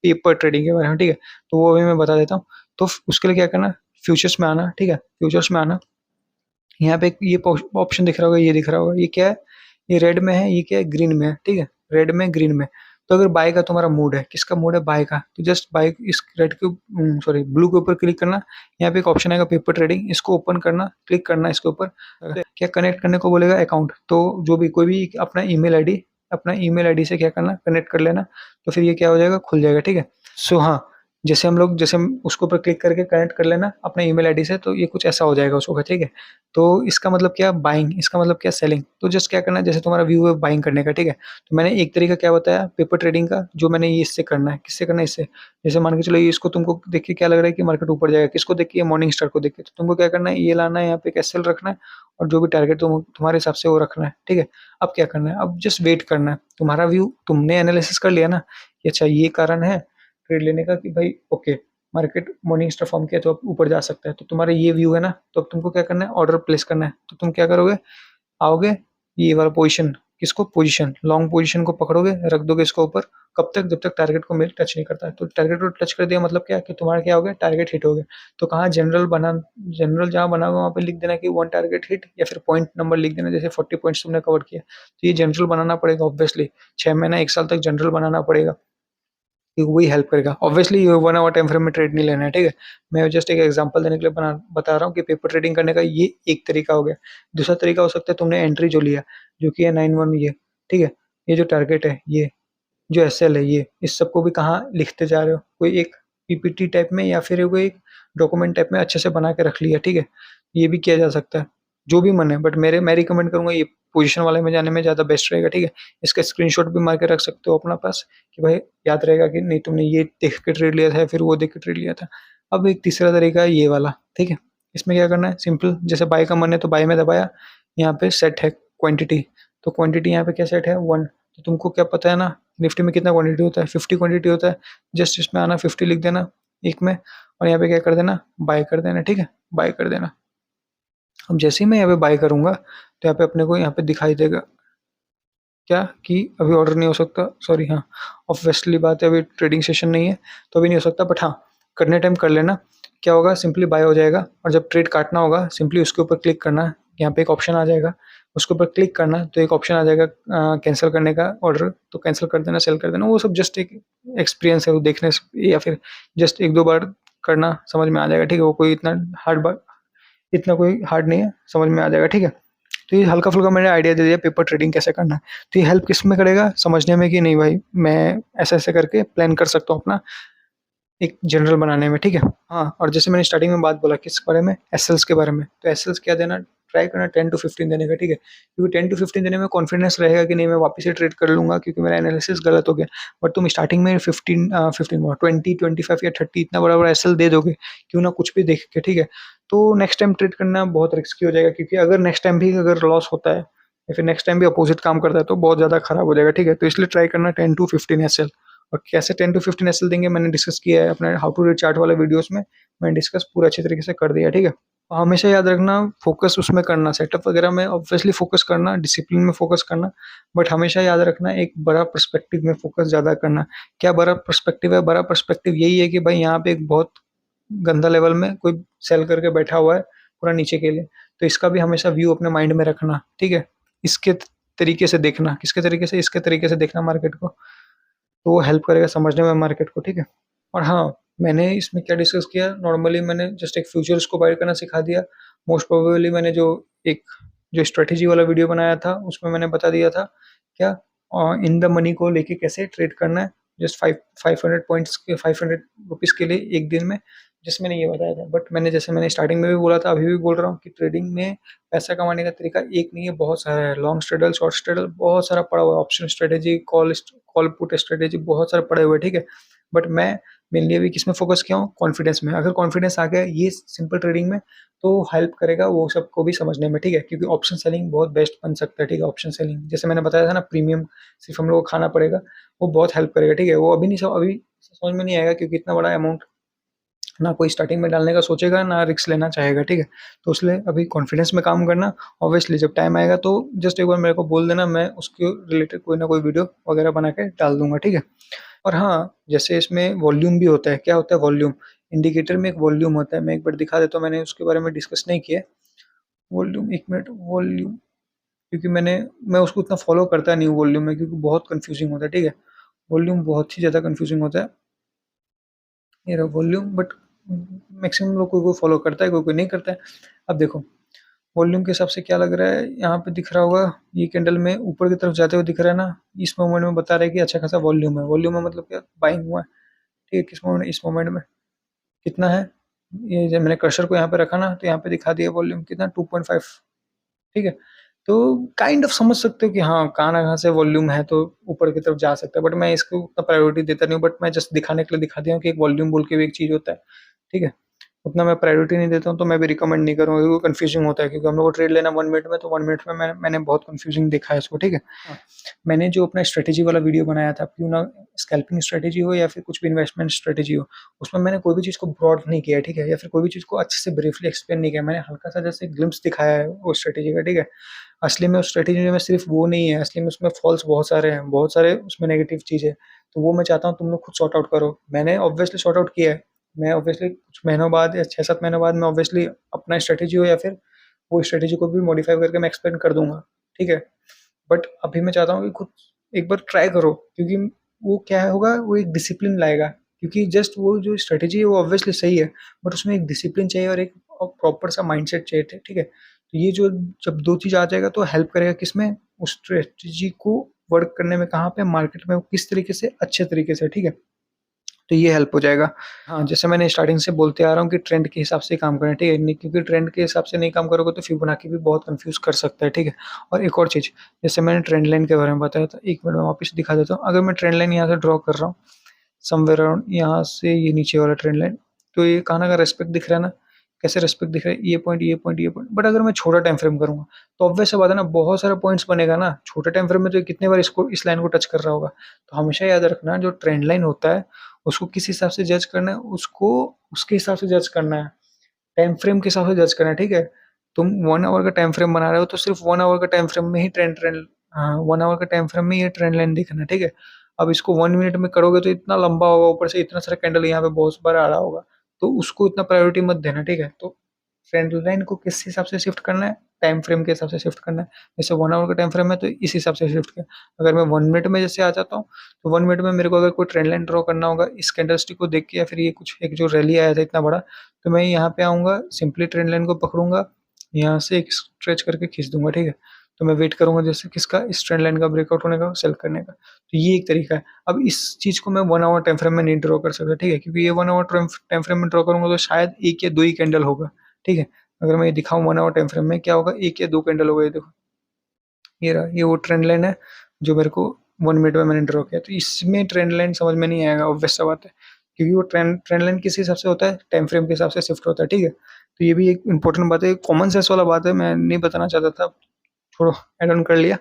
पेपर ट्रेडिंग के बारे में, ठीक है। तो वो अभी मैं बता देता हूँ। तो उसके लिए क्या करना, फ्यूचर्स में आना, ठीक है, फ्यूचर्स में आना। यहाँ पे एक ये ऑप्शन दिख रहा होगा, ये दिख रहा होगा, ये क्या है, ये रेड में है, ये क्या है, ग्रीन में है, ठीक है, रेड में ग्रीन में। तो अगर बाय का तुम्हारा मूड है, किसका मूड है, बाय का, तो जस्ट बाय इस रेड के, सॉरी ब्लू के ऊपर क्लिक करना। यहाँ पे एक ऑप्शन आएगा पेपर ट्रेडिंग, इसको ओपन करना, क्लिक करना इसके ऊपर। क्या कनेक्ट करने को बोलेगा, अकाउंट, तो जो भी कोई भी अपना ईमेल आईडी अपना ईमेल आईडी से क्या करना, कनेक्ट कर लेना, तो फिर ये क्या हो जाएगा, खुल जाएगा, ठीक है। सो हाँ, जैसे हम उसके ऊपर क्लिक करके कनेक्ट कर लेना अपना ईमेल आईडी से, तो ये कुछ ऐसा हो जाएगा उसको, ठीक है। तो इसका मतलब क्या, बाइंग, इसका मतलब क्या, सेलिंग। तो जस्ट क्या करना है, जैसे तुम्हारा व्यू है बाइंग करने का, ठीक है। तो मैंने एक तरीका क्या बताया पेपर ट्रेडिंग का, जो मैंने ये इससे करना है, किससे करना है, इससे। जैसे मान के चलो ये, इसको तुमको देख के क्या लग रहा है कि मार्केट ऊपर जाएगा, किसको देख के, मॉर्निंग स्टार को देख के। तो तुमको क्या करना है, ये लाना है, यहाँ पे एक एसएल रखना है, और जो भी टारगेट तुम्हारे हिसाब से वो रखना है, ठीक है। अब क्या करना है, अब जस्ट वेट करना है। तुम्हारा व्यू तुमने एनालिसिस कर लिया ना कि अच्छा ये कारण है ट्रेड लेने का, कि भाई okay market morning star form किया तो अब ऊपर जा सकता है, तो तुम्हारा ये व्यू है ना, तो अब तुमको क्या करना है, ऑर्डर प्लेस करना है। तो तुम क्या करोगे, आओगे, ये वाला पोजीशन, किसको, पोजीशन, लॉन्ग पोजीशन को पकड़ोगे, रख दोगे इसको ऊपर। कब तक, जब तक टारगेट को मेल टच नहीं करता है। तो टारगेट को टच कर दिया मतलब क्या, कि तुम्हारा क्या हो गया, टारगेट हिट हो गया। तो कहाँ, जनरल जहाँ बना हुआ वहाँ पे लिख देना कि वन टारगेट हिट, या फिर पॉइंट नंबर लिख देना, जैसे 40 पॉइंट्स तुमने कवर किया। तो ये जनरल बनाना पड़ेगा ऑब्वियसली, 6 महीना 1 साल तक जनरल बनाना पड़ेगा, क्योंकि वही हेल्प करेगा। ऑब्वियसली ये 1 आवर टाइम फ्रेम में ट्रेड नहीं लेना है, ठीक है। मैं जस्ट एक एग्जांपल देने के लिए बता रहा हूँ कि पेपर ट्रेडिंग करने का ये एक तरीका हो गया। दूसरा तरीका हो सकता है, तुमने एंट्री जो लिया, जो कि है 91 ये, ठीक है। ये जो टारगेट है, ये जो एसएल है, ये इस सबको भी कहाँ लिखते जा रहे हो, कोई एक पीपीटी टाइप में, या फिर कोई एक डॉक्यूमेंट टाइप में अच्छे से बना के रख लिया, ठीक है। ये भी किया जा सकता है, जो भी मन है, बट मैं रिकमेंड करूंगा ये पोजीशन वाले में जाने में ज़्यादा बेस्ट रहेगा, ठीक है। इसका स्क्रीनशॉट भी मार के रख सकते हो अपना पास, कि भाई याद रहेगा कि नहीं तुमने ये देख के ट्रेड लिया था, या फिर वो देख के ट्रेड लिया था। अब एक तीसरा तरीका है ये वाला, ठीक है। इसमें क्या करना है, सिंपल, जैसे बाय का मन है तो बाय में दबाया, यहाँ पे सेट है क्वांटिटी, तो क्वांटिटी यहाँ पे क्या सेट है, 1। तो तुमको क्या पता है ना, निफ्टी में कितना क्वांटिटी होता है, 50 क्वांटिटी होता है। जस्ट इसमें आना, 50 लिख देना एक में, और यहाँ पे क्या कर देना, बाय कर देना, ठीक है, बाय कर देना। अब जैसे ही मैं यहाँ पे बाय करूंगा, तो यहाँ पे अपने को यहाँ पे दिखाई देगा क्या, कि अभी ऑर्डर नहीं हो सकता, सॉरी, हाँ, ऑब्वियसली बात है, अभी ट्रेडिंग सेशन नहीं है, तो अभी नहीं हो सकता, बट हाँ, करने टाइम कर लेना। क्या होगा, सिंपली बाय हो जाएगा, और जब ट्रेड काटना होगा सिंपली उसके ऊपर क्लिक करना, यहाँ पे एक ऑप्शन आ जाएगा, उसके ऊपर क्लिक करना, तो एक ऑप्शन आ जाएगा कैंसिल करने का ऑर्डर, तो कैंसिल कर देना, सेल कर देना। वो सब जस्ट एक एक्सपीरियंस है, वो देखने से, या फिर जस्ट 1-2 बार करना, समझ में आ जाएगा, ठीक है। वो कोई इतना कोई हार्ड नहीं है, समझ में आ जाएगा, ठीक है। तो ये हल्का-फुल्का मैंने आइडिया दे दिया पेपर ट्रेडिंग कैसे करना है। तो ये हेल्प किस में करेगा, समझने में, कि नहीं भाई मैं ऐसे-ऐसे करके प्लान कर सकता हूँ अपना एक जनरल बनाने में, ठीक है। हाँ, और जैसे मैंने स्टार्टिंग में बात बोला किस बारे में, एसएल्स के बारे में, तो एसएल्स क्या देना, ट्राई करना 10 टू 15 देने का, ठीक है। क्योंकि 10 टू 15 देने में कॉन्फिडेंस रहेगा कि नहीं मैं वापस से ट्रेड कर लूँगा, क्योंकि मेरा एनालिसिस गलत हो गया। बट तुम स्टार्टिंग में 15 बोला 20, 25 या 30 इतना बड़ा-बड़ा एसएल दे दोगे, क्यों ना कुछ भी देख के, ठीक है। तो नेक्स्ट टाइम ट्रेड करना बहुत रिस्की हो जाएगा, क्योंकि अगर नेक्स्ट टाइम भी अगर लॉस होता है, या फिर नेक्स्ट टाइम भी अपोजिट काम करता है, तो बहुत ज़्यादा खराब हो जाएगा, ठीक है। तो इसलिए ट्राई करना 10 टू 15 एसएल। और कैसे 10 टू 15 एसएल देंगे मैंने डिस्कस किया है अपने हाउ टू रीड चार्ट वाले वीडियोस में, मैंने डिस्कस पूरा अच्छे तरीके से कर दिया, ठीक है। हमेशा याद रखना, फोकस उसमें करना, सेटअप वगैरह में ऑब्वियसली फोकस करना, डिसिप्लिन में फोकस करना, बट हमेशा याद रखना एक बड़ा पर्सपेक्टिव में फोकस ज़्यादा करना। क्या बड़ा पर्सपेक्टिव है, बड़ा पर्सपेक्टिव यही है कि भाई यहाँ पे एक बहुत गंदा लेवल में कोई सेल करके बैठा हुआ है पूरा नीचे के लिए, तो इसका भी हमेशा व्यू अपने माइंड में रखना, ठीक है। इसके तरीके से देखना, किसके तरीके से, इसके तरीके से देखना मार्केट को, तो वो हेल्प करेगा समझने में मार्केट को, ठीक है। और हाँ, मैंने इसमें क्या डिस्कस किया, नॉर्मली मैंने जस्ट एक फ्यूचर्स को बाय करना सिखा दिया। मोस्ट प्रोबेबली मैंने एक जो स्ट्रेटेजी वाला वीडियो बनाया था उसमें मैंने बता दिया था क्या, इन द मनी को लेके कैसे ट्रेड करना है, जस्ट 500 पॉइंट्स के, 500 रुपीज़ के लिए एक दिन में, जिसमें मैंने ये बताया था। बट जैसे मैंने स्टार्टिंग में भी बोला था, अभी भी बोल रहा हूँ कि ट्रेडिंग में पैसा कमाने का तरीका एक नहीं है, बहुत सारा है। लॉन्ग स्ट्रेडल, शॉर्ट स्ट्रेडल, बहुत सारा पड़ा हुआ है, option strategy, call put strategy, बहुत सारे पड़े हुए हैं, ठीक है। बट मैं मेनली अभी किस में फोकस किया हूँ, कॉन्फिडेंस में। अगर कॉन्फिडेंस आ गया ये सिंपल ट्रेडिंग में, तो हेल्प करेगा वो सबको भी समझने में, ठीक है। क्योंकि ऑप्शन सेलिंग बहुत बेस्ट बन सकता है, ठीक है। ऑप्शन सेलिंग जैसे मैंने बताया था ना, प्रीमियम सिर्फ हम लोग को खाना पड़ेगा, वो बहुत हेल्प करेगा, ठीक है। वो अभी समझ में नहीं आएगा, क्योंकि इतना बड़ा अमाउंट ना कोई स्टार्टिंग में डालने का सोचेगा, ना रिस्क लेना चाहेगा, ठीक है। तो इसलिए अभी कॉन्फिडेंस में काम करना। ऑब्वियसली जब टाइम आएगा तो जस्ट एक बार मेरे को बोल देना, मैं उसके रिलेटेड कोई ना कोई वीडियो वगैरह बना के डाल दूंगा, ठीक है। और हाँ, जैसे इसमें वॉल्यूम भी होता है, क्या होता है वॉल्यूम, इंडिकेटर में एक वॉल्यूम होता है, मैं एक बार दिखा देता हूँ, मैंने उसके बारे में डिस्कस नहीं किया। वॉल्यूम, एक मिनट, वॉल्यूम, क्योंकि मैं उसको उतना फॉलो करता नहीं हूँ वॉल्यूम में, क्योंकि बहुत कंफ्यूजिंग होता है, ठीक है। वॉल्यूम बहुत ही ज़्यादा कंफ्यूजिंग होता है, ये रहा वॉल्यूम। बट मैक्सिमम लोग कोई कोई फॉलो करता है, कोई कोई नहीं करता है। अब देखो, वॉल्यूम के हिसाब से क्या लग रहा है, यहाँ पे दिख रहा होगा ये कैंडल में ऊपर की तरफ जाते हुए दिख रहा है ना, इस मोमेंट में बता रहा है कि अच्छा खासा वॉल्यूम है। वॉल्यूम में मतलब क्या, बाइंग हुआ है, ठीक है। किस मोमेंट, इस मोमेंट में कितना है, ये जब मैंने कर्सर को यहाँ पे रखा ना तो यहाँ पे दिखा दिया वॉल्यूम कितना 2.5, ठीक है। तो काइंड ऑफ समझ सकते हो कि हाँ कहाँ ना कहाँ से वॉल्यूम है तो ऊपर की तरफ जा सकता है, बट मैं इसको उतना प्रायोरिटी देता नहीं हूँ, बट मैं जस्ट दिखाने के लिए दिखा दिया हूँ कि एक वॉल्यूम बोल के भी एक चीज़ होता है, ठीक है। उतना मैं प्रायोरिटी नहीं देता हूँ, तो मैं भी रिकमेंड नहीं करूँगा क्योंकि कंफ्यूजिंग होता है, क्योंकि हम लोग को ट्रेड लेना 1 मिनट में, तो 1 मिनट में मैंने बहुत कंफ्यूजिंग देखा है इसको, ठीक है। हाँ, मैंने जो अपना स्ट्रेटेजी वाला वीडियो बनाया था, क्यों ना स्कैल्पिंग स्ट्रेटेजी हो या फिर कुछ भी इन्वेस्टमेंट स्ट्रेटेजी हो, उसमें मैंने कोई भी चीज़ को ब्रॉड नहीं किया है, ठीक है, या फिर कोई भी चीज़ को अच्छे से ब्रीफली एक्सप्लेन नहीं किया। मैंने हल्का सा जैसे ग्लिम्स दिखाया है वो स्ट्रेटेजी का, ठीक है। असली में उस स्ट्रेटेजी में सिर्फ वो नहीं है, असली में उसमें फॉल्स बहुत सारे हैं, बहुत सारे उसमें नेगेटिव चीज़ है। तो वो मैं चाहता हूँ तुम लोग खुद सॉर्ट आउट करो। मैंने ऑब्वियसली सॉर्ट आउट किया है। मैं ऑब्वियसली कुछ महीनों बाद या 6-7 महीनों बाद मैं ऑब्वियसली अपना स्ट्रेटेजी हो या फिर वो स्ट्रेटेजी को भी मॉडिफाई करके मैं एक्सपेंड कर दूँगा, ठीक है। बट अभी मैं चाहता हूँ कि खुद एक बार ट्राई करो, क्योंकि वो क्या होगा, वो एक डिसिप्लिन लाएगा। क्योंकि जस्ट वो जो स्ट्रेटेजी है वो ऑब्वियसली सही है, बट उसमें एक डिसिप्लिन चाहिए और एक प्रॉपर सा माइंडसेट चाहिए, ठीक है। तो ये जो जब 2 चीज़ आ जाएगा तो हेल्प करेगा किसमें, उस स्ट्रेटेजी को वर्क करने में, कहाँ पे, मार्केट में किस तरीके से, अच्छे तरीके से, ठीक है। तो ये हेल्प हो जाएगा। हाँ, जैसे मैंने स्टार्टिंग से बोलते आ रहा हूँ कि ट्रेंड के हिसाब से काम करें, ठीक है? नहीं, क्योंकि ट्रेंड के हिसाब से नहीं काम करोगे तो फिबोनाची भी बहुत कन्फ्यूज़ कर सकता है, ठीक है? और एक और चीज़, जैसे मैंने ट्रेंड लाइन के बारे में बताया था, 1 मिनट में वापस दिखा देता हूँ। अगर मैं ट्रेंड लाइन यहाँ से ड्रॉ कर रहा हूँ, समवेयर अराउंड यहाँ से ये नीचे वाला ट्रेंड लाइन, तो ये कहाँ ना कहाँ रिस्पेक्ट दिख रहा है ना? कैसे रिस्पेक्ट दिख रहा है? ये पॉइंट, ये पॉइंट, ये पॉइंट। बट अगर मैं छोटा टाइम फ्रेम करूँगा, तो ऑब्वियस सी बात है ना, बहुत सारे पॉइंट्स बनेगा ना। छोटे टाइम फ्रेम में तो ये कितने बार इसको, इस लाइन को टच कर रहा होगा। तो हमेशा याद रखना, जो ट्रेंड लाइन होता है, उसको किस हिसाब से जज करना है, उसको उसके हिसाब से जज करना है। टाइम फ्रेम के हिसाब से जज करना है, ठीक है? तुम 1 आवर का टाइम फ्रेम बना रहे हो तो सिर्फ 1 आवर का टाइम फ्रेम में ही ट्रेंड ट्रेंड हाँ, 1 आवर का टाइम फ्रेम में ये ट्रेंड लाइन देखना है, ठीक है? अब इसको 1 मिनट में करोगे तो इतना लंबा होगा, ऊपर से इतना सारा कैंडल यहाँ पे बहुत बार आ रहा होगा, तो उसको इतना प्रायोरिटी मत देना, ठीक है? तो ट्रेंड लाइन को किस हिसाब से शिफ्ट करना है? टाइम फ्रेम के हिसाब से शिफ्ट करना है। जैसे 1 आवर का टाइम फ्रेम है तो इस हिसाब से शिफ्ट किया। अगर मैं 1 मिनट में जैसे आ जाता हूँ, तो 1 मिनट में मेरे को अगर कोई ट्रेंड लाइन ड्रॉ करना होगा इस कैंडलस्टिक को देख के, या फिर ये कुछ एक जो रैली आया था इतना बड़ा, तो मैं यहाँ पे आऊँगा, सिंपली ट्रेंड लाइन को पकड़ूँगा, यहाँ से एक स्ट्रेच करके खींच दूँगा, ठीक है? तो मैं वेट करूँगा जैसे किसका, इस ट्रेंड लाइन का ब्रेकआउट होने का, सेल करने का। तो ये एक तरीका है। अब इस चीज़ को मैं 1 आवर टाइम फ्रेम में नहीं ड्रॉ कर सकता, ठीक है? क्योंकि ये 1 आवर टाइम फ्रेम में ड्रॉ करूँगा तो शायद 1 या 2 ही कैंडल होगा, ठीक है? अगर मैं ये दिखाऊँ 1 आवर टाइम फ्रेम में, क्या होगा, 1 या 2 कैंडल होगा, ये देखो। ये रहा, ये वो ट्रेंड लाइन है जो मेरे को 1 मिनट में मैंने ड्रॉ किया। तो इसमें ट्रेंड लाइन समझ में नहीं आएगा, ऑब्वियस सा बात है। क्योंकि वो ट्रेंड ट्रेंड लाइन किस हिसाब से होता है, टाइम फ्रेम के हिसाब से शिफ्ट होता है, ठीक है? तो ये भी एक इम्पोर्टेंट बात है, कॉमन सेंस वाला बात है, मैं नहीं बताना चाहता था, छोड़ो, ऐड ऑन कर लिया।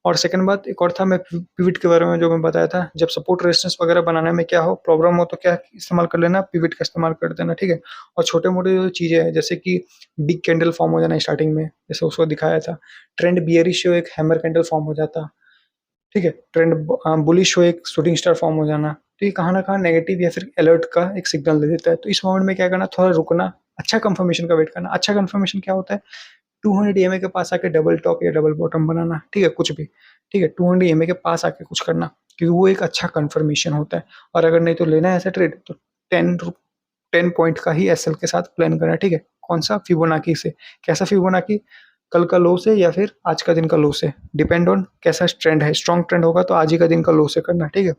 और सेकंड बात एक और था, मैं पिवट के बारे में जो मैं बताया था, जब सपोर्ट रेजिस्टेंस वगैरह बनाने में क्या हो, प्रॉब्लम हो तो क्या इस्तेमाल कर लेना, पिवट का इस्तेमाल कर देना, ठीक है? और छोटे-मोटे जो चीज़ें हैं, जैसे कि बिग कैंडल फॉर्म हो जाना स्टार्टिंग में, जैसे उसको दिखाया था। ट्रेंड बियरिश हो, एक हैमर कैंडल फॉर्म हो जाता, ठीक है? ट्रेंड बुलिश हो, एक शूटिंग स्टार फॉर्म हो जाना। तो ये कहाँ न कहाँ नेगेटिव या फिर अलर्ट का एक सिग्नल दे देता है। तो इस मोमेंट में क्या करना, थोड़ा रुकना, अच्छा कंफर्मेशन का वेट करना। अच्छा कंफर्मेशन क्या होता है, 200 ईएमए के पास आके डबल टॉप या डबल बॉटम बनाना, ठीक है? कुछ भी, ठीक है? 200 ईएमए के पास आके कुछ करना, क्योंकि वो एक अच्छा कंफर्मेशन होता है। और अगर नहीं तो लेना है ऐसा ट्रेड, तो 10 पॉइंट का ही एसएल के साथ प्लान करना है, ठीक है? कौन-सा, फिबोनाची से। कैसा फिबोनाची? कल का लो से या फिर आज का दिन का लो से, डिपेंड ऑन कैसा ट्रेंड है। स्ट्रॉन्ग ट्रेंड होगा तो आज ही का दिन का लो से करना, ठीक है?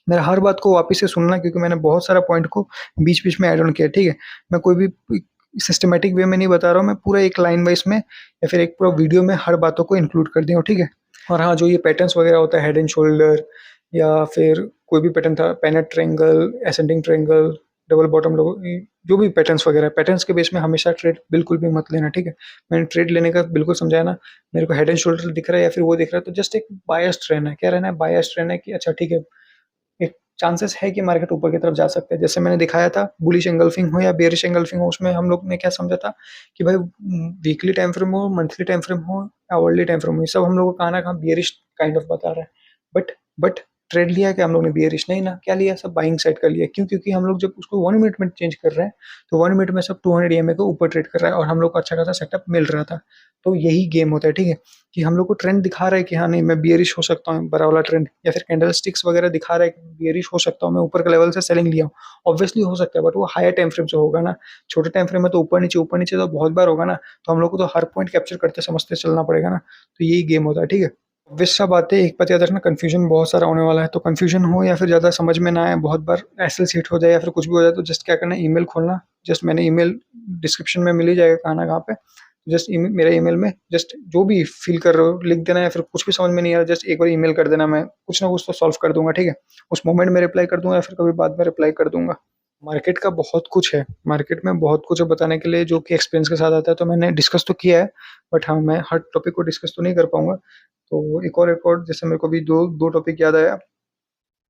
मेरा हर बात को वापस से सुनना, क्योंकि मैंने बहुत सारा पॉइंट को बीच-बीच में ऐड ऑन किया, ठीक है? मैं कोई भी सिस्टमैटिक वे में नहीं बता रहा हूँ, मैं पूरा एक लाइन वाइज़ में या फिर एक पूरा वीडियो में हर बातों को इंक्लूड कर दिया हूँ, ठीक है? और हाँ, जो ये पैटर्न्स वगैरह होता है, हेड एंड शोल्डर या फिर कोई भी पैटर्न था, pennant triangle, ascending triangle, double bottom low, जो भी पैटर्न्स वगैरह, पैटर्न्स के बेस में हमेशा ट्रेड बिल्कुल भी मत लेना, ठीक है? मैंने ट्रेड लेने का बिल्कुल समझाया ना, मेरे को हेड एंड शोल्डर दिख रहा है या फिर वो दिख रहा है, तो जस्ट एक बायस्ड रहना है। क्या रहना है? बायस्ड रहना है कि अच्छा ठीक है, एक चांसेस है कि मार्केट ऊपर की तरफ जा सकता है। जैसे मैंने दिखाया था, बुलिश एंगल्फिंग हो या बेयरिश एंगल्फिंग हो, उसमें हम लोग ने क्या समझा था कि भाई वीकली टाइम फ्रेम हो, मंथली टाइम फ्रेम हो, आवरली टाइम फ्रेम हो, ये सब हम लोग को कहाँ ना कहाँ बेयरिश काइंड ऑफ बता रहा है। बट ट्रेड लिया है क्या हम लोग ने बियरिश? नहीं ना, क्या लिया? सब बाइंग साइड का लिया। क्यों? क्योंकि हम लोग जब उसको 1 मिनट में चेंज कर रहे हैं, तो 1 मिनट में सब 200 ईएमए को ऊपर ट्रेड कर रहा है और हम लोग को अच्छा खासा सेटअप मिल रहा था। तो यही गेम होता है, ठीक है? कि हम लोग को ट्रेंड दिखा रहा है कि हाँ, नहीं मैं बियरिश हो सकता हूँ, बड़ा वाला ट्रेंड, या फिर कैंडल स्टिक्स वगैरह दिखा रहा है कि बियरिश हो सकता हूँ, मैं ऊपर के लेवल से सेलिंग लिया हूँ। ऑब्वियसली हो सकता है, बट वो हायर टाइम फ्रेम से होगा ना। छोटे टाइम फ्रेम में तो ऊपर नीचे तो बहुत बार होगा ना। तो हम लोग को तो हर पॉइंट कैप्चर करते समझते चलना पड़ेगा ना। तो यही गेम होता है, ठीक है? ऑब्वियस सा बात है, एक बात याद रखना, कन्फ्यूजन बहुत सारा होने वाला है। तो कन्फ्यूजन हो या फिर ज़्यादा समझ में ना आए, बहुत बार एसएल सीट हो जाए या फिर कुछ भी हो जाए, तो जस्ट क्या करना है, ईमेल खोलना। जस्ट मैंने ईमेल डिस्क्रिप्शन में मिल ही जाएगा कहाँ ना कहाँ पे। जस्ट मेरा ईमेल में जस्ट जो भी फील कर रहे हो लिख देना, या फिर कुछ भी समझ में नहीं आ रहा जस्ट एक बार ईमेल कर देना, मैं कुछ ना कुछ तो सॉल्व कर दूंगा, ठीक है? उस मोमेंट में रिप्लाई कर दूंगा या फिर कभी बाद में रिप्लाई कर दूंगा। मार्केट का बहुत कुछ है, मार्केट में बहुत कुछ है बताने के लिए, जो कि एक्सपीरियंस के साथ आता है। तो मैंने डिस्कस तो किया है, बट हाँ, मैं हर टॉपिक को डिस्कस तो नहीं कर पाऊंगा। तो एक और जैसे मेरे को भी दो दो टॉपिक याद आया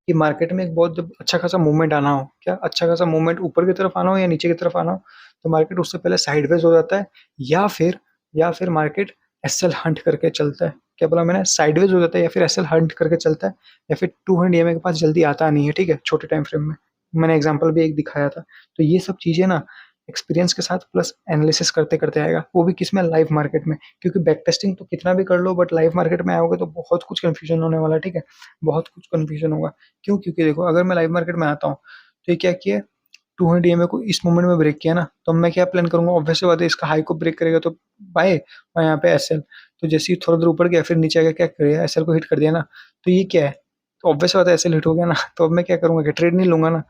कि मार्केट में एक बहुत जब अच्छा खासा मूवमेंट आना हो, क्या अच्छा खासा मूवमेंट ऊपर की तरफ आना हो या नीचे की तरफ आना हो, तो मार्केट उससे पहले साइडवेज हो जाता है, या फिर मार्केट एसएल हंट करके चलता है। क्या बोला मैंने? साइडवेज हो जाता है या फिर एसएल हंट करके चलता है, या फिर 200 ईएमए के पास जल्दी आता नहीं है, ठीक है, छोटे टाइम फ्रेम में। मैंने एग्जांपल भी एक दिखाया था। तो ये सब चीजें ना एक्सपीरियंस के साथ प्लस एनालिसिस करते करते आएगा, वो भी किस में? लाइव मार्केट में। क्योंकि बैक टेस्टिंग तो कितना भी कर लो, बट लाइव मार्केट में आओगे तो बहुत कुछ कंफ्यूजन होने वाला है, ठीक है? बहुत कुछ कंफ्यूजन होगा। क्यों? क्योंकि देखो, अगर मैं लाइव मार्केट में आता हूँ, तो ये क्या किया, 200 ईएमए को इस मोमेंट में ब्रेक किया ना, तो अब मैं क्या प्लान करूंगा? ऑब्वियस सी बात है, इसका हाई को ब्रेक करेगा तो बाय, और यहाँ पे एसएल। तो जैसे ही थोड़ा देर ऊपर गया फिर नीचे आ गया, क्या करेगा? एसएल को हिट कर दिया ना। तो ये क्या है? तो ऑब्वियस बात है, एसएल हिट हो गया ना। तो अब मैं क्या करूंगा? कि ट्रेड नहीं लूंगा ना।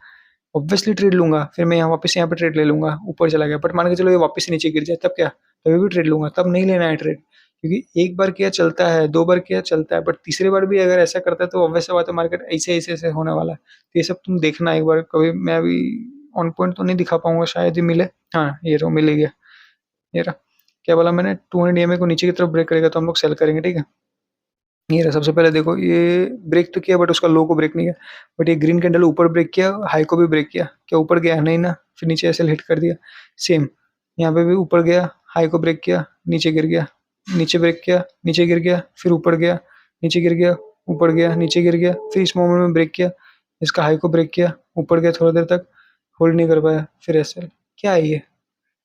ऑब्वियसली ट्रेड लूंगा, फिर मैं यहाँ वापस यहाँ पे ट्रेड ले लूंगा, ऊपर चला गया, बट मान के चलो ये वापस से नीचे गिर जाए, तब क्या? तभी भी ट्रेड लूंगा, तब नहीं लेना है ट्रेड। क्योंकि एक बार किया चलता है, दो बार किया चलता है, बट तीसरी बार भी अगर ऐसा करता है तो ऑब्वियस बात है, मार्केट ऐसे ऐसे ऐसे होने वाला है। तो ये सब तुम देखना एक बार कभी। मैं अभी ऑन पॉइंट तो नहीं दिखा पाऊंगा, शायद ही मिले। हाँ, ये रहो, मिल ही गया। ये रहा। क्या बोला मैंने? 200 ईएमए को नीचे की तरफ ब्रेक करेगा तो हम लोग सेल करेंगे, ठीक है? ये रहा। सबसे पहले देखो, ये ब्रेक तो किया, बट उसका लो को ब्रेक नहीं किया। बट ये ग्रीन कैंडल ऊपर ब्रेक किया, हाई को भी ब्रेक किया। क्या ऊपर गया? नहीं ना। फिर नीचे ऐसे हिट कर दिया। सेम यहाँ पे भी ऊपर गया, हाई को ब्रेक किया, नीचे गिर गया, नीचे ब्रेक किया, नीचे गिर गया, फिर ऊपर गया, नीचे गिर गया, ऊपर गया, नीचे गिर गया, फिर इस मोमेंट में ब्रेक किया, इसका हाई को ब्रेक किया, ऊपर गया, थोड़ा देर तक होल्ड नहीं कर पाया, फिर एसएल। क्या है ये?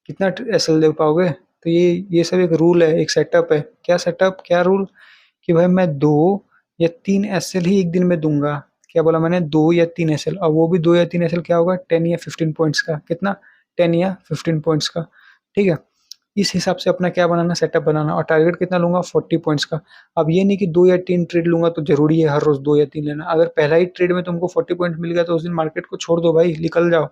कितना एसएल दे पाओगे? तो ये सब एक रूल है, एक सेटअप है। क्या सेटअप, क्या रूल? कि भाई मैं 2 या 3 एसएल ही एक दिन में दूंगा। क्या बोला मैंने? 2 या 3 एसएल, और वो भी 2 या 3 एसएल क्या होगा? 10 या 15 पॉइंट्स का। कितना? 10 या 15 पॉइंट्स का, ठीक है? इस हिसाब से अपना क्या बनाना? सेटअप बनाना। और टारगेट कितना लूंगा? 40 पॉइंट्स का। अब ये नहीं कि 2 या 3 ट्रेड लूंगा तो जरूरी है हर रोज 2 या 3 लेना। अगर पहला ही ट्रेड में तुमको 40 पॉइंट मिल गया तो उस दिन मार्केट को छोड़ दो भाई, निकल जाओ।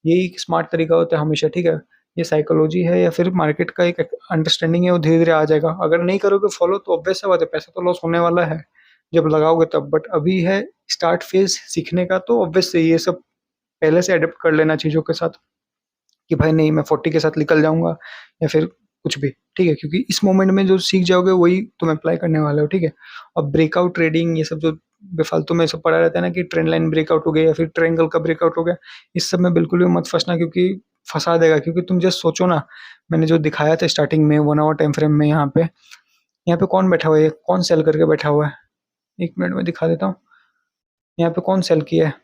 यही एक स्मार्ट तरीका होता है हमेशा, ठीक है? ये साइकोलॉजी है या फिर मार्केट का एक अंडरस्टैंडिंग है, वो धीरे धीरे आ जाएगा। अगर नहीं करोगे फॉलो तो ऑब्वियस सा बात है, पैसा तो लॉस होने वाला है जब लगाओगे तब। बट अभी है स्टार्ट फेज सीखने का, तो ऑब्वियस से ये सब पहले से अडेप्ट कर लेना चीजों के साथ, कि भाई नहीं मैं 40 के साथ निकल जाऊंगा या फिर कुछ भी, ठीक है? क्योंकि इस मोमेंट में जो सीख जाओगे वही तुम अप्लाई करने वाले हो, ठीक है? और ब्रेकआउट ट्रेडिंग, ये सब जो बेफालतू में सब पड़ा रहता है ना, कि ट्रेंड लाइन ब्रेकआउट हो गया या फिर ट्रायंगल का ब्रेकआउट हो गया, इस सब में बिल्कुल भी मत फंसना, क्योंकि फंसा देगा। क्योंकि तुम जस्ट सोचो ना, मैंने जो दिखाया था स्टार्टिंग में 1 आवर टाइम फ्रेम में, यहाँ पे कौन बैठा हुआ है? कौन सेल करके बैठा हुआ है? 1 मिनट में दिखा देता हूँ। यहाँ पे कौन सेल किया है?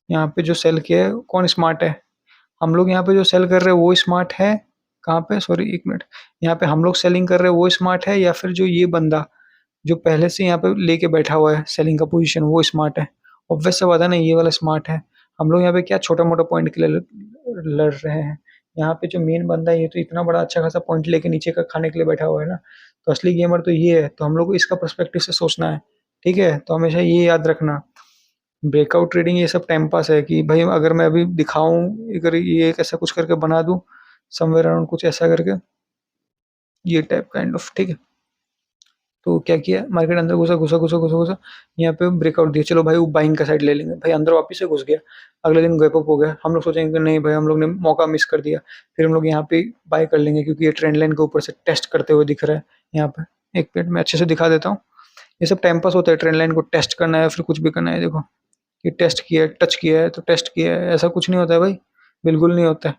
यहाँ पे जो सेल किया है कौन स्मार्ट है? हम लोग यहाँ पे जो सेल कर रहे हैं वो स्मार्ट है? कहाँ पे? Sorry, 1 minute. यहाँ पे हम लोग सेलिंग कर रहे हैं वो स्मार्ट है, या फिर जो ये बंदा जो पहले से यहाँ पे लेके बैठा हुआ है सेलिंग का पोजीशन, वो स्मार्ट है? ऑब्वियस सा बात है ना, ये वाला स्मार्ट है। हम लोग यहाँ पे क्या छोटा मोटा पॉइंट के लिए लड़ रहे हैं? यहाँ पे जो मेन बंदा है ये तो इतना बड़ा अच्छा खासा पॉइंट लेके नीचे का खाने के लिए बैठा हुआ है ना। तो असली गेमर तो ये है, तो हम लोग को इसका पर्सपेक्टिव से सोचना है, ठीक है? तो हमेशा ये याद रखना, ब्रेकआउट ट्रेडिंग ये सब टाइम पास है। कि भाई अगर मैं अभी दिखाऊं, अगर ये एक ऐसा कुछ करके बना दूं, समवेयर अराउंड कुछ ऐसा करके, ये टाइप काइंड ऑफ, ठीक है? तो क्या किया, मार्केट अंदर घुसा घुसा घुसा घुसा घुसा, यहाँ पे ब्रेकआउट दिया, चलो भाई वो बाइंग का साइड ले लेंगे। भाई अंदर वापस से घुस गया, अगले दिन गैप अप हो गया। हम लोग सोचेंगे कि नहीं भाई, हम लोग ने मौका मिस कर दिया, फिर हम लोग यहाँ पे बाय कर लेंगे, क्योंकि ये ट्रेंड लाइन के ऊपर से टेस्ट करते हुए दिख रहा है यहाँ पे। एक मिनट में अच्छे से दिखा देता हूँ। ये सब टाइम पास होता है, ट्रेंड लाइन को टेस्ट करना है फिर कुछ भी करना है। देखो, ये टेस्ट किया है, टच किया है तो टेस्ट किया है, ऐसा कुछ नहीं होता है भाई, बिल्कुल नहीं होता है।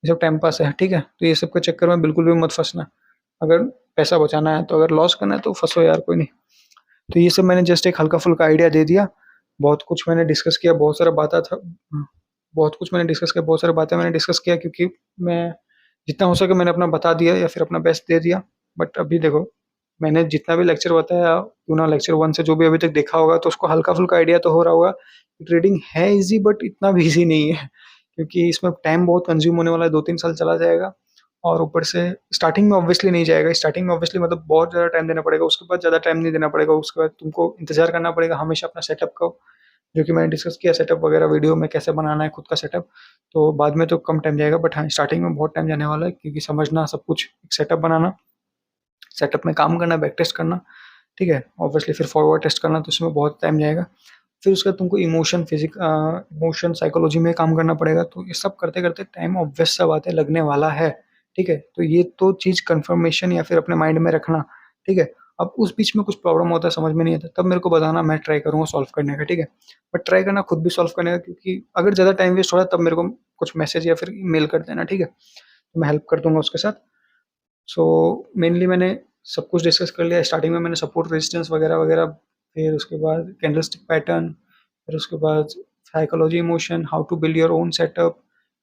ये सब टाइम पास है, ठीक है? तो ये सब के चक्कर में बिल्कुल भी मत फंसना। अगर पैसा बचाना है तो, अगर लॉस करना है तो फंसो यार, कोई नहीं। तो ये सब मैंने जस्ट एक हल्का फुल्का आइडिया दे दिया। बहुत कुछ मैंने डिस्कस किया, बहुत सारा बाता था बहुत कुछ मैंने डिस्कस किया, बहुत सारी बातें मैंने डिस्कस किया, क्योंकि मैं जितना हो सके मैंने अपना बता दिया या फिर अपना बेस्ट दे दिया। बट अभी देखो, मैंने जितना भी लेक्चर बताया, क्यों ना लेक्चर 1 से जो भी अभी तक देखा होगा, तो उसको हल्का-फुल्का आइडिया तो हो रहा होगा कि ट्रेडिंग है ईज़ी, बट इतना भी ईज़ी नहीं है, क्योंकि इसमें टाइम बहुत कंज़्यूम होने वाला है, 2-3 साल चला जाएगा। और ऊपर से स्टार्टिंग में ऑब्वियसली नहीं जाएगा, स्टार्टिंग में ऑब्वियसली मतलब बहुत ज़्यादा टाइम देना पड़ेगा, उसके बाद ज़्यादा टाइम नहीं देना पड़ेगा, उसके बाद तुमको इंतज़ार करना पड़ेगा हमेशा अपना सेटअप का, जो कि मैंने डिस्कस किया सेटअप वगैरह, वीडियो में कैसे बनाना है खुद का सेटअप। तो बाद में तो कम टाइम जाएगा, बट हाँ, स्टार्टिंग में बहुत टाइम जाने वाला है, क्योंकि समझना सब कुछ, एक सेटअप बनाना, सेटअप में काम करना, बैक टेस्ट करना, ठीक है? ऑब्वियसली फिर फॉरवर्ड टेस्ट करना, तो उसमें बहुत टाइम जाएगा। फिर उसके बाद तुमको इमोशन, साइकोलॉजी में काम करना पड़ेगा, तो ये सब करते-करते टाइम ऑब्वियस सा बात है लगने वाला है, ठीक है? तो ये तो चीज़ कन्फर्मेशन या फिर अपने माइंड में रखना, ठीक है? अब उस बीच में कुछ प्रॉब्लम होता है, समझ में नहीं आता, तब मेरे को बताना, मैं ट्राई करूँगा सॉल्व करने का, ठीक है? बट ट्राई करना खुद भी सॉल्व करने का, क्योंकि अगर ज़्यादा टाइम वेस्ट हो रहा है, तब मेरे को कुछ मैसेज या फिर मेल कर देना, ठीक है? तो मैं हेल्प कर दूँगा उसके साथ। सो मेनली मैंने सब कुछ डिस्कस कर लिया। स्टार्टिंग में मैंने सपोर्ट रेजिस्टेंस वगैरह-वगैरह, फिर उसके बाद कैंडलस्टिक पैटर्न, फिर उसके बाद psychology, emotion, how to build your own setup,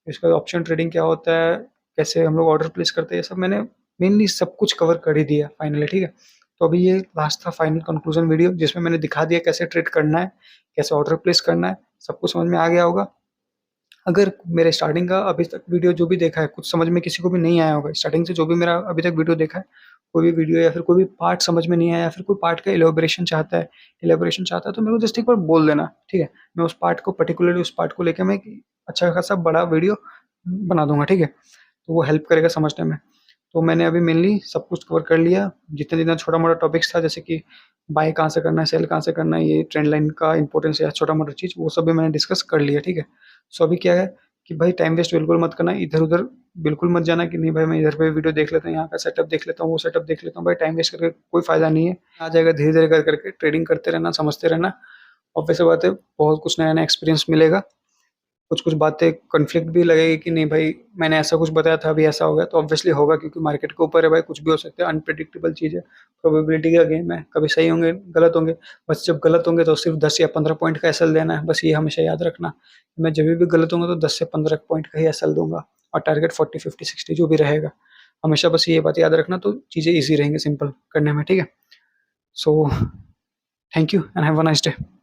फिर उसके बाद ऑप्शन ट्रेडिंग क्या होता है, कैसे हम लोग ऑर्डर प्लेस करते हैं, ये सब मैंने मेनली सब कुछ कवर कर ही दिया फाइनली, ठीक है? तो अभी ये लास्ट था फाइनल कंक्लूजन वीडियो, जिसमें मैंने दिखा दिया कैसे ट्रेड करना है, कैसे ऑर्डर प्लेस करना है, सब कुछ समझ में आ गया होगा। अगर मेरे स्टार्टिंग का अभी तक वीडियो जो भी देखा है, कुछ समझ में किसी को भी नहीं आया होगा, स्टार्टिंग से जो भी मेरा अभी तक वीडियो देखा है, कोई भी वीडियो या फिर कोई भी पार्ट समझ में नहीं आया, या फिर कोई पार्ट का इलैबोरेशन चाहता है, तो मेरे को जस्ट एक बार बोल देना, ठीक है? मैं उस पार्ट को पर्टिकुलरली, उस पार्ट को लेके मैं एक अच्छा खासा बड़ा वीडियो बना दूँगा, ठीक है? तो वो हेल्प करेगा समझने में। तो मैंने अभी मेनली सब कुछ कवर कर लिया, जितना-जितना छोटा-मोटा टॉपिक्स था, जैसे कि बाय कहाँ से करना है, सेल कहाँ से करना है, ये ट्रेंड लाइन का इम्पोर्टेंस या छोटा-मोटा चीज़, वो सब भी मैंने डिस्कस कर लिया, ठीक है? सो अभी क्या है कि भाई टाइम वेस्ट बिल्कुल मत करना, इधर-उधर बिल्कुल मत जाना कि नहीं भाई मैं इधर पे वीडियो देख लेता हूँ, यहाँ का सेटअप देख लेता हूँ, वो सेटअप देख लेता हूँ, भाई टाइम वेस्ट करके कोई फ़ायदा नहीं है। आ जाएगा धीरे-धीरे कर करके, ट्रेडिंग करते रहना, समझते रहना, ऑब्वियस सी बात है, बहुत कुछ नया-नया एक्सपीरियंस मिलेगा। कुछ-कुछ बातें कॉन्फ्लिक्ट भी लगेगी कि नहीं भाई, मैंने ऐसा कुछ बताया था, अभी ऐसा हो गया, तो ऑब्वियसली होगा, क्योंकि मार्केट के ऊपर है भाई, कुछ भी हो सकता है, अनप्रेडिक्टेबल चीज़ है, प्रोबेबिलिटी का गेम है, कभी सही होंगे, गलत होंगे। बस जब गलत होंगे तो सिर्फ 10 या 15 पॉइंट का एसएल देना है, बस ये हमेशा याद रखना। मैं जभी भी गलत होऊँगा तो 10 से 15 पॉइंट का ही एसएल दूँगा, और टारगेट 40, 50, 60 जो भी रहेगा। हमेशा बस ये बात याद रखना, तो चीज़ें ईज़ी रहेंगी सिंपल करने में, ठीक है? So thank you and have a nice day.